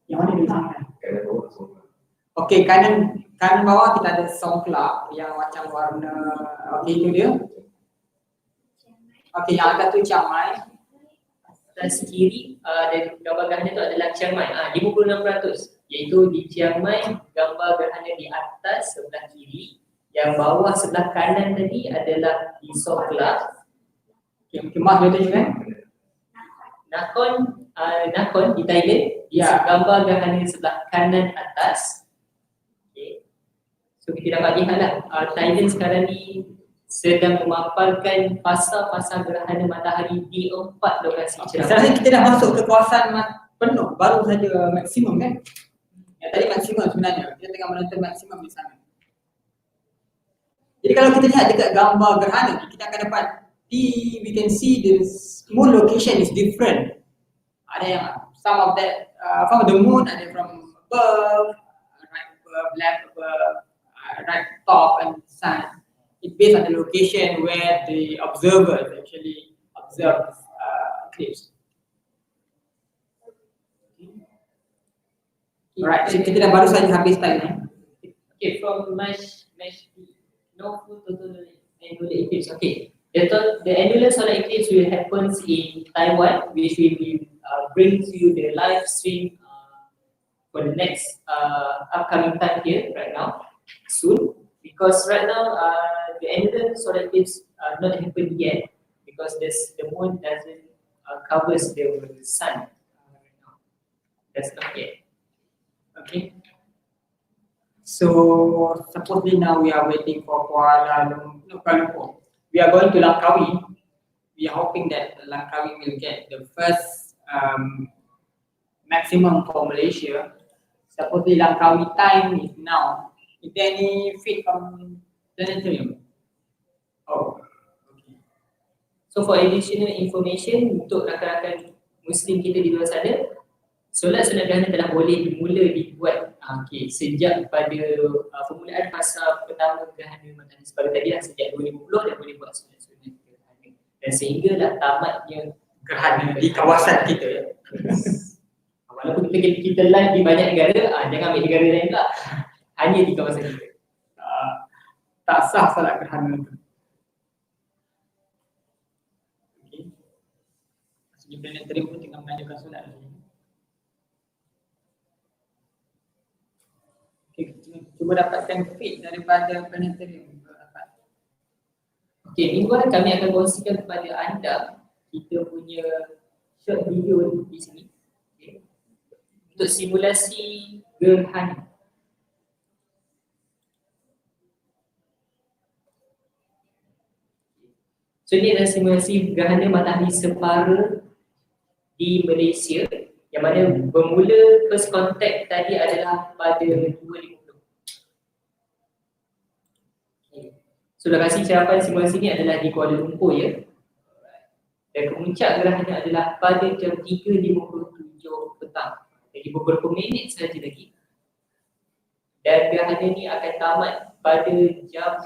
Yang mana di sana? Okey, kanan bawah kita ada songkla yang macam warna, okey itu dia. Okey, yang atas tu Chiang Mai. Atas kiri dan gambar gerhana tu adalah Chiang Mai. 56%, iaitu di Chiang Mai gambar gerhana di atas sebelah kiri. Yang bawah sebelah kanan tadi adalah di Songkla. Kemah dia tadi kan? Nakhon di Thailand. Ya. Gambar gerhana sebelah kanan atas. Okay. So kita dapat lihat lah, Thailand sekarang ni sedang memaparkan fasa-fasa gerhana matahari di 4 lokasi cerah. Sekarang kita dah masuk ke kawasan penuh, baru saja maksimum kan? Yang tadi maksimum sebenarnya, kita tengah menonton maksimum di sana. Jadi kalau kita lihat dekat gambar gerhana ni, kita akan dapat we can see the moon location is different. Ada yang some of that from the moon, ada from above, right above, left above, right top and sun. It based on the location where the observers actually observe this eclipse. Alright, so kita dah baru saja habis time. Okay, from no full total annular eclipse. Okay, the annular solar eclipse will happen in Taiwan, which will bring to you the live stream for the next upcoming time here right now soon. Because right now the annular solar eclipse not happened yet because the moon doesn't covers the sun right now. That's not yet. Okay. So supposedly now we are waiting for Kuala Lumpur. We are going to Langkawi. We are hoping that Langkawi will get the first maximum for Malaysia. Supposedly Langkawi time is now. Is there any feed from planetarium? Oh, okay. So for additional information untuk rakan-rakan Muslim kita di luar sana, solat sunat gerhana telah boleh dibuat sejak pada permulaan fasa pertama gerhana matahari separuh tadi lah, sejak 2010 dah boleh buat sunat gerhana dan sehinggalah tamatnya gerhana di kawasan kita ya. Walaupun kita live di banyak negara, jangan ambil negara lain pula. Hanya di kawasan kita. Tak sah solat gerhana itu. Okay. Di planetarium pun tengah mengajukan solat lagi. cuba dapatkan feed daripada planetarium. Okey, minggu depan kami akan kongsikan kepada anda kita punya short video di sini. Okay. Untuk simulasi gerhana. So ini adalah simulasi gerhana matahari separa di Malaysia yang mana bermula first contact tadi adalah pada 2050. Okay. So lokasi cerapan simulasi ini adalah di Kuala Lumpur ya. Dan kemuncak gerhana adalah pada jam 3.57 petang. Jadi beberapa minit saja lagi. Dan gerhana ini akan tamat pada jam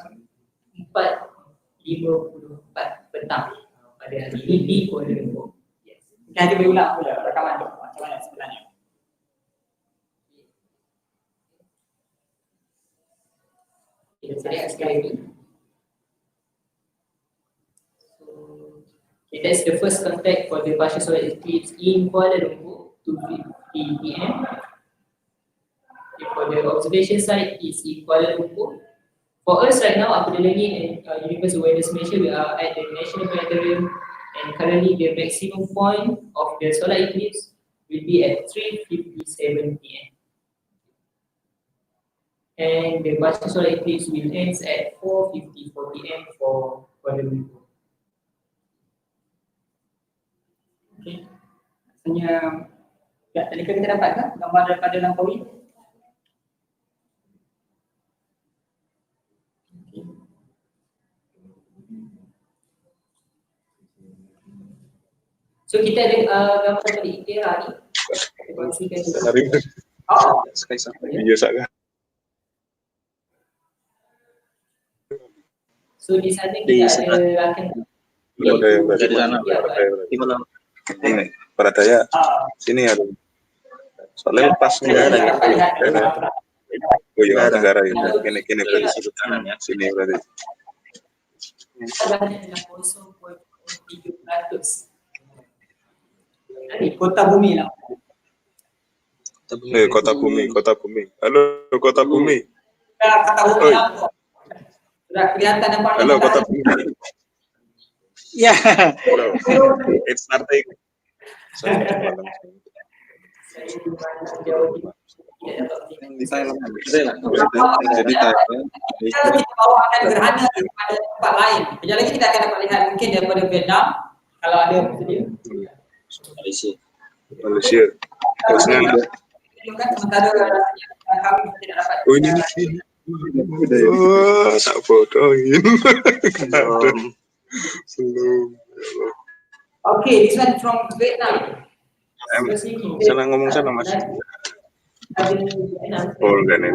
4.54 petang pada hari ini di Kuala Lumpur. Kita berulang pula rakaman tu macam mana sebenarnya. Kita lihat sekali lagi. Okay, that's the first contact for the partial solar eclipse in Kuala Lumpur, 2:50 PM. Okay, for the observation site is in Kuala Lumpur. For us right now, Apadilangi and Universe Awareness Malaysia, we are at the National Planetarium, and currently the maximum point of the solar eclipse will be at 3:57 PM. And the partial solar eclipse will end at 4:54 PM for Kuala Lumpur. Okay. Rasanya tadi kita dapat kan gambar daripada Langkawi. So kita ada gambar dari ITERA ni. Kita kongsikan dulu. Video sangat. So di sana kita ada akan Dari sana. Ini Peradaya. Sini ada. Soalnya pas negara gitu. Oh iya negara ini. Kini berarti sudut kanan ya. Sini berarti. Kota bumi lah. Kota bumi. Halo kota bumi. Kota bumi apa? Sudah kelihatan apa? Halo kota bumi. Ya. It's starting. Di Thailand. Jadi kita bawa akan gerhana daripada tempat lain. Kejap lagi kita akan dapat lihat mungkin daripada Vietnam kalau ada sedia. Malaysia. Terusnya. Sementara kami tidak dapat. Oh ini. Oh, tak bodohin. Belum. Okay, this one from Vietnam. Sana ngomong sana mas. Oh enggak nih.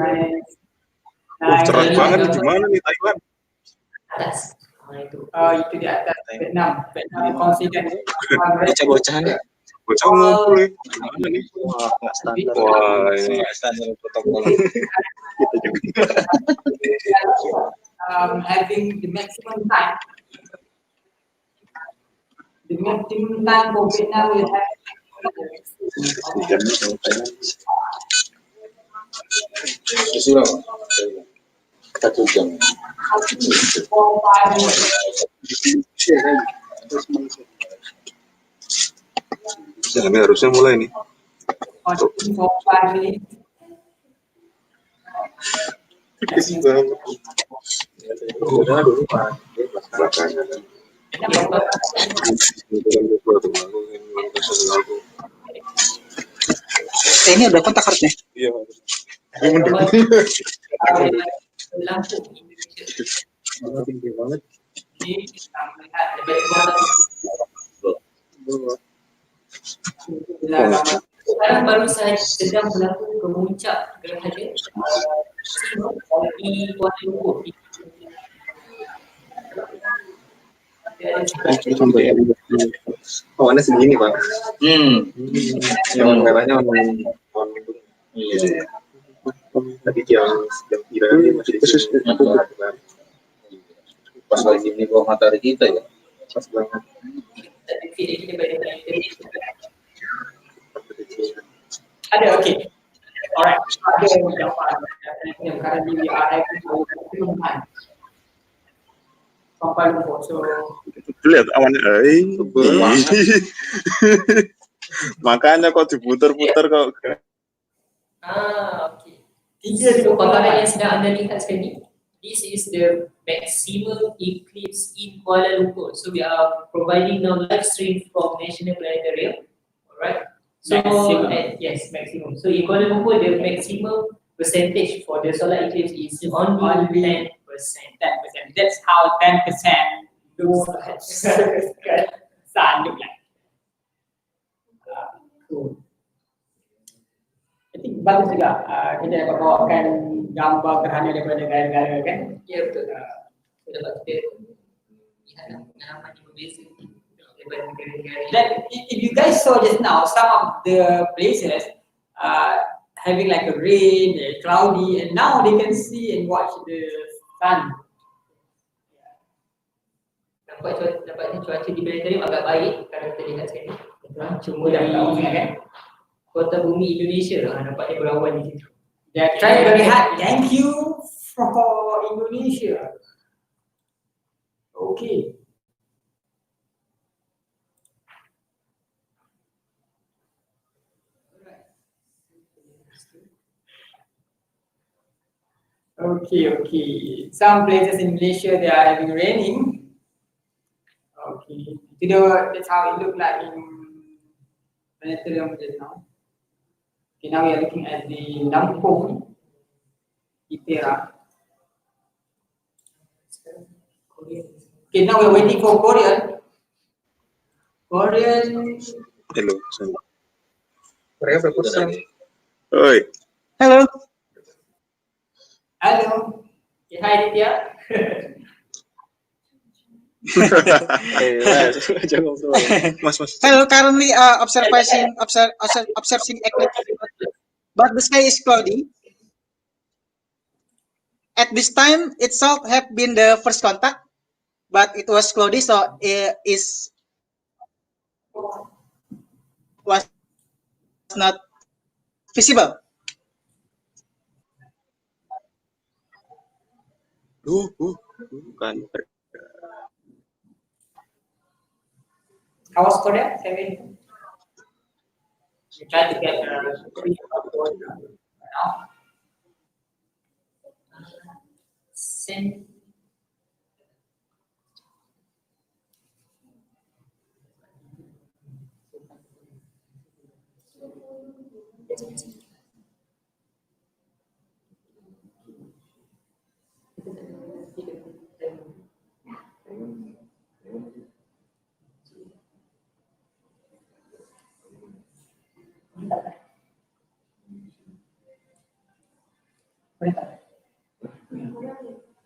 Cerah banget di mana nih Taiwan? Atas. Itu di atas Vietnam. Vietnam kongsikan. Bocah-bocahan ya. Bocah ngumpul nih. Gimana nih? Wah, ini standar protokol. Kita juga. Having the maximum time. The maximum time for Vietnam will have. Satu jam. Ini harusnya mulai nih. Ini udah kontak harusnya? Iya. Tinggi banget. Sekarang baru saja sedang berlaku kemuncak gerhana di Kuala Lumpur. Oh, Anda segini Pak. Yang merahnya warna. Iya. Tadi jam 3 masih khusus. Pas lagi ini bawah matahari kita ya. Pas banget. Ada, okey. Alright, currently we are having our maximum time. Sampai lupa, so Lihat awannya, makanya kok diputer-puter kok. Okay. So paparan yang sedang anda lihat sekarang ni, this is the maximum eclipse in Kuala Lumpur. So we are providing now live stream from National Planetarium. Alright. So yes, maximum. So in Kuala Lumpur, the maximum percentage for the solar eclipse is only 10%. 10%. That's how 10% looks like. Sun look like. Cool. I think bagus juga kita dapat bawakan gambar gerhana daripada negara-negara kan? Ya betul. Kita dapat kita lihat pengalaman yang berbeza daripada negara-negara. Then if you guys saw just now, some of the places having like a rain, cloudy, and now they can see and watch the sun. Nampaknya cuaca di planetarium agak baik kalau kita lihat sekarang ni. Cuma Dah dari tahu kan? kota bumi Indonesia nampaknya berawan di situ. They are trying very hard. Thank you for Indonesia. Okay. Okay. Some places in Malaysia they are having raining. Okay. That's how it looked like in planetarium just now. Okay, now we are looking at the Lampung, Ipera. Okay, now we are waiting for Korean. Hello. Mereka berpesan. Oi. Hello. Hello. Okay, hi Ditya. Mas. Hello, currently observing eclipse, but the sky is cloudy. At this time itself have been the first contact, but it was cloudy, so it was not visible. Bukan. How was Korea? You try to get Send.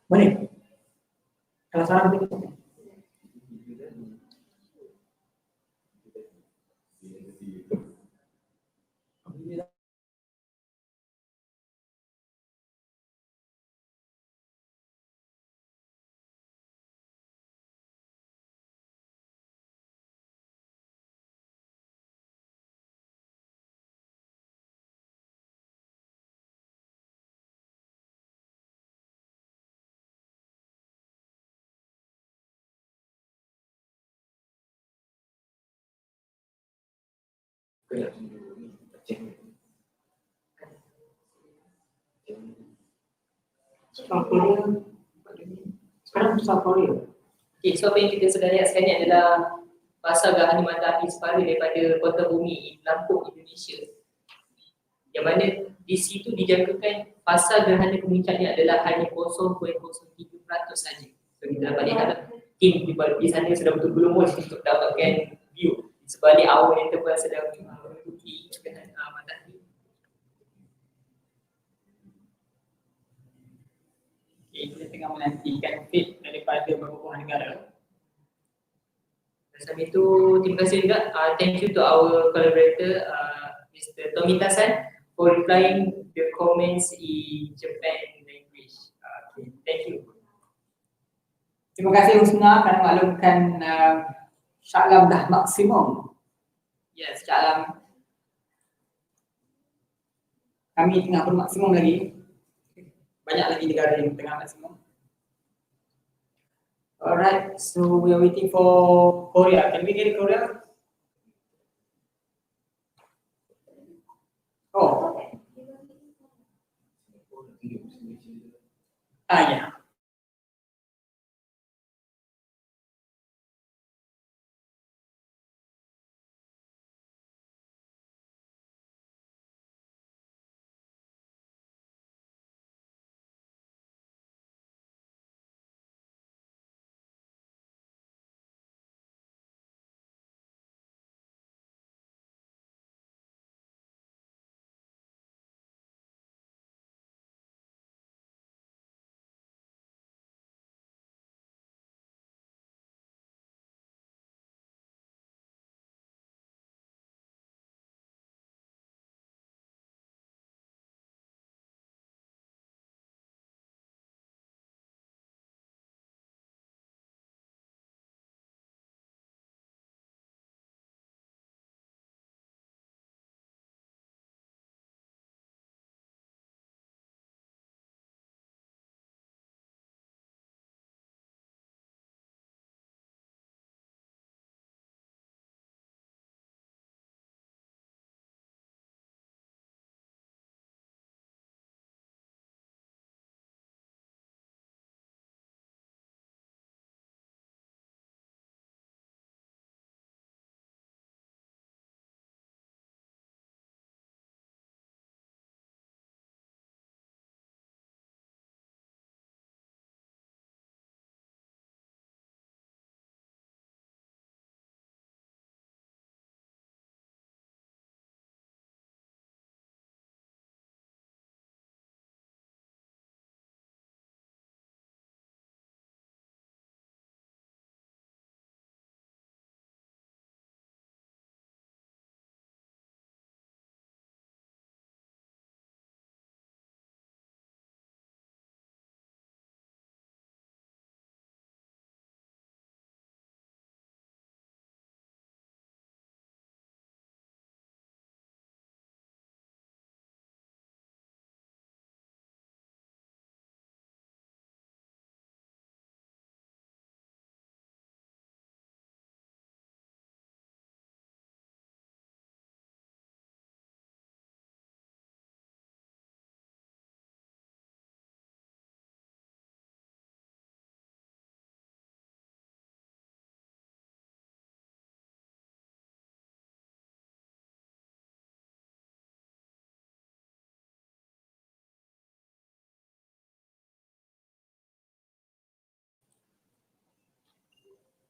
Boleh. Kalau salah nanti. Sekarang South Korea. Okay, so apa yang kita sedang lihat sekarang ni adalah fasa gerhana matahari separuh daripada kota bumi Lampung, Indonesia. Yang mana di situ dijangkakan fasa gerhana kemuncaknya adalah hanya 0.03% saja. So kita dapat lihat tim di sana sudah betul-betul lumus untuk dapatkan view di sebalik awan yang tebal sedang menutupi gerhana matahari. Okay, kita tengah menantikan feed daripada beberapa negara. Sambil itu, terima kasih juga. Thank you to our collaborator, Mr. Tomita-san, for replying the comments in Japan language. Okay, thank you. Terima kasih Husna kerana maklumkan Shah Alam dah maksimum. Yes, Shah Alam. kami tengah bermaksimum lagi. Banyak lagi negara yang tengah maksimum. Alright, so we are waiting for Korea. Can we get Korea? Oh. Yeah.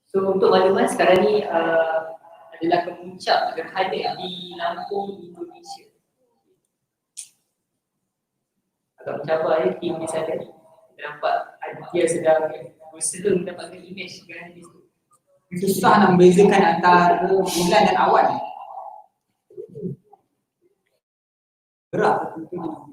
So untuk makluman sekarang ni adalah kemuncak gerhana di Lampung, Indonesia. Agak mencapai tim di sana. Kita nampak dia sedang berusaha mendapatkan imej gerhana di situ. Susah nak membezakan antara bulan dan awan. Gerak itu awan.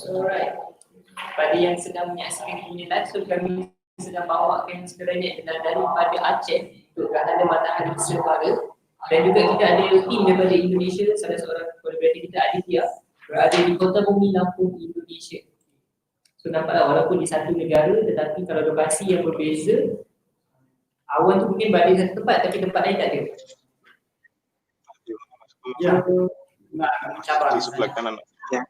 Alright. Pada yang sedang menyaksikan ini langsung, kami sedang bawakan sebenarnya daripada Aceh untuk gerhana matahari Selebara Dan juga kita ada tim daripada Indonesia, salah seorang collaborator kita Aditya berada di Kota Bumi Lampung, Indonesia. So nampaklah walaupun di satu negara tetapi kalau lokasi yang berbeza, awan tu mungkin berada di satu tempat tapi tempat lain tak ada. Ya. Mencabar. Di sebelah kanan. Ya.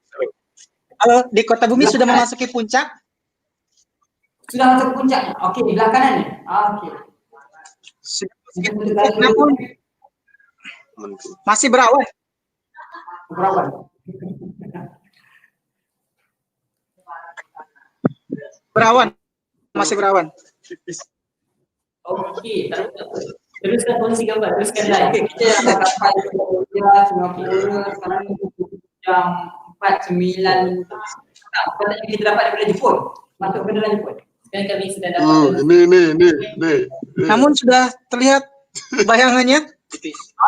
Halo, di Kota Bumi sudah memasuki puncak? Sudah masuk puncak. Okey, di belah kanan ni. Okey. Namun masih berawan. Berawan. Berawan. Masih berawan. Okey, tak apa. Teruskan kongsi gambar, teruskan live. Okey, kita akan sampai ke Malaysia, Singapura, sekarang jam 4.9. Katanya kita dapat daripada Jepun. Masuk ke dalam Jepun. Sekarang kami sedang dapat. Ini. Namun sudah terlihat bayangannya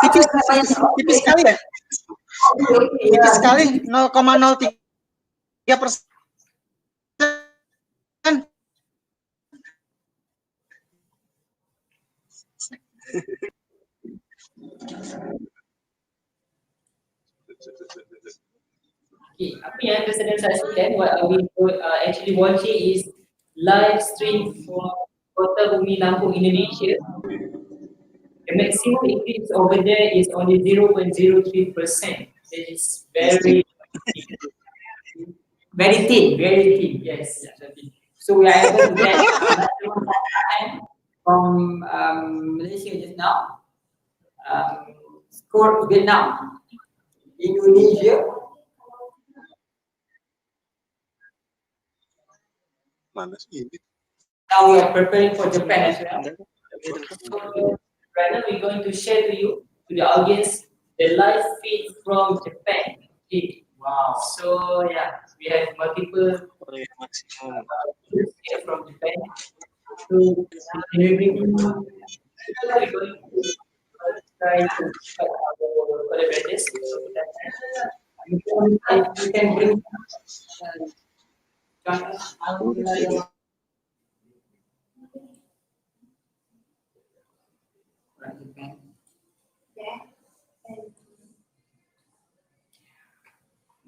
tipis sekali ya. Tipis sekali 0,03%. Okay, apa yang anda sedang saksikan, what we actually watching is live stream from Kota Bumi Lampung, Indonesia. The maximum eclipse over there is only 0.03%. That is very thin, yes. So we are able to get from Malaysia just now. Score Vietnam, Indonesia. Mana sih ini? Now we are preparing for Japan as well. Right now we're going to share to you, to the audience, the live feed from Japan. Okay. Wow. So yeah, we have multiple from Japan. So we're going to try to our collaborators. You can bring join us.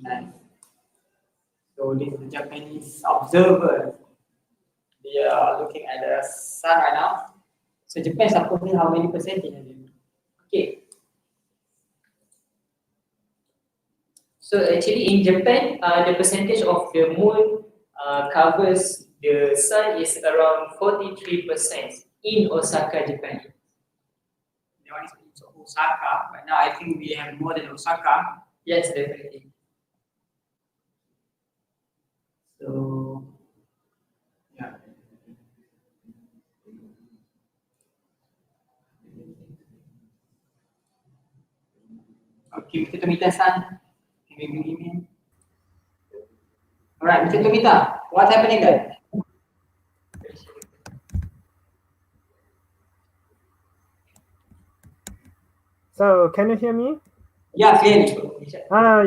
Nice. So this is the Japanese observer. They are looking at the sun right now. So Japan supposedly how many percentage? Okay. So actually in Japan, the percentage of the moon covers the sun is around 43% in Osaka, Japan. The one is in Osaka, but now I think we have more than Osaka. Yes, definitely. So yeah. Okay, Mr. Tomita-san, can we bring him in? Alright, Mr. Tomita, what's happening there? So, can you hear me? Yeah, clearly.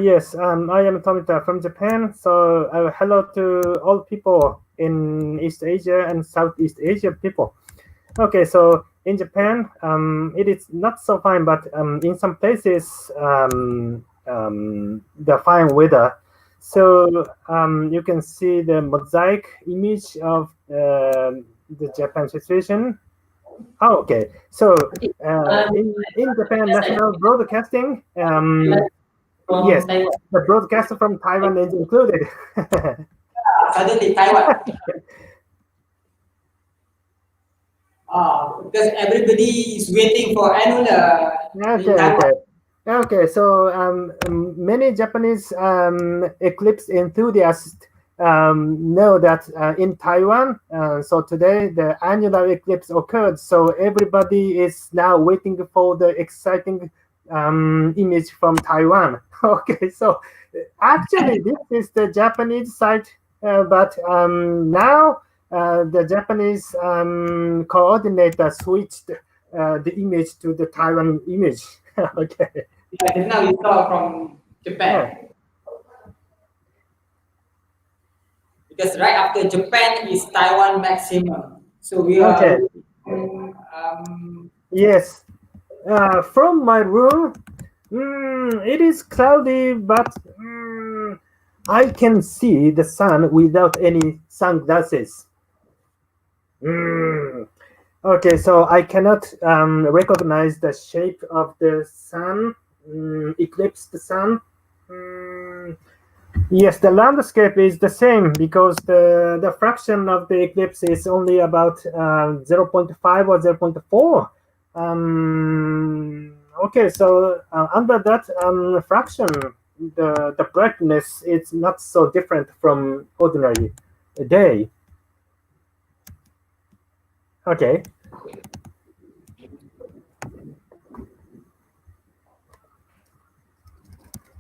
Yes, I am Tomita from Japan. So, hello to all people in East Asia and Southeast Asia people. Okay, so in Japan, it is not so fine, but in some places, the fine weather. So you can see the mosaic image of the Japan situation. Oh, okay. So in Japan National Broadcasting, yes, the broadcaster from Taiwan is included. Suddenly Taiwan. Because everybody is waiting for annual. Okay. So many Japanese eclipse enthusiasts know that in Taiwan, so today the annular eclipse occurred. So everybody is now waiting for the exciting image from Taiwan. Okay, so actually this is the Japanese side, but now the Japanese coordinator switched the image to the Taiwan image. Okay. Yeah, now you saw from Japan. Because right after Japan is Taiwan maximum. So we are. Okay. Yes. From my room, it is cloudy, but I can see the sun without any sunglasses. Okay, so I cannot recognize the shape of the sun, eclipse the sun. Yes, the landscape is the same because the fraction of the eclipse is only about 0.5 or 0.4. Okay, so under that fraction, the brightness is not so different from ordinary day. Okay.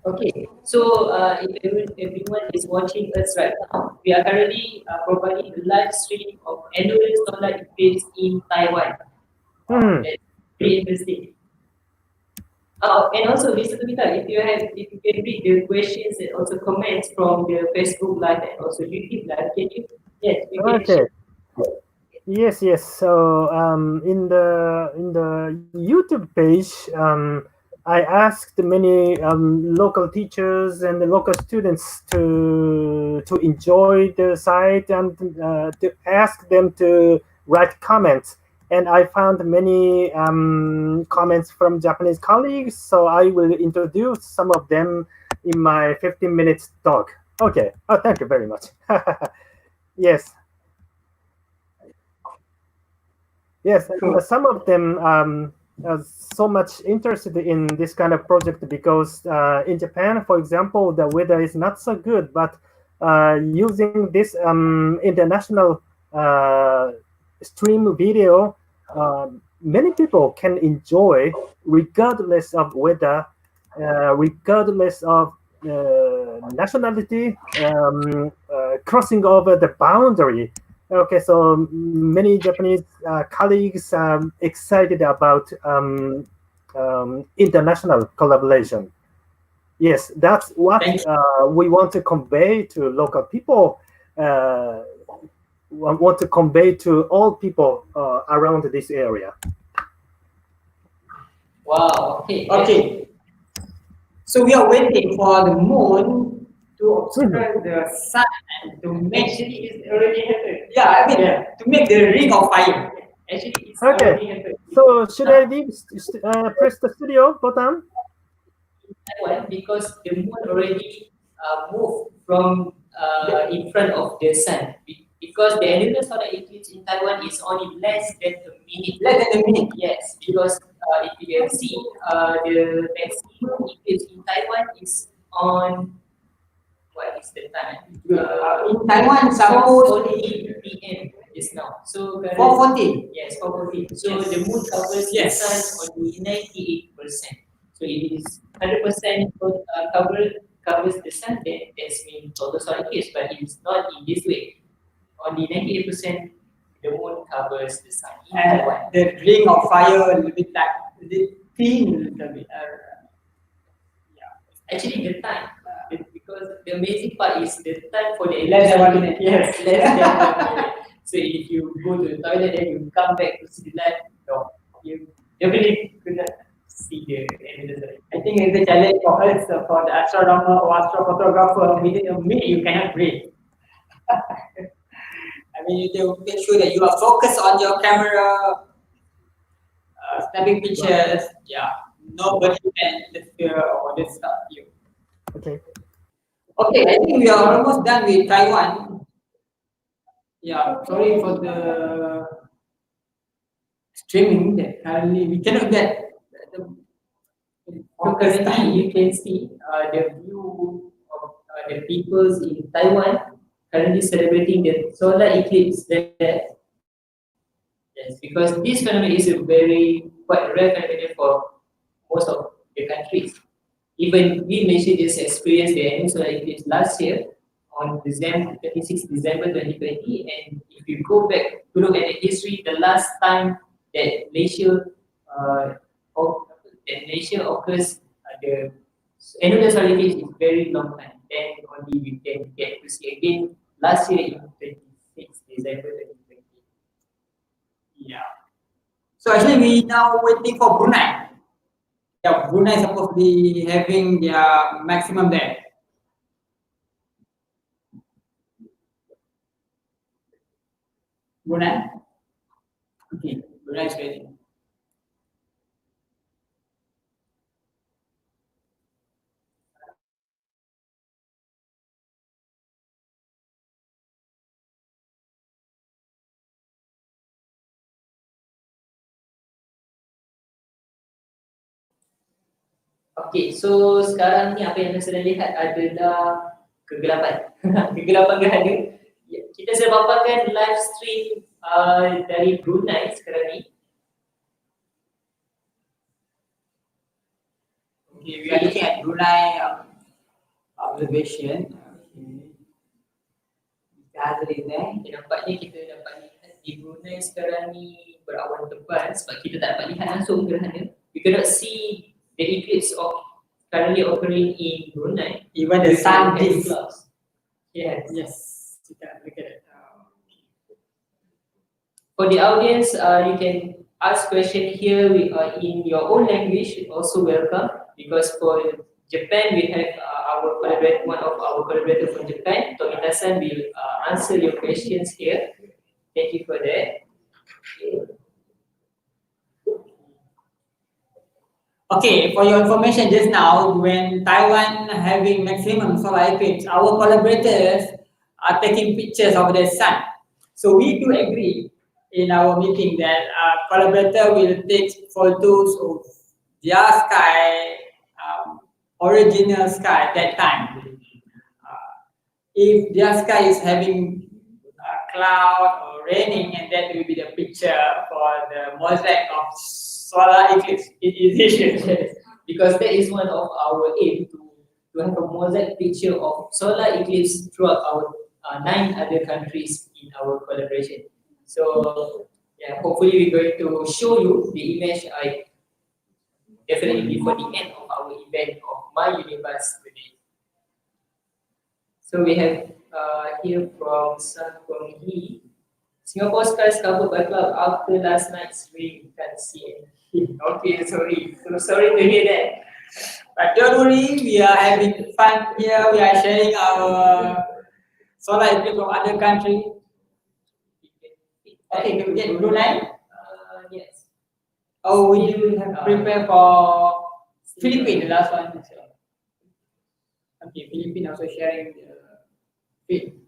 Okay, so if everyone is watching us right now, we are currently providing a live stream of annual solar eclipse in Taiwan. That's pretty interesting. And also, Mr. Tumita, if you can read the questions and also comments from the Facebook Live and also YouTube Live, can you? Yes, you can Okay. share. Yes, yes. So in the YouTube page, I asked many local teachers and the local students to enjoy the site and to ask them to write comments. And I found many comments from Japanese colleagues, so I will introduce some of them in my 15 minutes talk. Okay. Oh, thank you very much. Yes. Yes, some of them are so much interested in this kind of project because in Japan, for example, the weather is not so good, but using this international stream video, many people can enjoy regardless of weather, regardless of nationality, crossing over the boundary. Okay, so many Japanese colleagues are excited about international collaboration. Yes, that's what we want to convey to local people. Want to convey to all people around this area. Wow. Okay. Okay. So we are waiting for the moon to obscure the sun and to make it already happened. Yeah, I mean to make the ring of fire. Actually, it's already Okay, happened. so should I leave, press the studio button? Taiwan because the moon already moved from in front of the sun. Because the annular solar eclipse in Taiwan is only less than a minute. Less than a minute. Yes, because if you can see, the maximum eclipse in Taiwan is on what is the time? In Taiwan, suppose 4:40 p.m. is now. So 4:40. Yes, 4:40. So the moon covers the sun only 98%. So if it is 100% covers the sun, then that's mean total solar eclipse. But it's not in this way. Only 98% the moon covers the sun in Taiwan. The ring of fire a little bit like thin, a little bit. Actually, the time. Because the amazing part is the time for the Less than 1 minute. Yes, less than 1 minute. So if you go to the toilet and you come back to see the light, no, you definitely could not see the evidence. I think it's a challenge for us, for the astronomer or astrophotographer. Within a minute, you cannot breathe. I mean, you have to make sure that you are focused on your camera, snapping pictures. Yeah, nobody can interfere or disturb you. Okay. Okay, I think we are almost done with Taiwan. Yeah, sorry for the streaming that currently we cannot get the focus time. You can see the view of the peoples in Taiwan currently celebrating the solar eclipse there. Yes, because this phenomenon is a quite rare phenomenon for most of the countries. Even we Malaysia just experienced the annual solar eclipse last year on 26 December 2020. And if you go back to look at the history, the last time that Malaysia occurs the annual solar eclipse is very long time. Then only we can get to see again last year in 26 December 2020. Yeah. So actually we now waiting for Brunei. Yeah, Brunei is supposed to be having their maximum there. Brunei? Okay, Brunei is ready. Okay, so sekarang ni apa yang anda sedang lihat adalah kegelapan. Kegelapan gerhana. Ya, kita sedang paparkan live stream dari Brunei sekarang ni. Okay, we are looking at Brunei observation. Okay, nampaknya kita dapat lihat di Brunei sekarang ni berawan tebal sebab kita tak dapat lihat langsung gerhana. We cannot see the eclipse of currently occurring in Brunei. Even the sun is close. Yes. Yes, you can look at it. For the audience, you can ask question here in your own language. Also welcome, because for Japan we have one of our collaborators from Japan, Tomita-san, will answer your questions here. Thank you for that. Okay, for your information, just now, when Taiwan having maximum solar eclipse, our collaborators are taking pictures of the sun. So we do agree in our meeting that collaborator will take photos of their sky, original sky at that time. If their sky is having cloud or raining, and that will be the picture for the mosaic of solar eclipse in Asia. Because that is one of our aim to have a mosaic picture of solar eclipse throughout our 9 other countries in our collaboration. So yeah, hopefully we're going to show you the image definitely before the end of our event of MY-EAUNIVASE today. So we have here from San Kwong Hee. Singapore skies covered by cloud after last night's rain. Can't see anything. Okay, sorry. So sorry to hear that. But don't worry, we are having fun here. We are sharing our solar eclipse from other countries. Okay, can we get Brunei? Yes. Oh, we will have prepare for Philippines, the last one. Okay, Philippines also sharing the feed.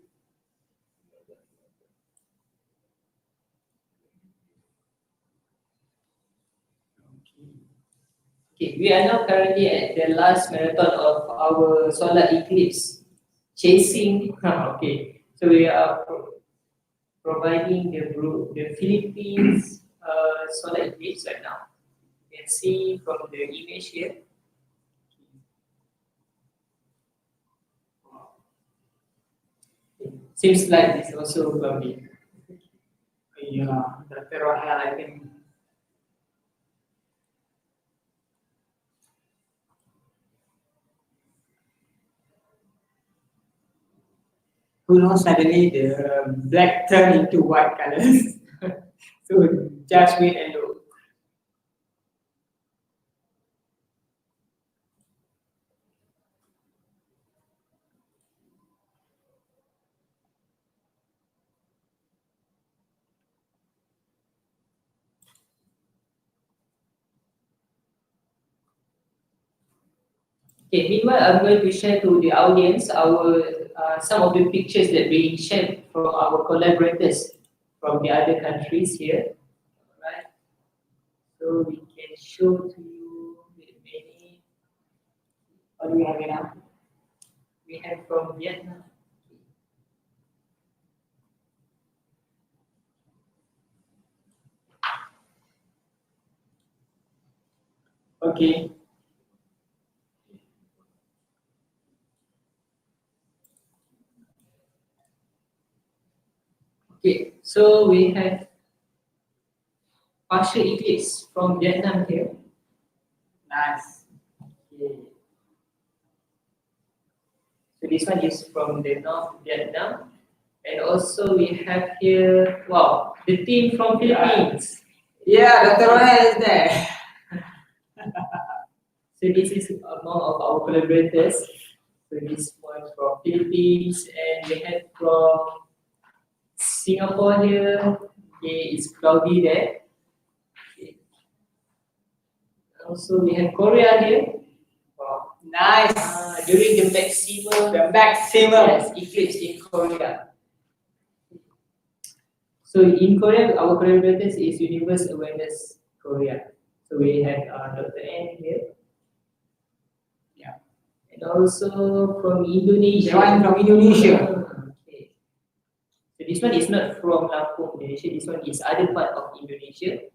Okay, we are now currently at the last marathon of our solar eclipse chasing. Okay, so we are providing the Philippines solar eclipse right now. You can see from the image here. Seems like it's also cloudy. Yeah, the terror I think. Who knows, suddenly the black turn into white colors. So just wait and look. Okay, meanwhile, I'm going to share to the audience some of the pictures that being shared from our collaborators from the other countries here. Alright, so we can show to you many. What do we have now? We have from Vietnam. Okay. Okay, so we have partial eclipse from Vietnam here. Nice. Okay. So this one is from the North Vietnam. And also we have here, wow, the team from Philippines. Yeah, Dr. Rohel is there. So this is among of our collaborators. So this one from Philippines, and we have from Singapore here. Okay, it's cloudy there. Okay. Also we have Korea here. Wow, nice. During the maximum. Yes, eclipse in Korea. So in Korea, our collaborators is Universe Awareness Korea. So we have Dr. N here. Yeah. And also from Indonesia. The one from Indonesia. Okay. So this one is not from Lampung, Indonesia. This one is other part of Indonesia.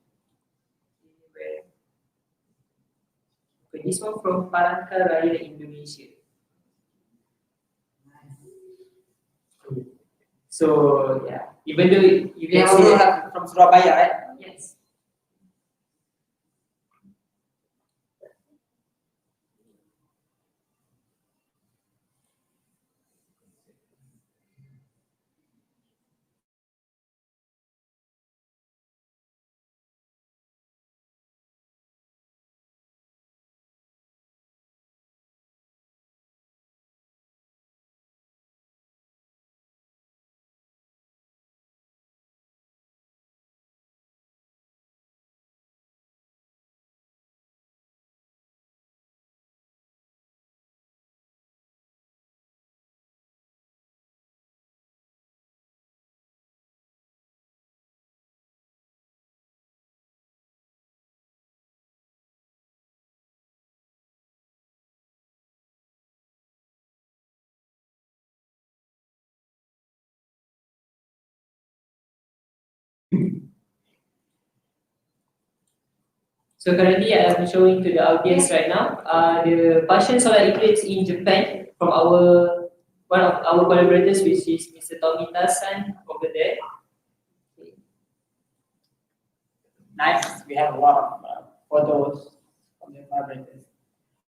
Okay, this one from Palangkaraya, Indonesia. So yeah, even though you They can also see have from Surabaya, right? Yes. So currently I'm showing to the audience right now the partial solar eclipse in Japan from our one of our collaborators, which is Mr. Tomita-san over there. Nice. We have a lot of photos from the collaborators.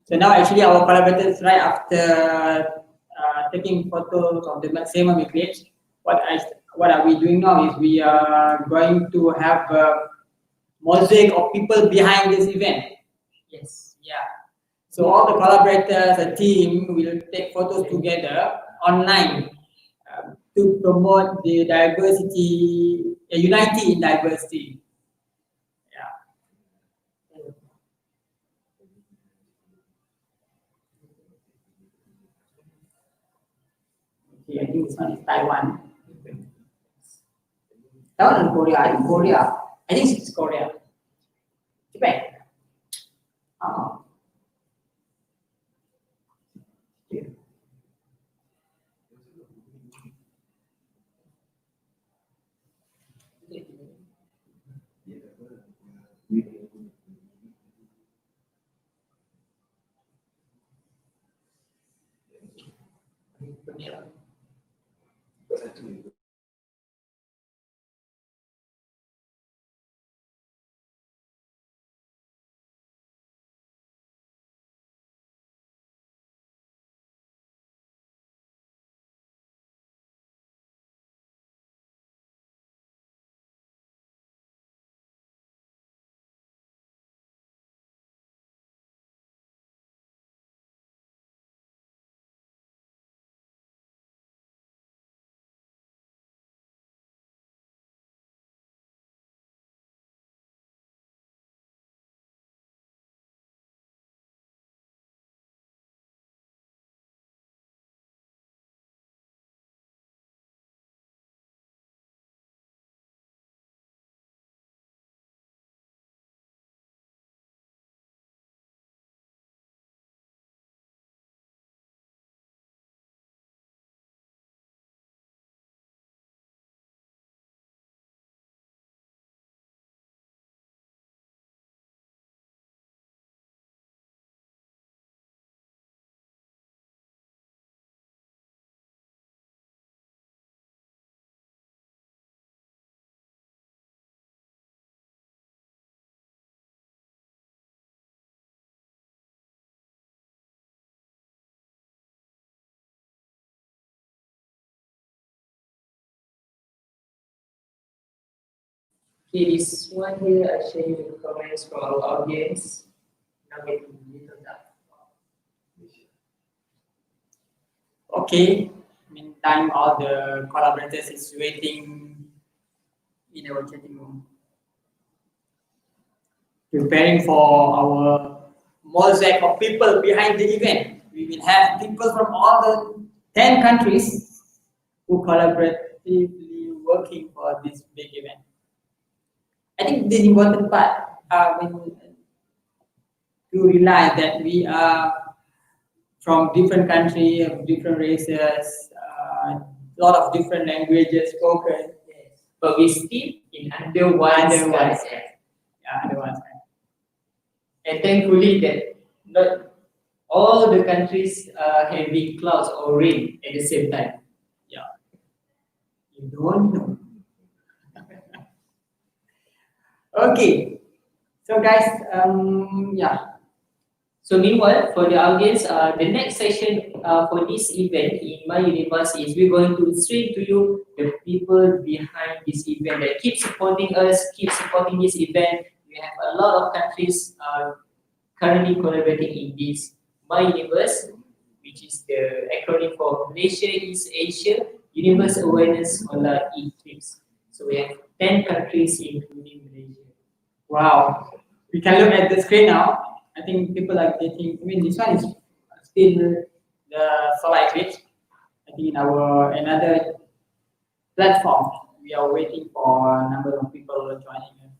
So now actually our collaborators, right after taking photos of the maximum eclipse, what are we doing now is we are going to have a mosaic of people behind this event. Yes. Yeah. So all the collaborators, a team will take photos together online to promote the diversity, unity in diversity. Okay, I think this one is Taiwan. Taiwan and Korea. I think Korea. I think it's Korea. Japan. Oh. Okay, this one here I show you the comments from our audience. Now get a little dark. Okay. Meantime, all the collaborators is waiting in our chatting room, preparing for our mosaic of people behind the event. We will have people from all the 10 countries who collaboratively working for this big event. I think the important part to realize that we are from different countries, different races, a lot of different languages spoken, but we still in under one sky. Yeah, under one sky. And thankfully that not all the countries are having clouds or rain at the same time. Yeah. You don't know. Okay. So guys, yeah. So meanwhile, for the audience, the next session for this event in MY-EAUNIVASE is we're going to stream to you the people behind this event that keep supporting us, keep supporting this event. We have a lot of countries currently collaborating in this MY-EAUNIVASE, which is the acronym for Malaysia, East Asia, Universe Awareness Solar Eclipse. So we have 10 countries including Malaysia. Wow. We can look at the screen now. I think people are getting, this one is still the solar eclipse. I think in our another platform, we are waiting for a number of people joining us.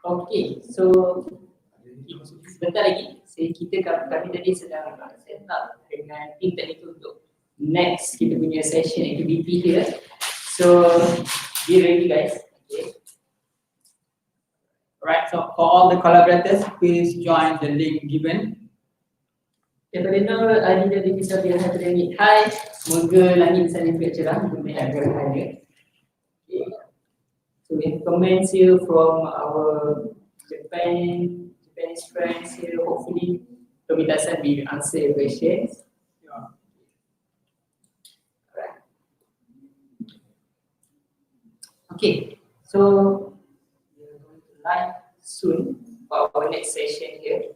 Okay, so sebentar lagi kami tadi sedang set up dengan tim teknikal untuk next kita punya session activity here. So be ready guys. Okay. Right, so for all the collaborators, please join the link given. Daripada Nur, Adi dari Kisah Biar Hati Langit. Hai, semoga langit di sana juga cerah untuk melihat gerhana. Okay. So we have comments here from our Japanese friends here. Hopefully, Tomita-san will answer your questions. Alright. Okay, so we are going to live soon for our next session here.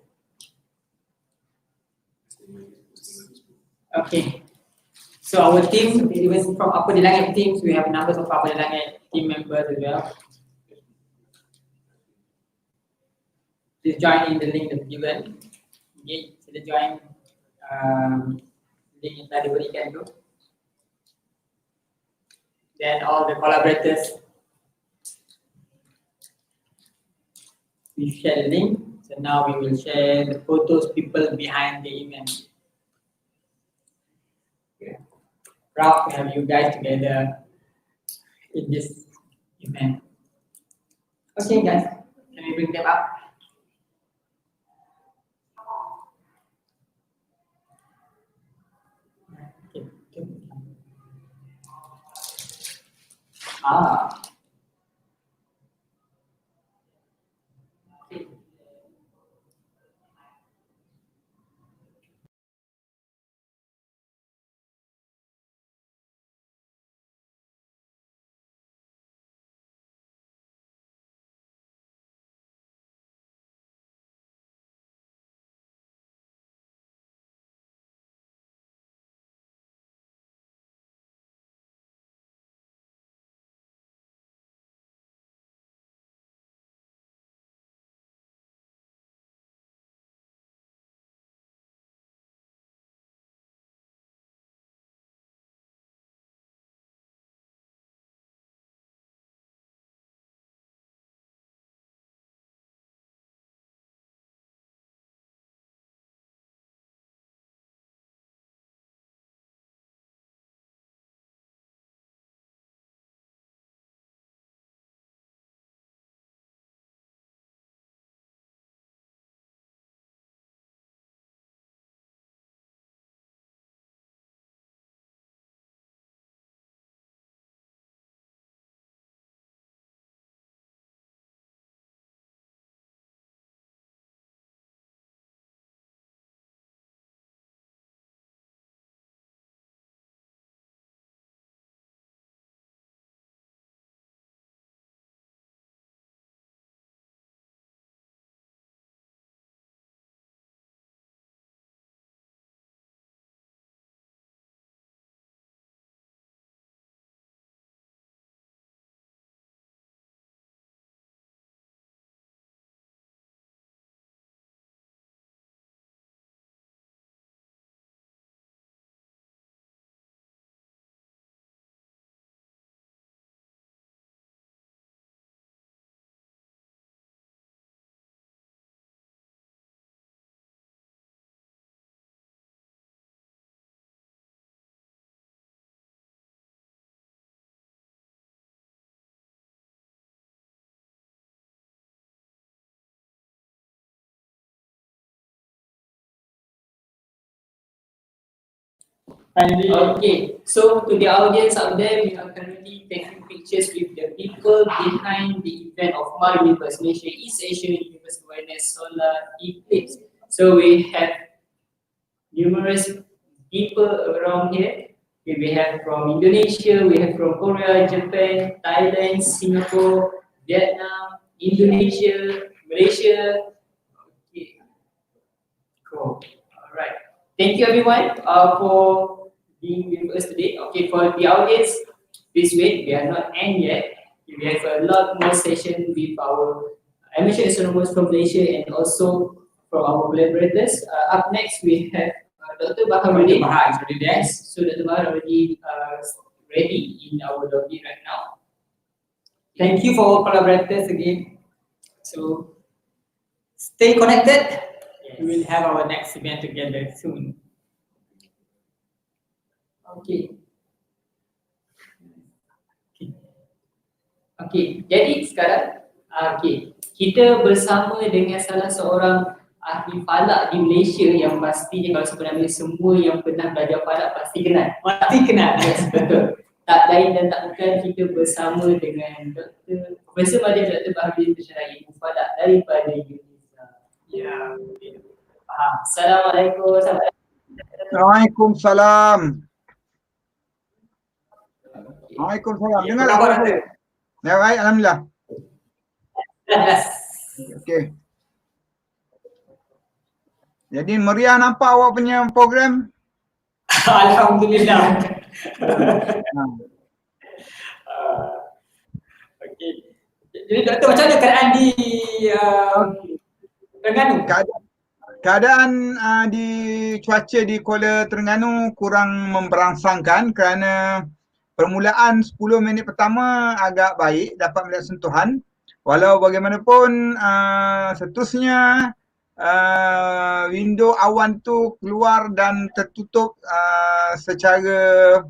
Okay, so our team, even from Apadilagit teams, we have numbers of Apadilagit team members as well. Please join in the link that's given. Okay, so the join link yang tadi berikan tu. Then all the collaborators, we share the link. So now we will share the photos, people behind the event. Okay. Proud to have you guys together in this event. Okay, guys, can we bring them up? Ah. Okay, so to the audience out there, we are currently taking pictures with the people behind the event of MY-EAUNIVASE, Malaysia East Asia Universe Awareness Solar Eclipse. So we have numerous people around here. We have from Indonesia, we have from Korea, Japan, Thailand, Singapore, Vietnam, Indonesia, Malaysia. Okay, cool. All right. Thank you everyone for being with us today. Okay, for the audience, please wait, we are not end yet. We have a lot more session with our amateur astronomers from Malaysia and also from our collaborators. Up next, we have Dr. Baharudin. Dr. Bahar is already there. Yes, so Dr. Bahar already ready in our lobby right now. Thank you for all collaborators again. So stay connected. We will have our next event together soon. Okay. Okey, jadi sekarang kita bersama dengan salah seorang ahli falak di Malaysia yang pastinya kalau sebenarnya semua yang pernah belajar falak pasti kenal. Pasti kenal. Yes, betul. Tak lain dan tak bukan kita bersama dengan Profesor Madin Dr. Baharudin Tersyarahi Ilmu Falak daripada UNIVASE. Ya. Assalamualaikum. Waalaikumsalam. Waalaikumsalam. Dengar tak apa saya? Ya, baik, alhamdulillah. Okey. Jadi meriah nampak awak punya program? Alhamdulillah. Okey. Jadi doktor, macam mana keadaan di Terengganu? Keadaan di cuaca di Kuala Terengganu kurang memberangsangkan kerana permulaan 10 minit pertama agak baik, dapat melihat sentuhan. Walau bagaimanapun seterusnya window awan tu keluar dan tertutup secara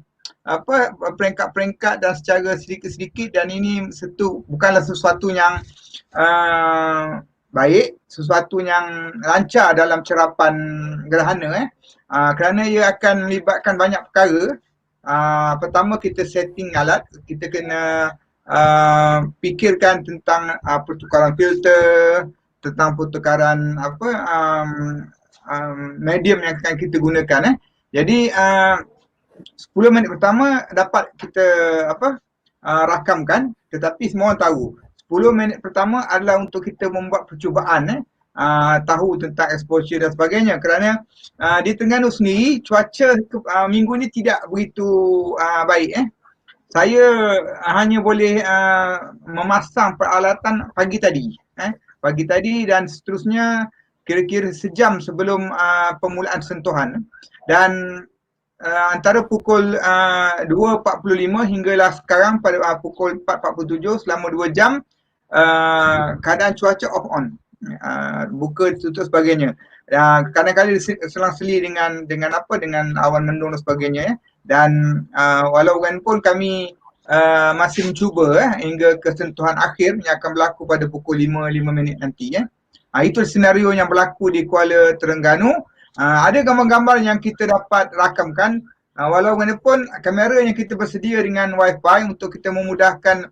peringkat-peringkat dan secara sedikit-sedikit, dan ini bukanlah sesuatu yang baik, sesuatu yang lancar dalam cerapan gerhana kerana ia akan melibatkan banyak perkara. Pertama, kita setting alat, kita kena fikirkan tentang pertukaran filter, tentang pertukaran medium yang akan kita gunakan. Jadi 10 minit pertama dapat kita rakamkan, tetapi semua orang tahu 10 minit pertama adalah untuk kita membuat percubaan tahu tentang exposure dan sebagainya, kerana di Terengganu sendiri cuaca minggu ni tidak begitu baik. Saya hanya boleh memasang peralatan pagi tadi dan seterusnya kira-kira sejam sebelum permulaan sentuhan, dan antara pukul 2.45 hinggalah sekarang pada pukul 4.47 selama 2 jam keadaan cuaca off on, buka tutup sebagainya. Kadang-kadang selang-seli dengan awan mendung dan sebagainya. Dan walaupun kami masih mencuba hingga ke sentuhan akhir yang akan berlaku pada pukul 5 minit nanti. Itu senario yang berlaku di Kuala Terengganu. Ada gambar-gambar yang kita dapat rakamkan. Walaupun kamera yang kita bersedia dengan wifi untuk kita memudahkan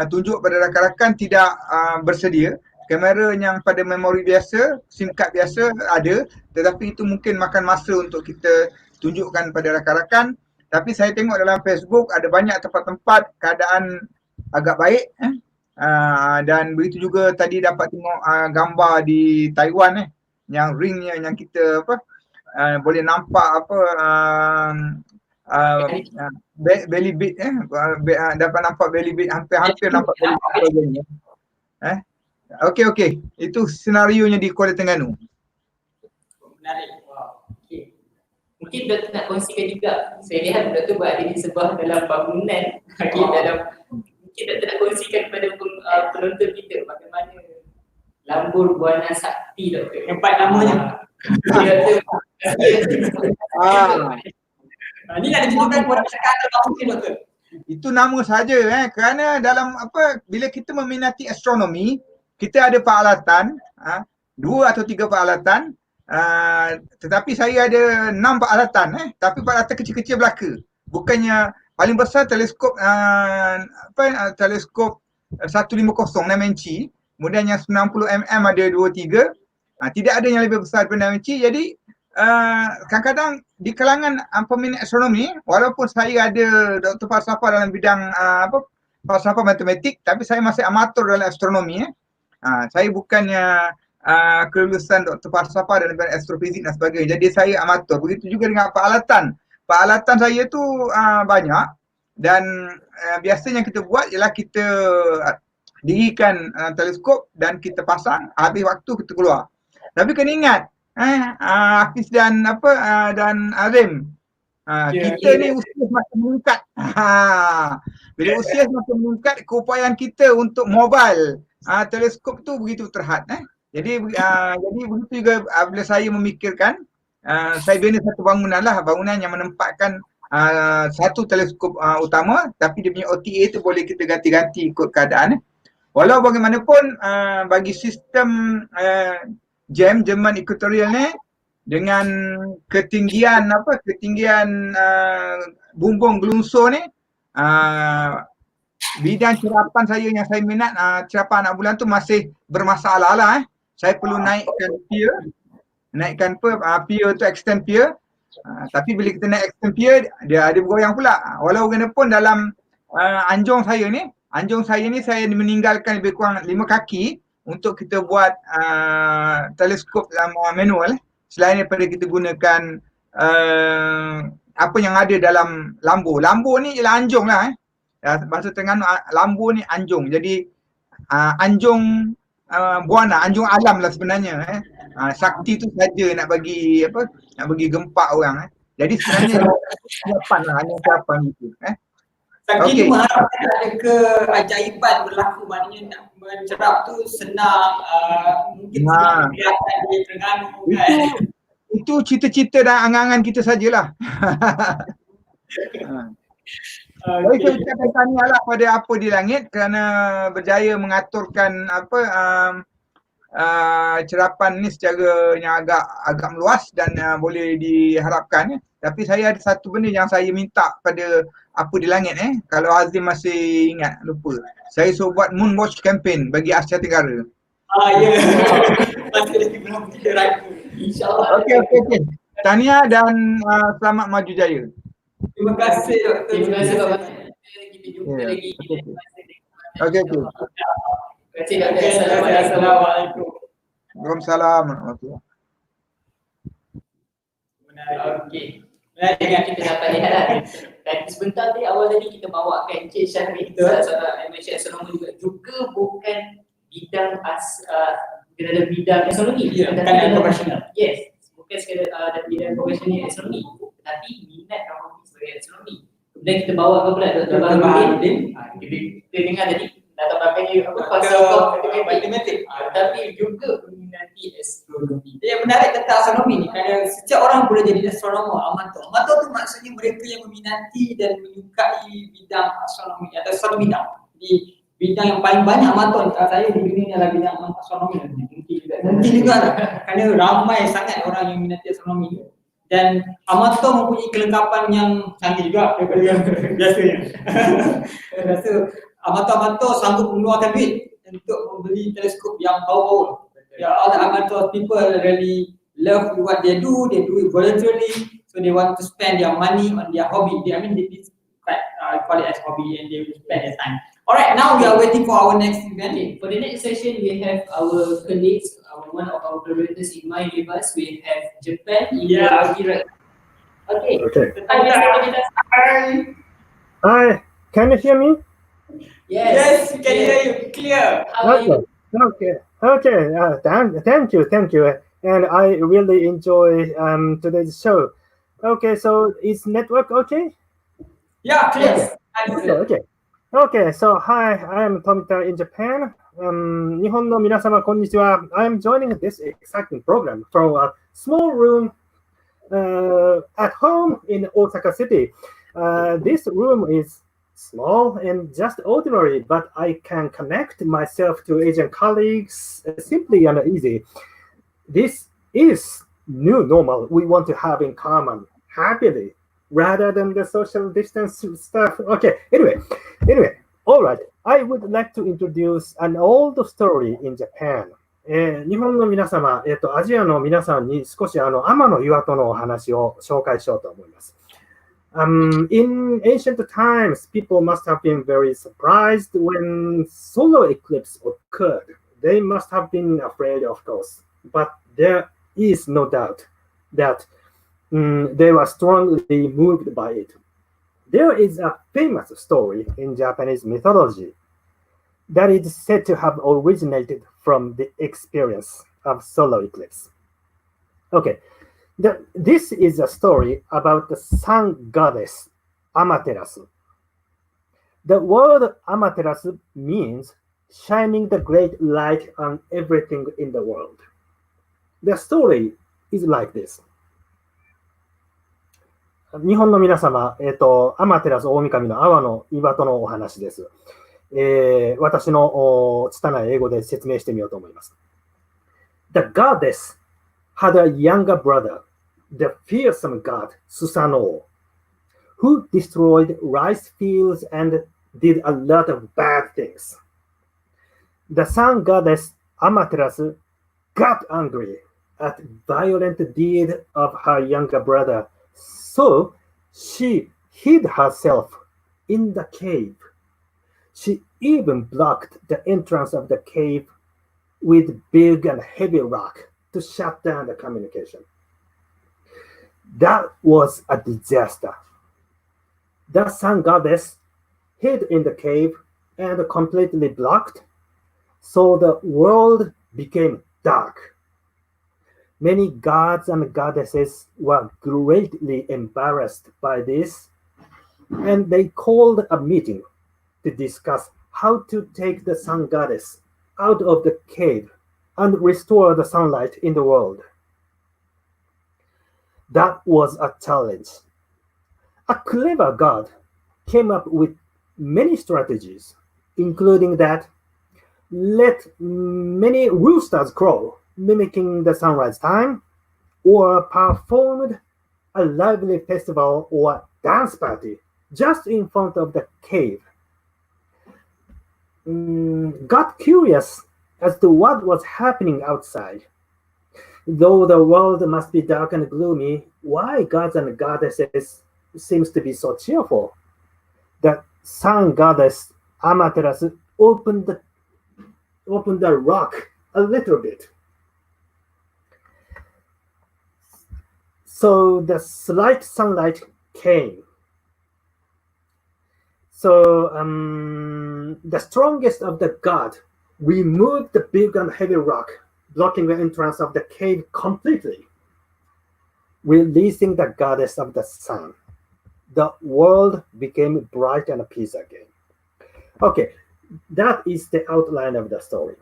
tunjuk pada rakan-rakan tidak bersedia. Kamera yang pada memori biasa, SIM card biasa ada, tetapi itu mungkin makan masa untuk kita tunjukkan pada rakan-rakan. Tapi saya tengok dalam Facebook ada banyak tempat-tempat keadaan agak baik. Dan begitu juga tadi dapat tengok gambar di Taiwan yang ringnya yang kita boleh nampak belly beat dapat nampak belly beat, hampir nampak belly beat. Okey, itu senarionya di Kuala Terengganu. Menarik. Wow. Okay. Mungkin doktor nak kongsikan juga. Saya lihat doktor berada di sebuah dalam bangunan. Mungkin doktor nak kongsikan kepada penonton kita bagaimana Lambur Buana Sakti doktor. Tempat namanya. Ini nak ditunjukkan kepada masyarakat atau mungkin doktor? Itu nama saja kerana dalam bila kita meminati astronomi, kita ada peralatan 2 atau 3 peralatan, tetapi saya ada 6 peralatan tapi peralatan kecil-kecil belaka. Bukannya paling besar teleskop teleskop 150 6 inci, kemudian yang 90 mm ada 2-3. Tidak ada yang lebih besar daripada 6 inci. Jadi kadang-kadang di kalangan peminat astronomi, walaupun saya ada doktor falsafah dalam bidang falsafah matematik, tapi saya masih amatur dalam astronomi. Saya bukannya kelulusan doktor falsafah dalam bidang astrofizik dan sebagainya. Jadi saya amatur. Begitu juga dengan peralatan. Peralatan saya tu banyak, dan biasanya kita buat ialah kita dirikan teleskop dan kita pasang, habis waktu kita keluar. Tapi kena ingat Hafiz dan Azim, Kita ni usia semakin meningkat. Bila usia semakin meningkat, keupayaan kita untuk mobile teleskop tu begitu terhad. Jadi begitu juga bila saya memikirkan, saya bina satu bangunan lah, bangunan yang menempatkan satu teleskop utama, tapi dia punya OTA tu boleh kita ganti-ganti ikut keadaan. Walau bagaimanapun bagi sistem Jerman Equatorial ni, dengan ketinggian bumbung gelunsur ni, bidang cerapan saya yang saya minat, cerapan anak bulan tu masih bermasalah lah. Saya perlu naikkan pier tu, extend pier. Tapi bila kita naik extend pier, dia ada bergoyang pula. Walau bagaimanapun dalam anjung saya ni saya meninggalkan lebih kurang 5 kaki untuk kita buat teleskop manual. Selain daripada kita gunakan apa yang ada dalam lambu. Lambu ni ialah anjung lah. Bahasa Terengganu lambu ni anjung. Jadi anjung buana, anjung alam lah sebenarnya. Sakti tu saja nak bagi gempak orang. Jadi sebenarnya siapan lah, hanya siapan gitu. Sakti ni mengharapkan ada keajaiban berlaku, maknanya nak mencerap tu senang, mungkin senang kelihatan di Terengganu kan. Itu cita-cita dan angan-angan kita sajalah. Baik, saya ucapkan tahniah lah pada Apa di Langit kerana berjaya mengaturkan cerapan ni secara yang agak meluas dan boleh diharapkan. Tapi saya ada satu benda yang saya minta pada Apa di Langit kalau Azim masih ingat, lupa. Saya suruh buat Moon Watch campaign bagi Asia Tenggara. Ya. Masih lagi belum kita ragu. InsyaAllah. Okey. Tahniah dan selamat maju jaya. Terima kasih Dr. Terima kasih Pak. Kita jumpa lagi. Okey. Terima kasih Dr. Assalamualaikum. Waalaikumsalam warahmatullahi. Okey. Yang kita dapat lihat lah. Dan sebentar tadi awal tadi kita bawakan Encik Syahrin, seorang MY astronomer juga bukan bidang dalam bidang astronomi. Bukan profesional. Yes, bukan sekadar dalam bidang profesional astronomi, tetapi minat dan hobi sebagai astronomi. Kemudian kita bawa pula Dr. Baharudin. Kita dengar tadi latar belakangnya matematik, tapi juga meminati astronomi. Yang menarik tentang astronomi ni, kerana setiap orang boleh jadi astronomer, amatur. Amatur tu maksudnya mereka yang meminati dan menyukai bidang astronomi atau satu bidang. Di bidang yang paling banyak amatur saya di dunia ni adalah bidang astronomi. Mungkin juga lah, kerana ramai sangat orang yang minati astronomi ni. Dan amatur mempunyai kelengkapan yang canggih juga daripada yang biasanya. Rasa amatur-amatur sanggup mengeluarkan duit untuk membeli teleskop yang power. All the amateur people really love what they do it voluntarily, so they want to spend their money on their hobby. They call it as hobby, and they will spend their time. Alright, now we are waiting for our next event. Okay, for the next session, we have our colleagues, one of our collaborators in MY-EAUNIVASE. We have Japan. Okay. Hi, can you hear me? Yes, we can hear you clear. Okay. Thank you. And I really enjoy today's show. Okay, so is network okay? Yeah, clear. Okay. So hi, I am Tomita in Japan. 日本の皆様こんにちは. I am joining this exciting program from a small room at home in Osaka City. This room is small and just ordinary, but I can connect myself to Asian colleagues simply and easy. This is new normal we want to have in common happily rather than the social distance stuff. Okay, anyway, all right. I would like to introduce an old story in Japan. 日本の皆様、アジアの皆さんに少し天の岩戸のお話を紹介しようと思います。In ancient times, people must have been very surprised when solar eclipse occurred. They must have been afraid, of course, but there is no doubt that they were strongly moved by it. There is a famous story in Japanese mythology that is said to have originated from the experience of solar eclipse. Okay, This is a story about the sun goddess Amaterasu. The word Amaterasu means shining the great light on everything in the world. The story is like this. 日本の皆様、アマテラス大神の阿波の岩戸のお話です。私の拙い英語で説明してみようと思います。The goddess had a younger brother, the fearsome god Susanoo, who destroyed rice fields and did a lot of bad things. The sun goddess Amaterasu got angry at violent deed of her younger brother, so she hid herself in the cave. She even blocked the entrance of the cave with big and heavy rock to shut down the communication. That was a disaster. The sun goddess hid in the cave and completely blocked, so the world became dark. Many gods and goddesses were greatly embarrassed by this, and they called a meeting to discuss how to take the sun goddess out of the cave and restore the sunlight in the world. That was a challenge. A clever god came up with many strategies, including that let many roosters crow, mimicking the sunrise time, or performed a lively festival or dance party just in front of the cave. Got curious as to what was happening outside. Though the world must be dark and gloomy, why gods and goddesses seems to be so cheerful? The sun goddess Amaterasu opened the rock a little bit. So the slight sunlight came. So the strongest of the god removed the big and heavy rock, blocking the entrance of the cave completely, releasing the goddess of the sun. The world became bright and peace again. Okay, that is the outline of the story.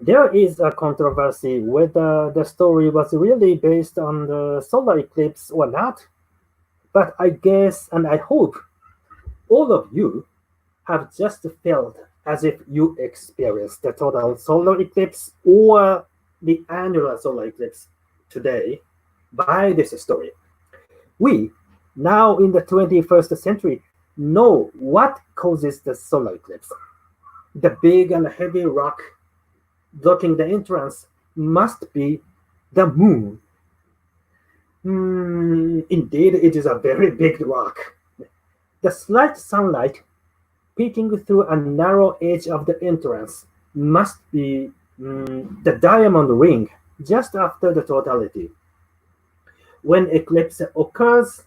There is a controversy whether the story was really based on the solar eclipse or not, but I guess and I hope all of you have just felt as if you experienced the total solar eclipse or the annular solar eclipse today by this story. We, now in the 21st century, know what causes the solar eclipse. The big and heavy rock blocking the entrance must be the moon. Indeed, it is a very big rock. The slight sunlight peeking through a narrow edge of the entrance must be the diamond ring just after the totality. When eclipse occurs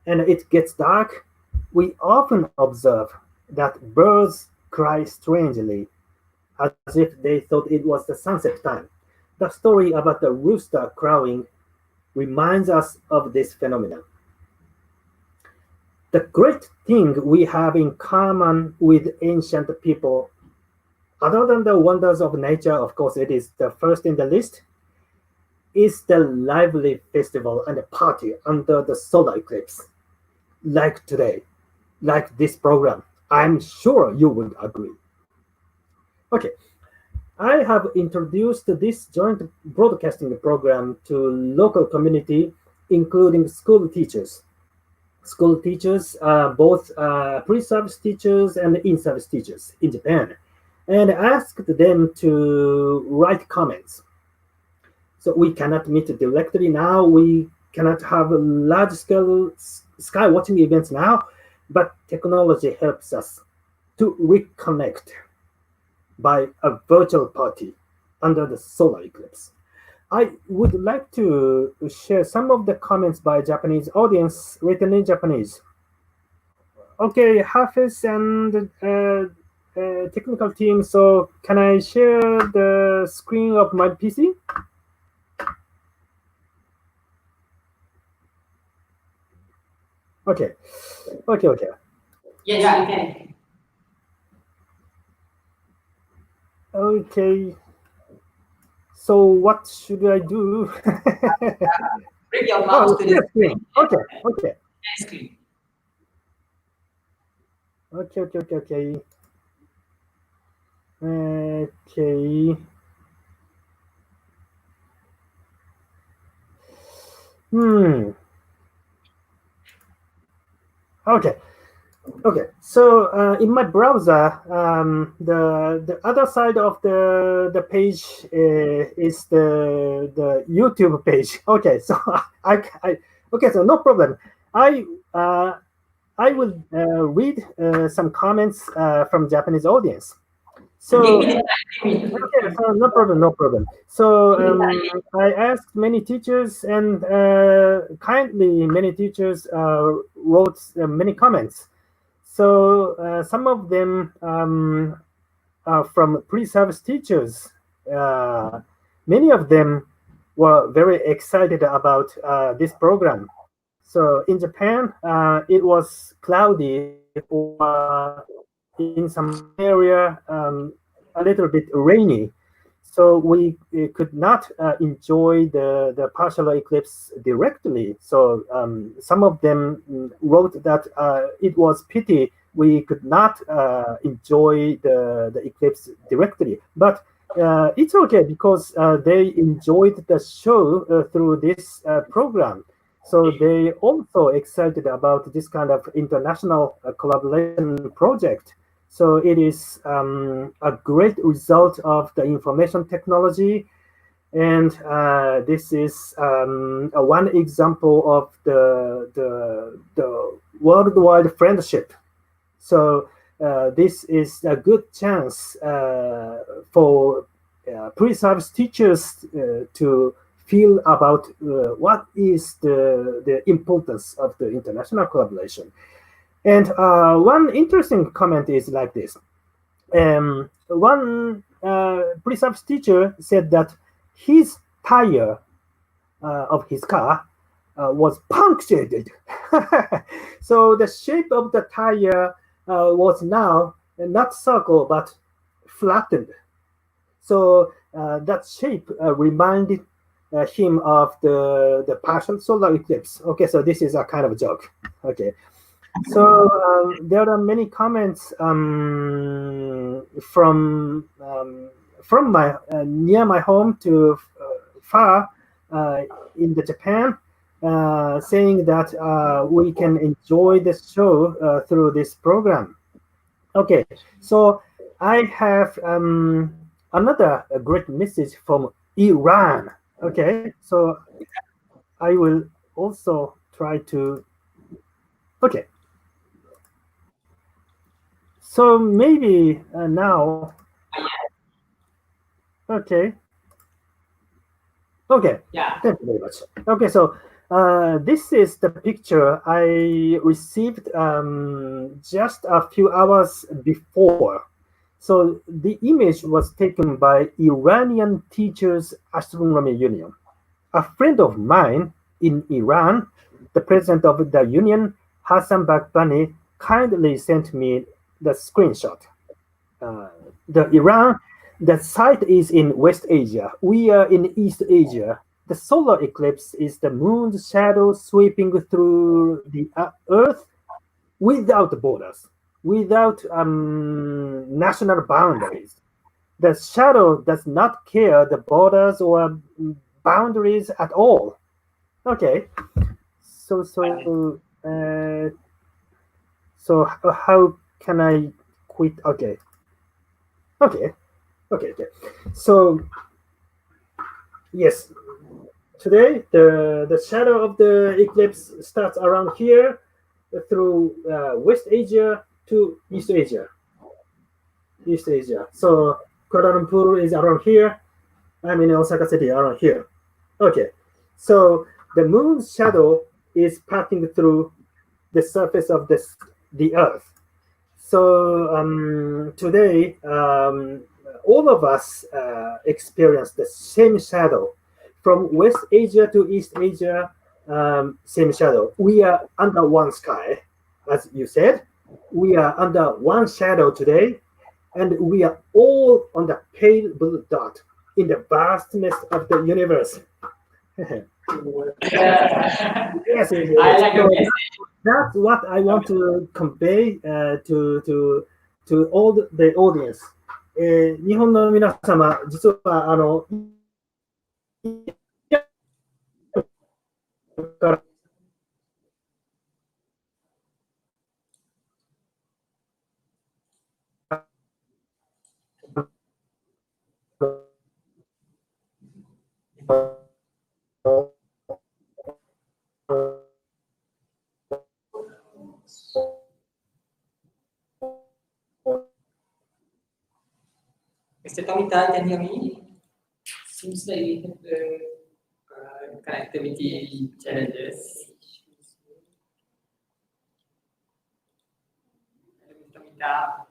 and it gets dark, we often observe that birds cry strangely, as if they thought it was the sunset time. The story about the rooster crowing reminds us of this phenomenon. The great thing we have in common with ancient people, other than the wonders of nature, of course it is the first in the list, is the lively festival and party under the solar eclipse, like today, like this program. I'm sure you would agree. Okay, I have introduced this joint broadcasting program to local community, including school teachers. School teachers, both pre-service teachers and in-service teachers in Japan, and asked them to write comments. So we cannot meet directly now. We cannot have large-scale sky watching events now, but technology helps us to reconnect by a virtual party under the solar eclipse. I would like to share some of the comments by Japanese audience written in Japanese. Okay, Hafiz and technical team, so can I share the screen of my PC? Okay. Okay. Okay. Yes, yeah, you can. Okay. So what should I do? Bring your mouse to the screen. Okay. Okay. screen. Okay. Okay. Okay. Okay. Okay. Hmm. Okay. Okay. So in my browser, the other side of the page is the YouTube page. Okay. So I okay. So no problem. I will read some comments from Japanese audience. So okay, so no problem, no problem. So I asked many teachers, and kindly many teachers wrote many comments. So some of them are from pre-service teachers. Many of them were very excited about this program. So in Japan, it was cloudy, or in some area a little bit rainy. So we could not enjoy the partial eclipse directly. So some of them wrote that it was pity we could not enjoy the eclipse directly. But it's okay because they enjoyed the show through this program. So they also excited about this kind of international collaboration project. So it is a great result of the information technology, and this is one example of the worldwide friendship. So this is a good chance for pre-service teachers to feel about what is the importance of the international collaboration. And one interesting comment is like this. One pre-service teacher said that his tire of his car was punctured. So the shape of the tire was now not circle but flattened. So that shape reminded him of the partial solar eclipse. Okay, so this is a kind of a joke. Okay. So there are many comments from my near my home to far in the Japan, saying that we can enjoy the show through this program. Okay, so I have another great message from Iran. Okay, so I will also try to. Okay. So maybe now, okay. Okay, yeah. Thank you very much. Okay, so this is the picture I received just a few hours before. So the image was taken by Iranian Teachers Astronomy Union. A friend of mine in Iran, the president of the union, Hassan Baghbani, kindly sent me the screenshot. The site is in West Asia. We are in East Asia. The solar eclipse is the moon's shadow sweeping through the Earth without borders, without national boundaries. The shadow does not care the borders or boundaries at all. Okay, so how can I quit? Okay. So yes, today the shadow of the eclipse starts around here through West Asia to East Asia. So Kuala Lumpur is around here. I'm in Osaka City around here. Okay, so the moon's shadow is passing through the surface of the Earth. So today, all of us experience the same shadow from West Asia to East Asia, same shadow. We are under one sky, as you said. We are under one shadow today, and we are all on the pale blue dot in the vastness of the universe. Yes, yes, I like your so message. that's what I want to convey to all the audience. 日本の皆様、実はからMr. Tomita, can you hear me? Seems like we have Connectivity challenges. Mr. Tomita.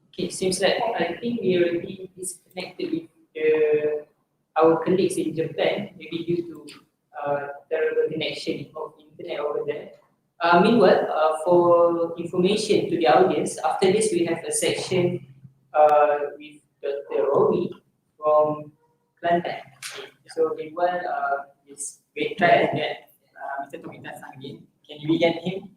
Okay, seems like I think we already disconnected with our colleagues in Japan, maybe due to terrible connection of internet over there. Meanwhile, for information to the audience, after this we have a section with Dr. Robi from Kelantan. So meanwhile, this great Try to get Mr. Tomita again. Can you begin him?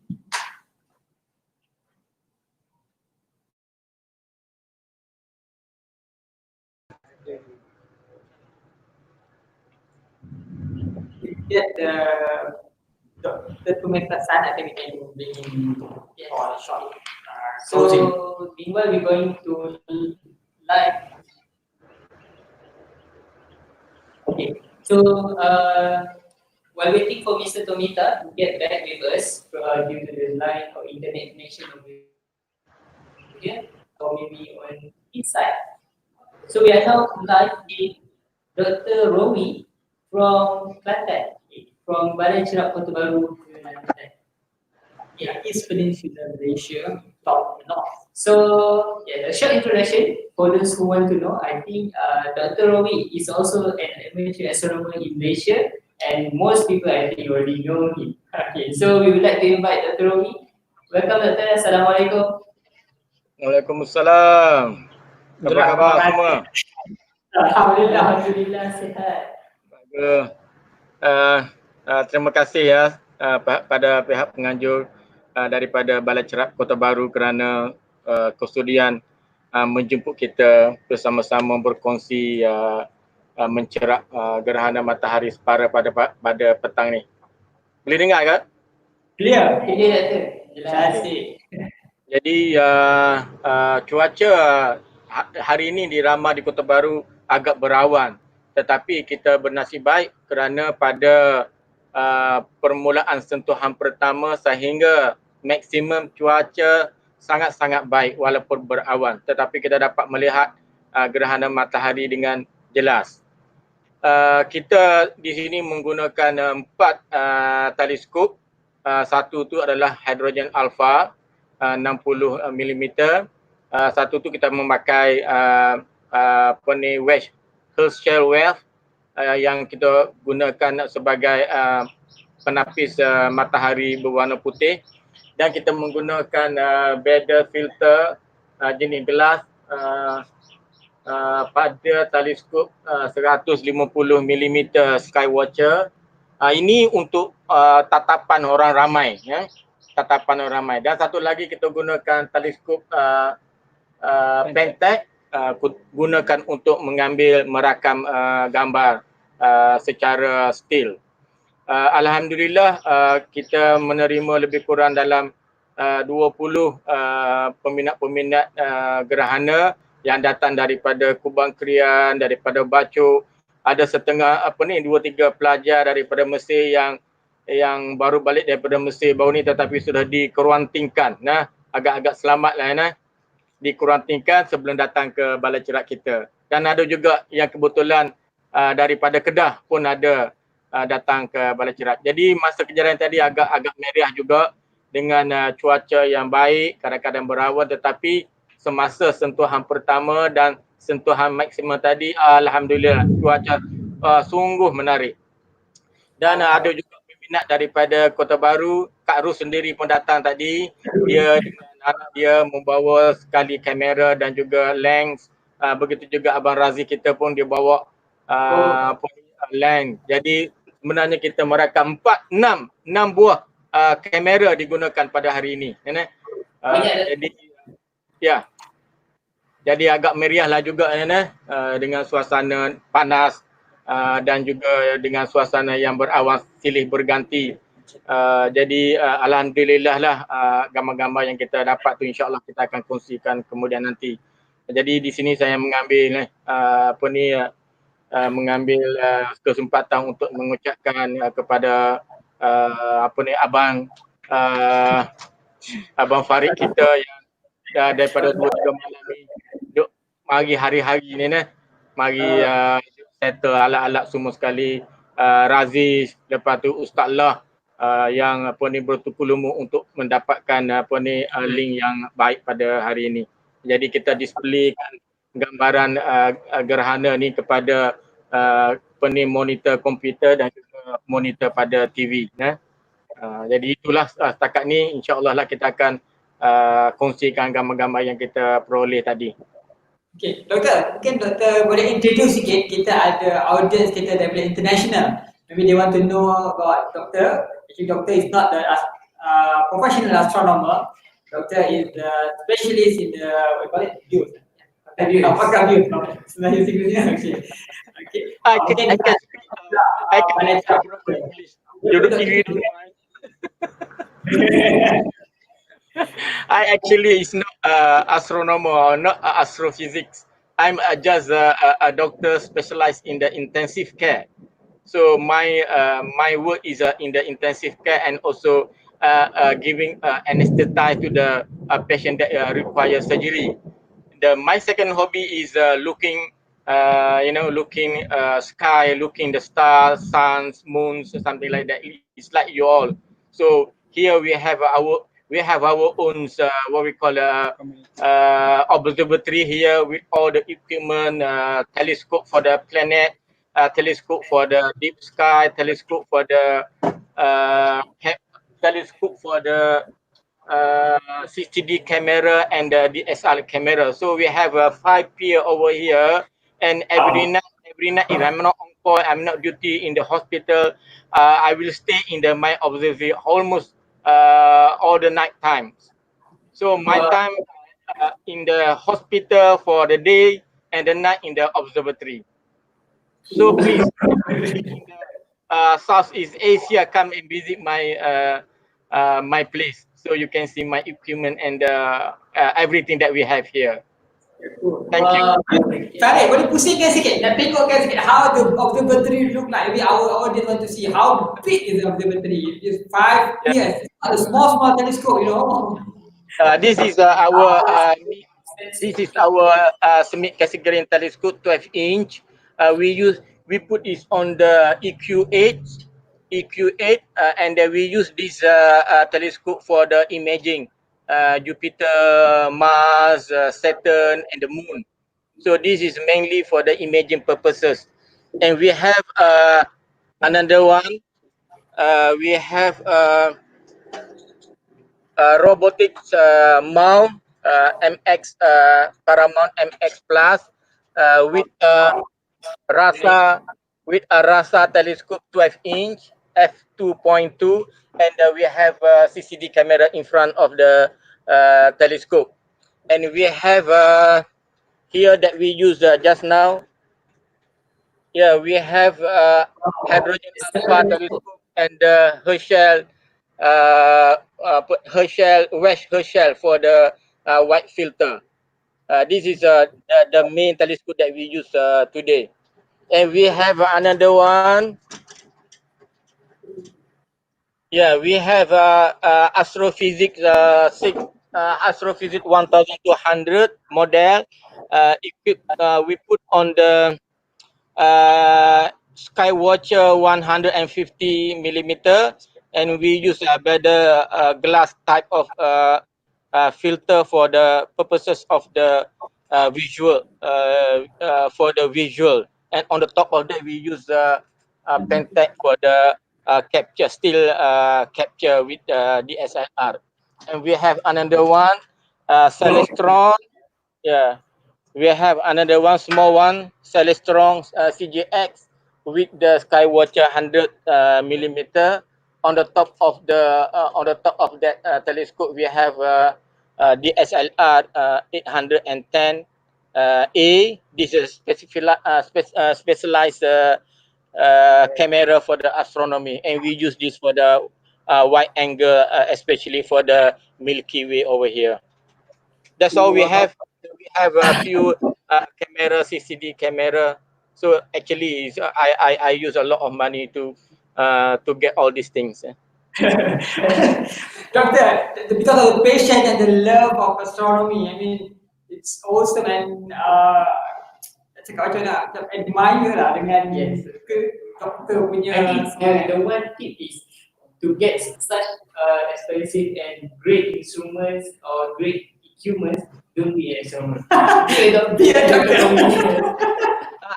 Get the Tomita San, I think we can bring him for a short closing. So meanwhile, we're going to live. Okay. So while waiting for Mr. Tomita to get back with us due to the line or internet connection over here, or maybe on his side. So we are now live with Dr. Romi from Kelantan, from Balai Cerap Kota Baru, Kelantan. Yeah, East Peninsula, Malaysia, top north. So, yeah, a short introduction for those who want to know. I think Dr. Romi is also an amateur astronomer in Malaysia, and most people I think already know him. Okay, so we would like to invite Dr. Romi. Welcome, Dr. Assalamualaikum. Waalaikumsalam. Apa khabar semua? Alhamdulillah, alhamdulillah sihat. Terima kasih ya pada pihak penganjur daripada Balai Cerap Kota Baru kerana kesudian menjemput kita bersama-sama berkongsi mencerap gerhana matahari separa pada petang ni. Boleh dengar kan? Clear, Dr. Jelas. Jadi cuaca hari ini di Rama di Kota Baru agak berawan, tetapi kita bernasib baik kerana pada permulaan sentuhan pertama sehingga maksimum cuaca sangat-sangat baik walaupun berawan, tetapi kita dapat melihat gerhana matahari dengan jelas. Kita di sini menggunakan 4 teleskop. Satu tu adalah hidrogen alpha 60 mm. Satu tu kita memakai wedge Herschel wave yang kita gunakan sebagai penapis matahari berwarna putih, dan kita menggunakan bezel filter jenis gelas pada teleskop 150 mm Skywatcher. Ini untuk tatapan orang ramai, ya. Tatapan orang ramai. Dan satu lagi kita gunakan teleskop Pentax, gunakan untuk merakam gambar secara still. Alhamdulillah kita menerima lebih kurang dalam 20 peminat-peminat gerhana yang datang daripada Kubang Krian, daripada Bacok. Ada setengah 2-3 pelajar daripada Mesir yang baru balik daripada Mesir baru ni, tetapi sudah dikuarantinkan. Nah, agak-agak selamatlah nah. Dikuarantinkan sebelum datang ke balai cerap kita. Dan ada juga yang kebetulan daripada Kedah pun ada datang ke balai cerap. Jadi masa kejadian tadi agak merah juga dengan cuaca yang baik, kadang-kadang berawan, tetapi semasa sentuhan pertama dan sentuhan maksimum tadi, alhamdulillah cuaca sungguh menarik. Dan ada juga peminat daripada Kota Baru, Kak Ru sendiri pun datang tadi. Dia dengan anak dia membawa sekali kamera dan juga lens. Begitu juga Abang Razi kita pun dia bawa lens. Jadi sebenarnya kita merakam 6 buah kamera digunakan pada hari ini. Jadi ya. Jadi agak meriahlah juga dengan suasana panas dan juga dengan suasana yang berawan silih berganti. Jadi alhamdulillah lah gambar-gambar yang kita dapat tu insya-Allah kita akan kongsikan kemudian nanti. Jadi di sini saya mengambil mengambil kesempatan untuk mengucapkan kepada Abang Farid kita yang daripada 2-3 malam ni duk mari hari-hari ni mari settle alat-alat semua sekali. Raziz, lepas tu Ustaz Lah yang bertukulumu untuk mendapatkan link yang baik pada hari ini. Jadi kita displaykan gambaran gerhana ni kepada monitor komputer dan juga monitor pada TV. Jadi itulah setakat ni, insya-Allah lah kita akan kongsikan gambar-gambar yang kita peroleh tadi. Okay, Doktor, mungkin Doktor boleh introduce sikit, kita ada audience kita daripada international. Maybe they want to know about Doktor. Actually, Doktor is not the professional astronomer. Doktor is the specialist in the, what you call it, views. Apakah views? Sebenarnya singlenya, okay. I can English. I actually is not astronomer or not astrophysics. I'm just a doctor specialized in the intensive care. So my work is in the intensive care and also giving anesthetic to the patient that require surgery. My second hobby is looking sky, looking the stars, suns, moons, something like that. It's like you all. So here we have our own what we call observatory here with all the equipment, telescope for the planet, telescope for the deep sky, telescope for the CCD camera and the DSLR camera. So we have 5 pier over here, and every night if I'm not on call, I'm not duty in the hospital, I will stay in my observatory almost all the night times. So my time in the hospital for the day and the night in the observatory. So please, in the Southeast Asia, come and visit my my place, so you can see my equipment and everything that we have here. Thank you. Tarikh, boleh pusingkan sikit, nak tengokkan sikit how the observatory look like. Maybe our audience want to see how big is the observatory. It's 5 years. It's not a small telescope, you know. This is our SMIT category telescope, 12 inch. We put this on the EQ8, and then we use this telescope for the imaging Jupiter, Mars, Saturn, and the Moon. So this is mainly for the imaging purposes. And we have another one. We have robotics mount MX Paramount MX Plus with a RASA telescope 12 inch f2.2, and we have a CCD camera in front of the telescope. And we have here that we use just now. Yeah, we have hydrogen alpha telescope and Herschel for the white filter. This is the main telescope that we use today. And we have another one. Yeah, we have astrophysics astrophysics 1200 model. We put on the Skywatcher 150 millimeter, and we use a better glass type of filter for the purposes of the visual, for the visual, and on the top of that we use Pentax for the capture, still capture with DSLR. And we have another one, Celestron. Yeah, we have another one, small one, Celestron CGX with the Skywatcher 100 millimeter. On the top of that telescope, we have DSLR 810 A. This is specialized camera for the astronomy, and we use this for the wide angle, especially for the Milky Way over here. That's all we have. We have a few camera, CCD camera. So actually, I use a lot of money to get all these things. Doctor, because of the passion and the love of astronomy, I mean, it's awesome and cakap macam nak admire lah dengan doktor punya. I think the one tip is to get such expensive and great instruments or great equipment. Don't be an astronomer. Be a doctor.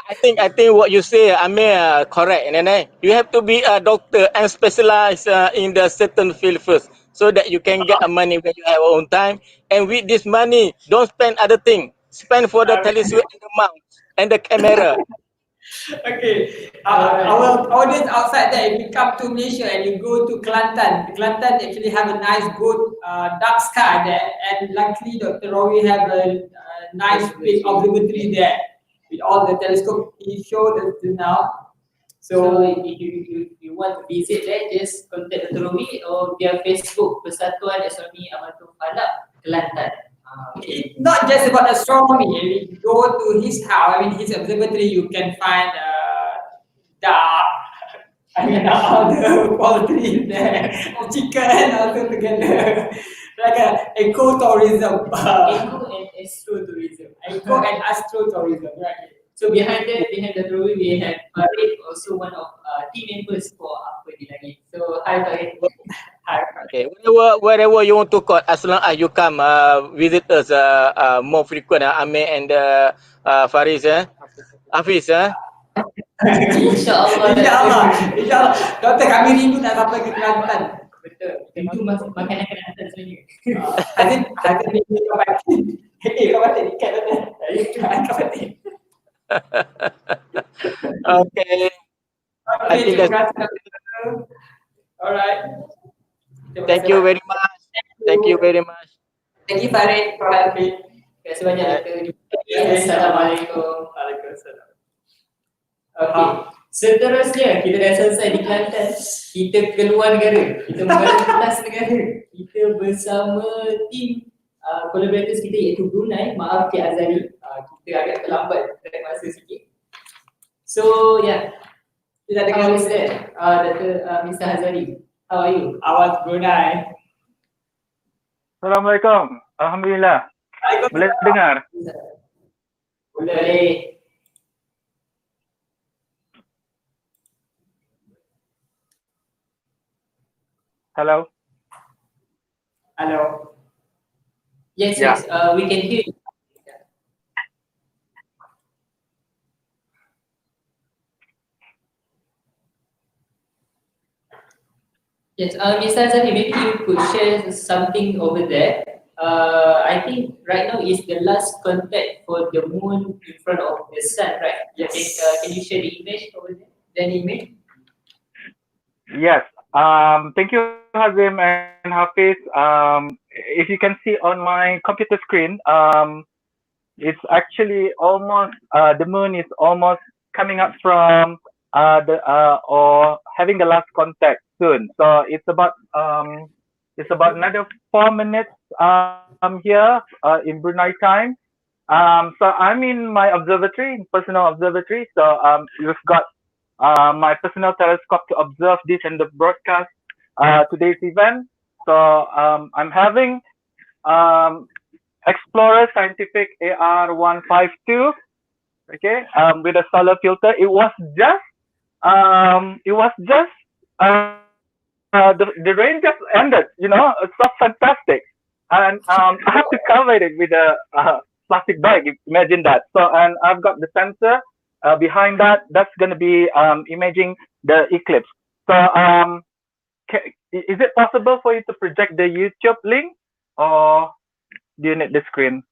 I think what you say, Amir, correct. And you have to be a doctor and specialize in the certain field first, so that you can get money when you have your own time. And with this money, don't spend other thing. Spend for the telescope and the mount and the camera. Okay, our audience outside there, if you come to Malaysia and you go to Kelantan actually have a nice good dark sky there, and luckily Dr. Rowi have a nice big observatory there with all the telescope he showed us now. So if you want to visit there, just contact Dr. Rowi or via Facebook Persatuan Astronomi Amatur Falak Kelantan. It's not just about astronomy. If you go to his house, I mean his observatory, you can find dark, I mean all the poultry there, chicken also together, like a ecotourism. Eco and astrotourism. Eco and astrotourism, right? So behind the drawing, we have Tarikh, also one of team members for Appadilagit. So hi Tarikh. Okay, wherever you want to call, as long as you come visit us more frequent, Amir and Faris, Hafiz. InsyaAllah. Doktor, kami rindu nak sampai ke Kelantan. Betul. Itu makanan Kelantan sebenarnya. Ada ni kau batin ikan kau batin. Okay. I think that's alright. Thank you very much. Thank you very much. Thank you Farid for helping. Terima kasih banyak Doktor. Assalamualaikum. Waalaikumsalam. Okay. Seterusnya kita dah selesai di Kelantan. Kita keluar negara. Kita melintas negara. Kita bersama tim collaborators kita iaitu Brunei. Maaf Cik Azari, kita agak terlambat dari masa sikit. So kita dengar Dr. Mr. Azari. How are you? Awas Brunei. Assalamualaikum. Alhamdulillah. Boleh dengar? Boleh. Hello. Hello. Yes, we can hear you. Yes, Mr. Azari, maybe you could share something over there. I think right now is the last contact for the moon in front of the sun, right? Yes. Can you share the image over there? The image? Yes. Thank you, Hazim and Hafiz. If you can see on my computer screen, it's actually almost the moon is almost coming up from or having the last contact soon. So it's about another 4 minutes here in Brunei time. So I'm in my observatory, personal observatory. So we've got my personal telescope to observe this and the broadcast today's event. So I'm having Explorer Scientific AR152, okay, with a solar filter. It was just the rain just ended. You know, it's so fantastic, and I have to cover it with a plastic bag. Imagine that. So, and I've got the sensor behind that. That's gonna be imaging the eclipse. So, is it possible for you to project the YouTube link, or do you need the screen?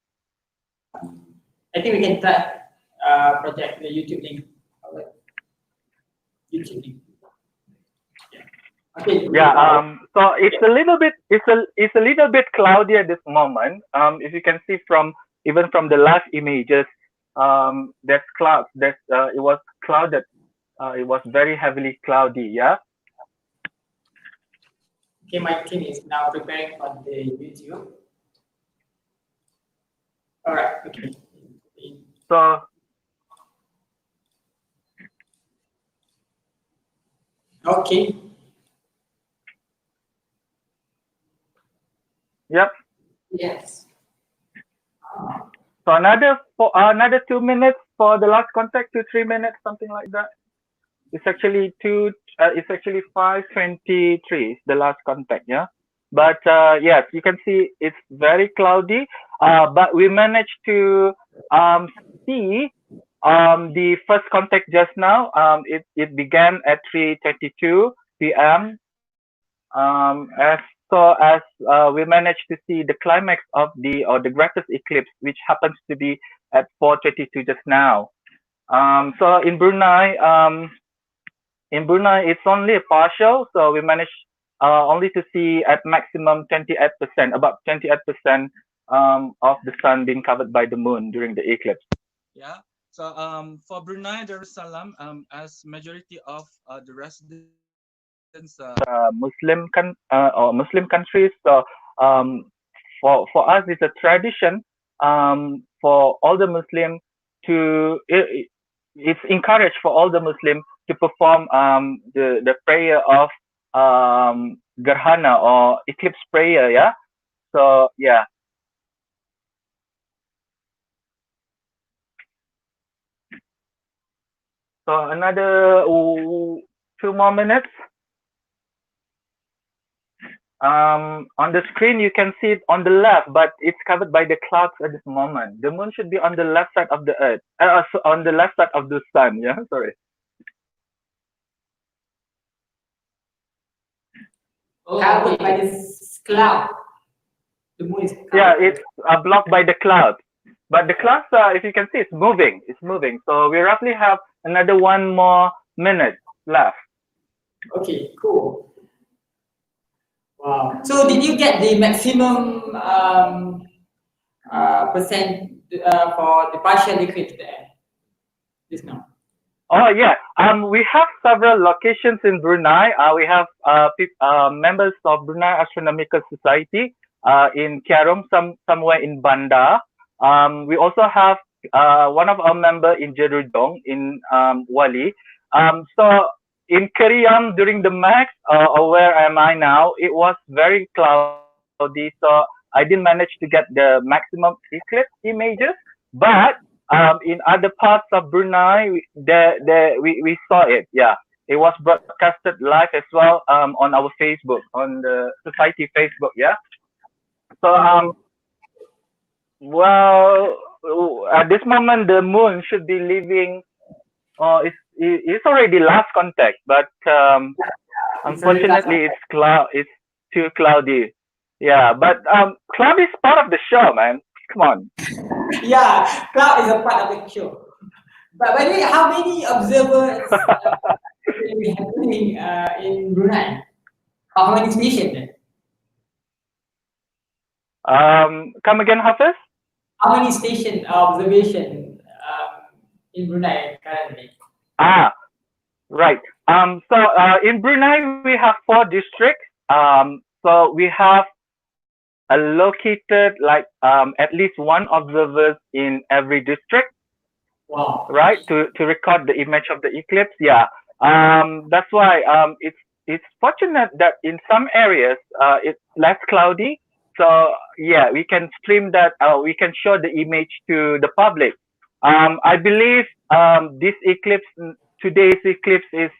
I think we can try project the YouTube link. YouTube link. Okay. Yeah. So it's a little bit cloudy at this moment. If you can see from even from the last images, there's clouds. It was clouded. It was very heavily cloudy. Yeah. Okay, my team is now preparing for the YouTube. All right. Okay. So. Okay. Yep. Yes. So another 2 minutes for the last contact, 2-3 minutes, something like that. It's actually 5:23 is the last contact, yeah. But yes, you can see it's very cloudy. But we managed to see the first contact just now. It began at 3:22 p.m. We managed to see the climax of the greatest eclipse, which happens to be at 4:22 just now. So in Brunei, it's only a partial, so we managed only to see at maximum 28%, about 28% of the sun being covered by the moon during the eclipse. Yeah. So for Brunei Darussalam, as majority of the residents Muslim countries, so for us it's a tradition for all the Muslim to it's encouraged for all the Muslim to perform the prayer of Gerhana or eclipse prayer, yeah. So yeah. So another 2 more minutes. On the screen you can see it on the left, but it's covered by the clouds at this moment. The moon should be on the left side of the earth, on the left side of the sun. Yeah, sorry. Covered by this cloud. The moon is covered. Yeah, it's blocked by the clouds. But the clouds, if you can see, it's moving. It's moving. So we roughly have another 1 more minute left. Okay, cool. Wow. So did you get the maximum percent for the partial eclipse there? Just now. Oh yeah. We have several locations in Brunei. We have members of Brunei Astronomical Society in Kiarum, somewhere in Bandar. We also have one of our member in Jerudong in Wali. So in Keriam during the max, or where am I now, it was very cloudy, so I didn't manage to get the maximum eclipse images. But in other parts of Brunei, we saw it. Yeah, it was broadcasted live as well on our Facebook, on the society Facebook. Yeah. So well, at this moment the moon should be leaving. It's already last contact, but unfortunately it's too cloudy. Yeah, but cloud is part of the show, man. Come on. Yeah, cloud is a part of the show. But by the way, how many observers we happening in Brunei? How many stations? Come again, Hafiz? How many station observation in Brunei currently? Right. So in Brunei we have 4 districts. So we have allocated like at least 1 observer in every district. Wow. Right, to record the image of the eclipse. Yeah. That's why it's fortunate that in some areas it's less cloudy. So yeah, we can stream that. We can show the image to the public. I believe this eclipse, today's eclipse, is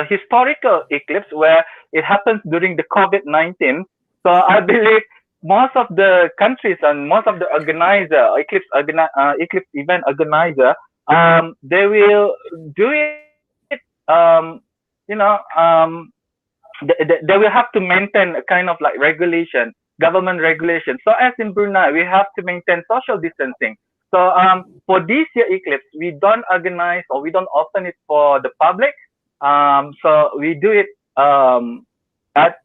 historical eclipse where it happens during the COVID-19. So I believe most of the countries and most of the eclipse event organizer, they will do it. You know, they will have to maintain a kind of like regulation, government regulation. So as in Brunei, we have to maintain social distancing. So for this year eclipse, we don't organize or we don't open it for the public. So we do it at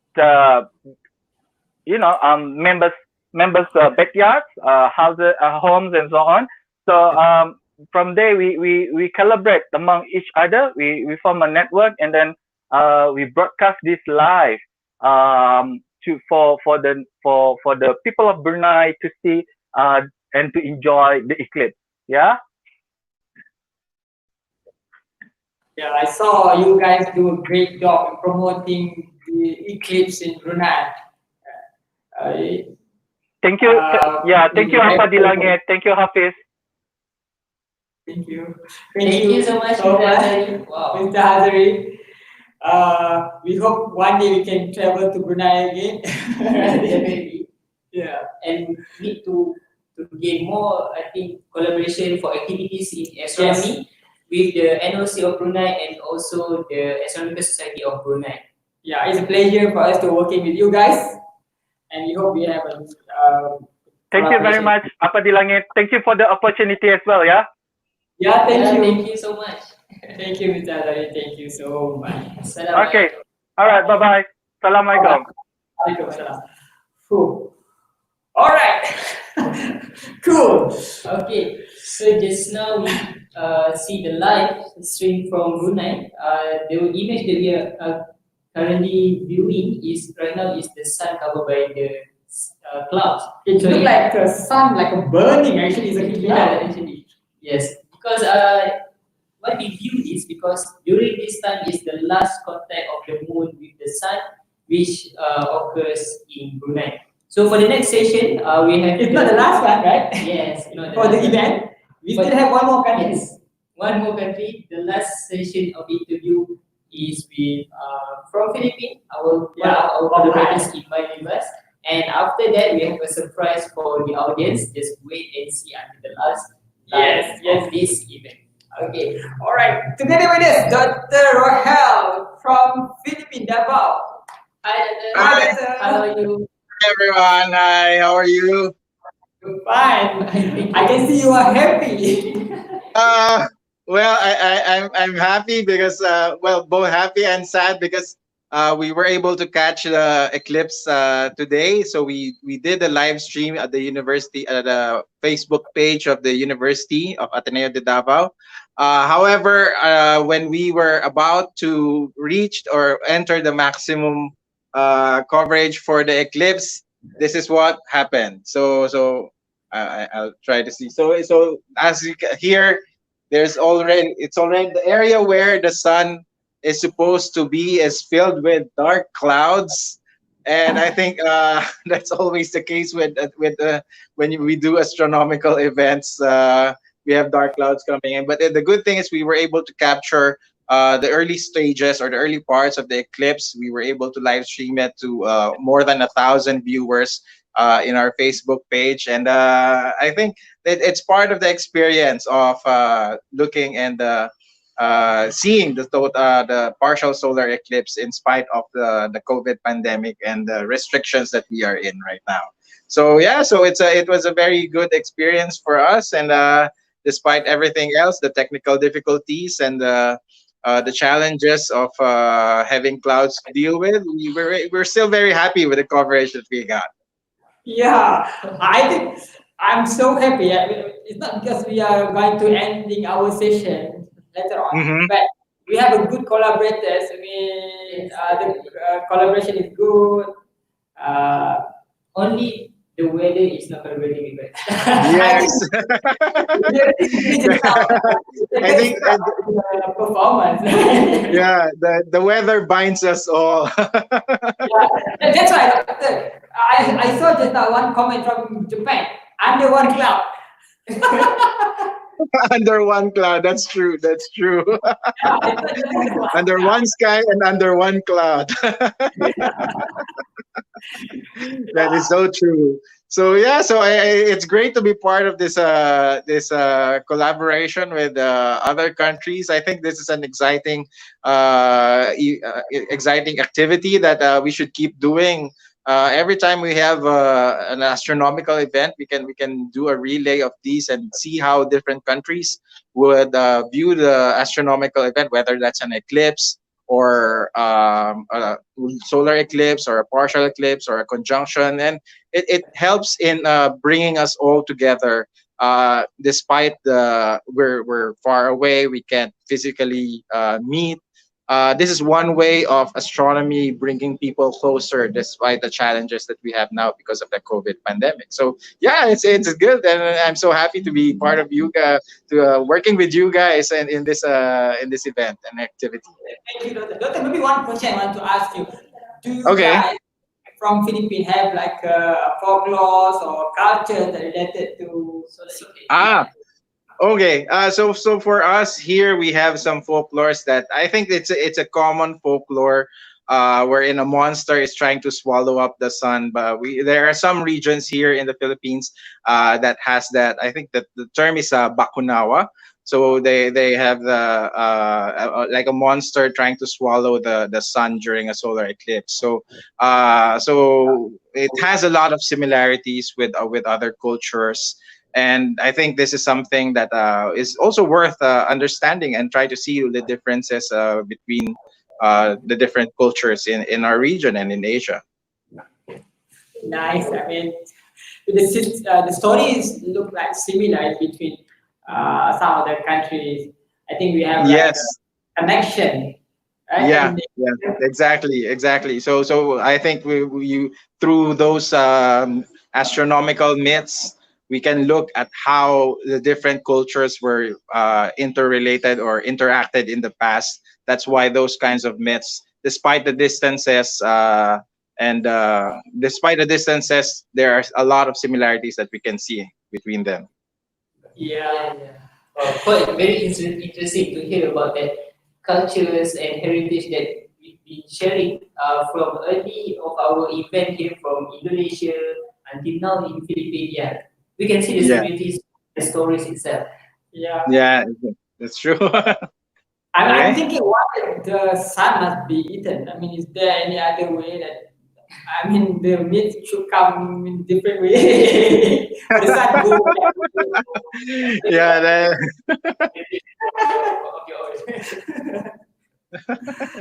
members backyards, houses, homes, and so on. So from there we collaborate among each other. We form a network, and then we broadcast this live for the people of Brunei to see and to enjoy the eclipse. Yeah. Yeah, I saw you guys do a great job in promoting the eclipse in Brunei. Thank you. Thank you, Apadilagit. Thank you, Hafiz. Thank you. Thank you so much, Mr. Hazari. Wow. Mr. Hazari. We hope one day we can travel to Brunei again. Definitely. Yeah. And need to gain more, I think, collaboration for activities in astronomy with the NOC of Brunei and also the Astronomical Society of Brunei. Yeah, it's a pleasure for us to working with you guys, and we hope we have a. Thank you very much, Apadilagit. Thank you for the opportunity as well. Yeah. Yeah, thank you. Thank you so much. Thank you, Mr. Hazari. Thank you so much. Okay. All right. Bye bye. Assalamualaikum. Waalaikumsalam. All right. Cool. Okay. So just now we see the live stream from Brunei. The image that we are currently viewing is right now is the sun covered by the clouds. It looks like the sun, like a burning. Actually, it's a cloud. Actually, yes. Because what we view is because during this time is the last contact of the moon with the sun, which occurs in Brunei. So for the next session, we have. It's not the last one, right? Yes. For the event, we still have one more country. Yes, one more country. The last session of interview is with from Philippines, our collaborators in MY-EAUNIVASE. And after that, we have a surprise for the audience. Just wait and see until the last of this event. Okay. All right. Together with us, Dr. Rohel from Philippines, Davao. Hi, Dr. Hi, Dr. How are you? Hi, everyone. Hi, how are you? Fine. I can see you are happy. Well, I'm happy because both happy and sad because we were able to catch the eclipse today. So we did a live stream at the university at the Facebook page of the University of Ateneo de Davao. However, when we were about to reach or enter the maximum coverage for the eclipse, this is what happened. So I'll try to see. So as you can hear, it's already the area where the sun is supposed to be is filled with dark clouds, and I think that's always the case when we do astronomical events. We have dark clouds coming in, but the good thing is we were able to capture the early stages or the early parts of the eclipse. We were able to live stream it to more than 1,000 viewers in our Facebook page, and I think it's part of the experience of looking and seeing the partial solar eclipse in spite of the COVID pandemic and the restrictions that we are in right now. So yeah, so it was a very good experience for us, and despite everything else, the technical difficulties and the challenges of having clouds to deal with, we're still very happy with the coverage that we got. Yeah, I think I'm so happy. It's not because we are going to ending our session later on, but we have a good collaborators. I mean, the collaboration is good. Only the weather is not collaborating with us. Yes. I think performance. Yeah, the weather binds us all. Yeah, that's why I saw just one comment from Japan. Under one cloud. Under one cloud. That's true. That's true. Under one sky and under one cloud. That is so true. So yeah, so it's great to be part of this collaboration with other countries. I think this is an exciting exciting activity that we should keep doing. Every time we have an astronomical event, we can do a relay of these and see how different countries would view the astronomical event, whether that's an eclipse or a solar eclipse or a partial eclipse or a conjunction, and it helps in bringing us all together. Despite we're far away, we can't physically meet. This is one way of astronomy bringing people closer, despite the challenges that we have now because of the COVID pandemic. So yeah, it's good, and I'm so happy to be part of you guys, to working with you guys, and in this event and activity. Thank you, Doctor. Doctor, maybe one question I want to ask you. Do you Okay. guys from Philippines have like folklore or culture that related to solar? Okay. So for us here, we have some folklores that I think it's a common folklore, wherein a monster is trying to swallow up the sun. But there are some regions here in the Philippines that has that. I think that the term is bakunawa. So they have the like a monster trying to swallow the sun during a solar eclipse. So so it has a lot of similarities with other cultures. And I think this is something that is also worth understanding, and try to see the differences between the different cultures in our region and in Asia. Nice. I mean, the stories look like similar between some of the countries. I think we have like Yes. a connection. Right? Yeah, exactly. So I think we through those astronomical myths, we can look at how the different cultures were interrelated or interacted in the past. That's why those kinds of myths, despite the distances, there are a lot of similarities that we can see between them. Yeah. Quite very interesting to hear about that cultures and heritage that we've been sharing from early of our event here from Indonesia until now in Philippines. Yeah, we can see the Yeah. similarities, the stories itself. Yeah. Yeah, that's true. I'm Okay. thinking why the sun must be eaten. I mean, is there any other way that, I mean, the meat should come in different way? The sun go Yeah,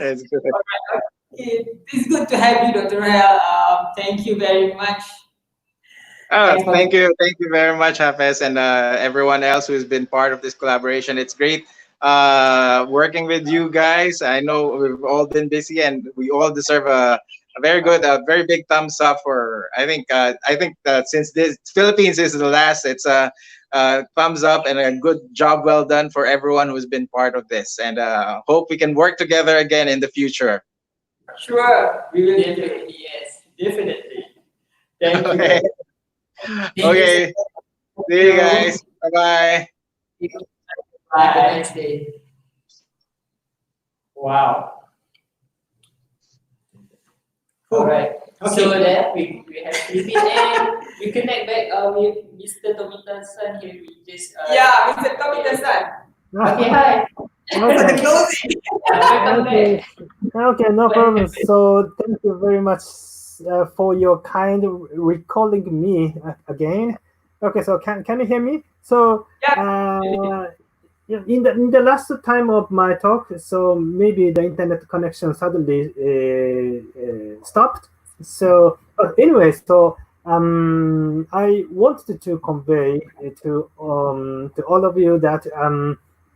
it's good. It's good to have you, Dr. Rahel. Thank you very much. Thank you very much, Hafez, and everyone else who's been part of this collaboration. It's great working with you guys. I know we've all been busy, and we all deserve a very good, very big thumbs up for. I think since this Philippines is the last, it's a thumbs up and a good job well done for everyone who's been part of this, and hope we can work together again in the future. Sure, we will definitely. Yes, definitely. Thank you. Okay. Okay. See you guys. Bye-bye. Have a nice day. Wow. All right. So that we have Philippines, and we connect back with Mr. Tomita-san here. We just Yeah, Mr. Tomita-san. Okay, hi. Okay. Okay, no problem. So thank you very much for your kind recalling me again. Okay, so can you hear me? So in the last time of my talk, so maybe the internet connection suddenly stopped. So anyway, so I wanted to convey to all of you that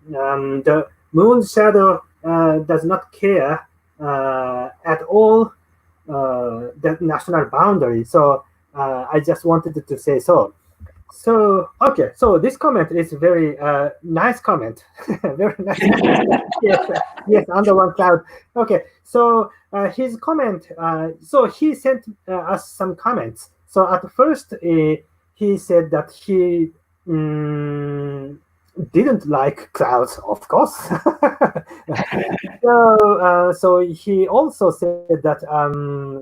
the moon's shadow does not care at all the national boundary. So I just wanted to say so. So okay, so this comment is very nice comment. Very nice. yes, under one cloud. Okay, so his comment. So he sent us some comments. So at first he said that he didn't like clouds, of course. So he also said that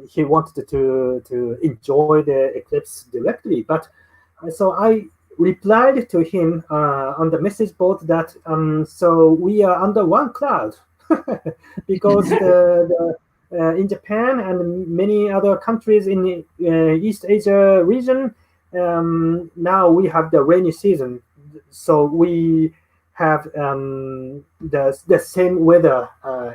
he wanted to enjoy the eclipse directly. But so I replied to him on the message board that so we are under one cloud because in Japan and many other countries in the East Asia region, now we have the rainy season, so we have the same weather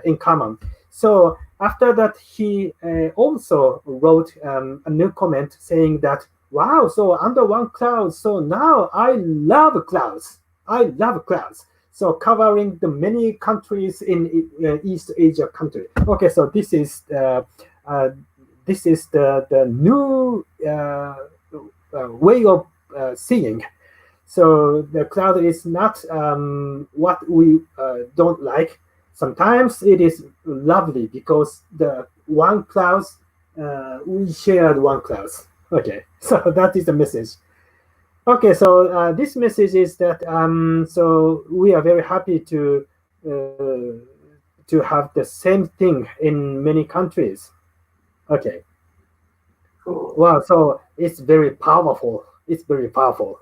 in common. So after that, he also wrote a new comment saying that, wow, so under one cloud, so now I love clouds. I love clouds. So covering the many countries in East Asia country. Okay, so this is the new way of seeing. So the cloud is not what we don't like. Sometimes it is lovely because the one clouds we shared one clouds. Okay, so that is the message. Okay, so this message is that so we are very happy to have the same thing in many countries. Okay. Cool. Wow, so it's very powerful. It's very powerful.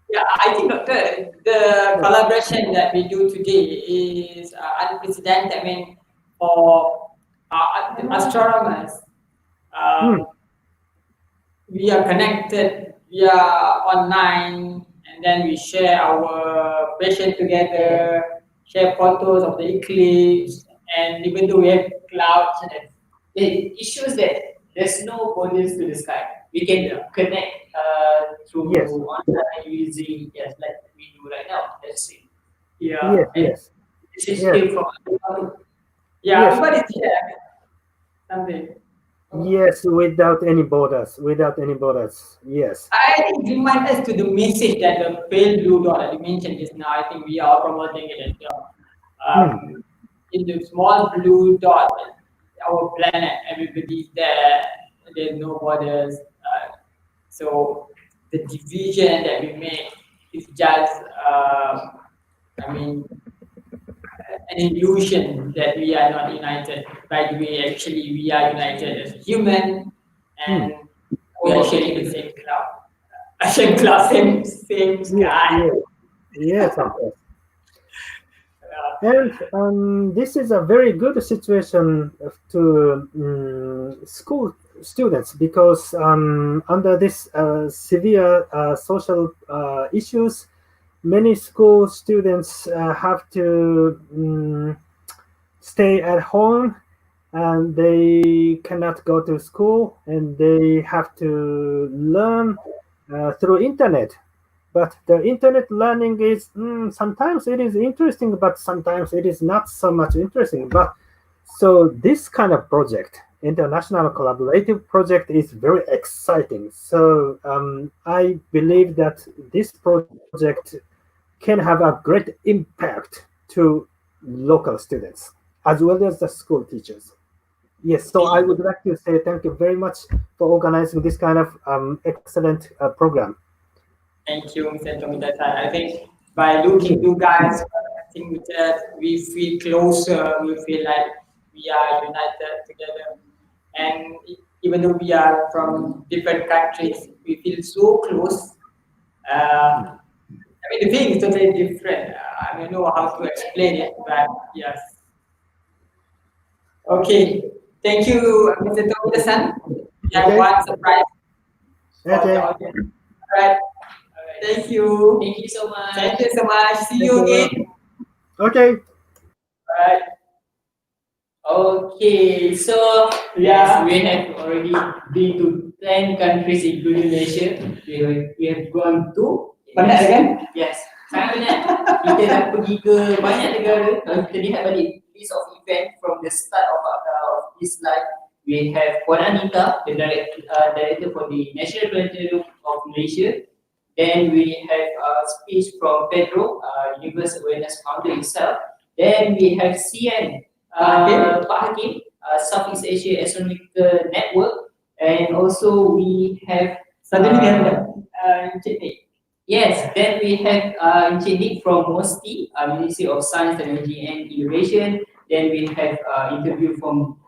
Yeah, I think the collaboration that we do today is unprecedented. I mean, for astronomers, we are connected, we are online, and then we share our passion together, share photos of the eclipse, and even though we have clouds, and it shows that there's no borders to the sky. We can connect through Yes. online using like we do right now. That's it. Yeah. Yes, and yes. this is Yes. still from Yes. everybody share something. Yes, without any borders. Without any borders. Yes. I think remind us to the message that the pale blue dot that you mentioned just now. I think we are promoting it as well. In the small blue dot, our planet, everybody's there. There's no borders. So the division that we make is just, I mean, an illusion that we are not united. By the way, actually, we are united as a human, and we are sharing the same cloud. Same cloud, same sky. Yes, of course. And this is a very good situation to school students because under this severe social issues, many school students have to stay at home and they cannot go to school and they have to learn through internet. But the internet learning is sometimes it is interesting, but sometimes it is not so much interesting. But so this kind of project, international collaborative project, is very exciting. So I believe that this project can have a great impact to local students as well as the school teachers. Yes, so I would like to say thank you very much for organizing this kind of excellent program. Thank you, Mr. Tomita-san. I think by looking you guys, I think with that we feel closer, we feel like we are united together. And even though we are from different countries, we feel so close. I mean, the feeling is totally different. I don't know how to explain it, but yes. Okay, thank you, Mr. Tomita-san. We have one surprise for the audience. All right. Thank you. Thank you so much. Thank you so much. See you again. Okay. Alright. Okay, so yes, we have already been to 10 countries including Malaysia. We have gone to Banyak kan? Yes, sangat banyak. Kita dah pergi ke banyak negara. Kalau kita lihat balik list of event from the start of this life, we have Puan Anita, the director for the National Planetarium of Malaysia. Then we have a speech from Pedro, Universe Awareness founder himself. Then we have CN, Pak Hakim, Southeast Asia Astronomical Network. And also we have Suddenly we have Cipta. Yes, then we have Encik Nick from MOSTI, Ministry of Science, Technology and Innovation. Then we have interview from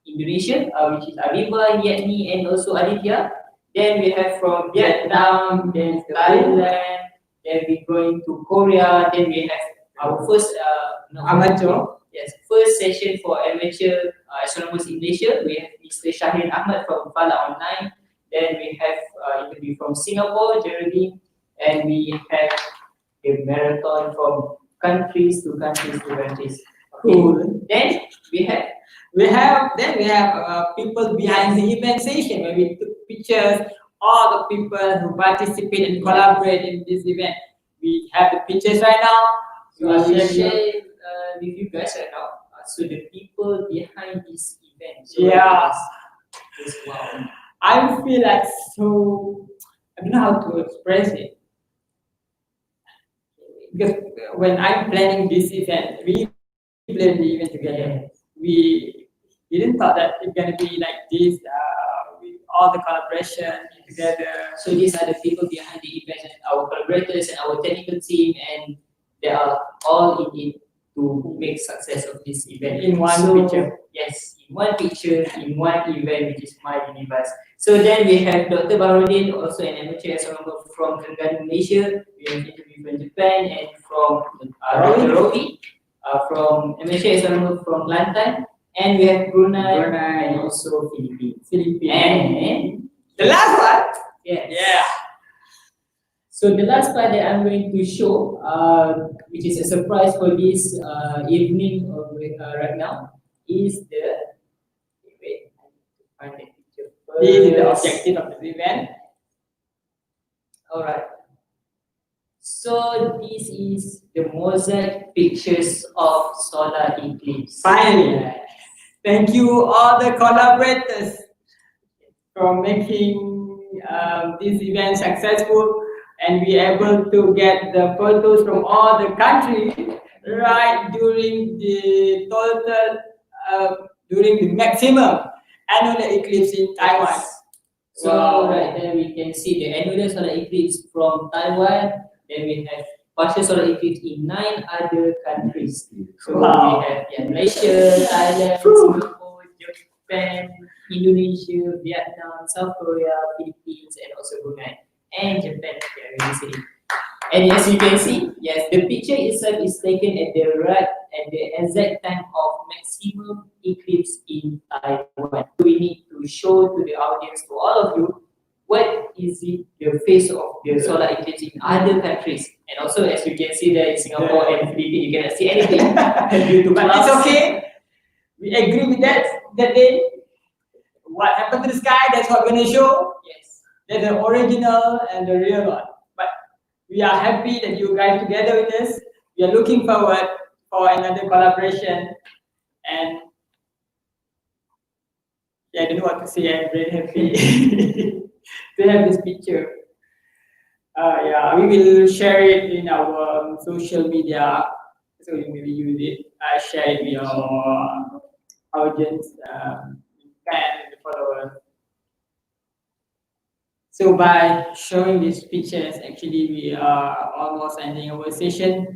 Indonesia, which is Aviva, Yetni, and also Aditya. Then we have from Vietnam, then Thailand, then we're going to Korea, then we have our first amateur. Yes, first session for amateur astronomers in Malaysia. We have Mr. Shahrin Ahmad from Fala Online. Then we have interview from Singapore, Geraldine, and we have a marathon from countries to countries to countries. Okay. Cool. Then we have people behind the event session where we took pictures, all the people who participate and collaborate in this event. We have the pictures right now. So I will share with you guys right now. So the people behind this event. So Yeah. Yes, wow. I feel like so, I don't know how to express it. Because when I'm planning this event, we plan the event together. We didn't thought that it's gonna be like this, with all the collaboration together. So these are the people behind the event, and our collaborators and our technical team, and they are all in it to make success of this event. In one picture. Yes, in one picture, in one event, which is MY-EAUNIVASE. So then we have Dr. Bahrudin, also an amateur astronomer from Terengganu, Malaysia. We have interview from Japan, and from Dr. Rovi, from amateur astronomer from Kelantan. And we have Brunei, and also Philippines. And the last one? Yes. Yeah. So the last part that I'm going to show, which is a surprise for this evening right now, is the, wait, I need to find the picture first. This is the objective of the event. Alright. So this is the mosaic pictures of solar eclipse. Finally. Thank you all the collaborators for making this event successful and be able to get the photos from all the countries right during the total, during the maximum annular eclipse in Taiwan. So right there we can see the annular solar eclipse from Taiwan. Then we have partial solar eclipse in 9 other countries. So Wow. we have Malaysia, Thailand, Singapore, Japan, Indonesia, Vietnam, South Korea, Philippines, and also Brunei. And Japan, yeah, we see. And as you can see, yes, the picture itself is taken at the exact time of maximum eclipse in Taiwan. We need to show to the audience, to all of you, what is it, the face of the solar eclipse in other countries. And also, as you can see there in Singapore and Philippines, you cannot see anything due to But clouds. it's okay. We agree with that day. What happened to the sky, that's what we're going to show. Yes. That's the original and the real one. But we are happy that you guys together with us. We are looking forward for another collaboration. And yeah, I don't know what to say. I'm very happy to have this picture. Yeah, we will share it in our social media, so you maybe use it. I share it with your audience, fans, and followers. So by showing these pictures, actually we are almost ending our session.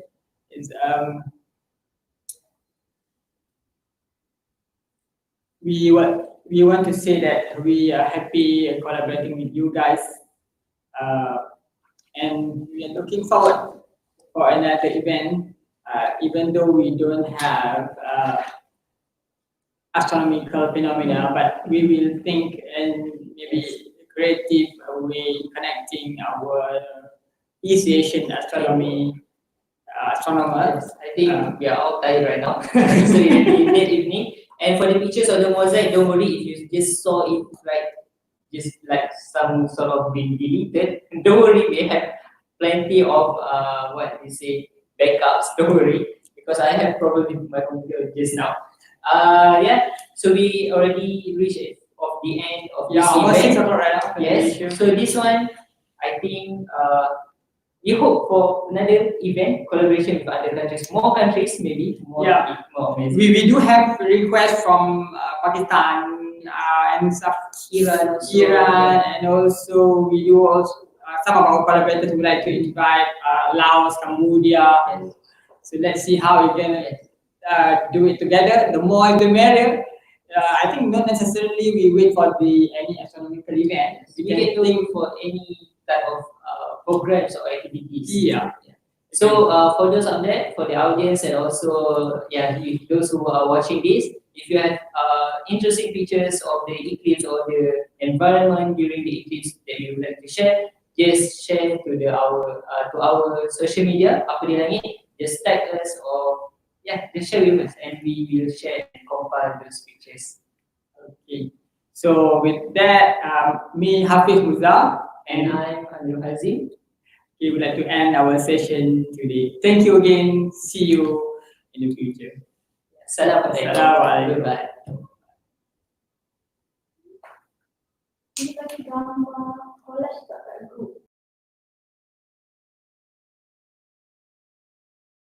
We want to say that we are happy collaborating with you guys. And we are looking forward for another event, even though we don't have astronomical phenomena, but we will think in maybe a creative way connecting our East Asian astronomy astronomers. I think we are all tired right now. It's really late evening. And for the pictures of the mosaic, don't worry if you just saw it just like some sort of being deleted. Don't worry, we have plenty of what we say backups. Don't worry, because I have problem with my computer just now. Yeah, so we already reached of the end of this almost 6 event. o'clock right now. Yes. So this one, I think we hope for another event collaboration with other countries, more countries maybe. More amazing. We do have requests from Pakistan and stuff, Iran, also. and also we do also some of our collaborators would like to invite Laos, Cambodia. So let's see how we can do it together. The more the merrier. I think not necessarily we wait for any astronomical event. We can think for any type of programs or activities. Yeah. So for those on that, for the audience and also those who are watching this, if you have interesting pictures of the eclipse or the environment during the eclipse that you would like to share, just share to our social media, Apadilagit. Just tag us or just share with us, and we will share and compile those pictures. Okay. So with that, me Hafiz Muza and I'm Anil Hazim. We would like to end our session today. Thank you again. See you in the future. Assalamualaikum. Goodbye. Kita gambar collage tak kat group.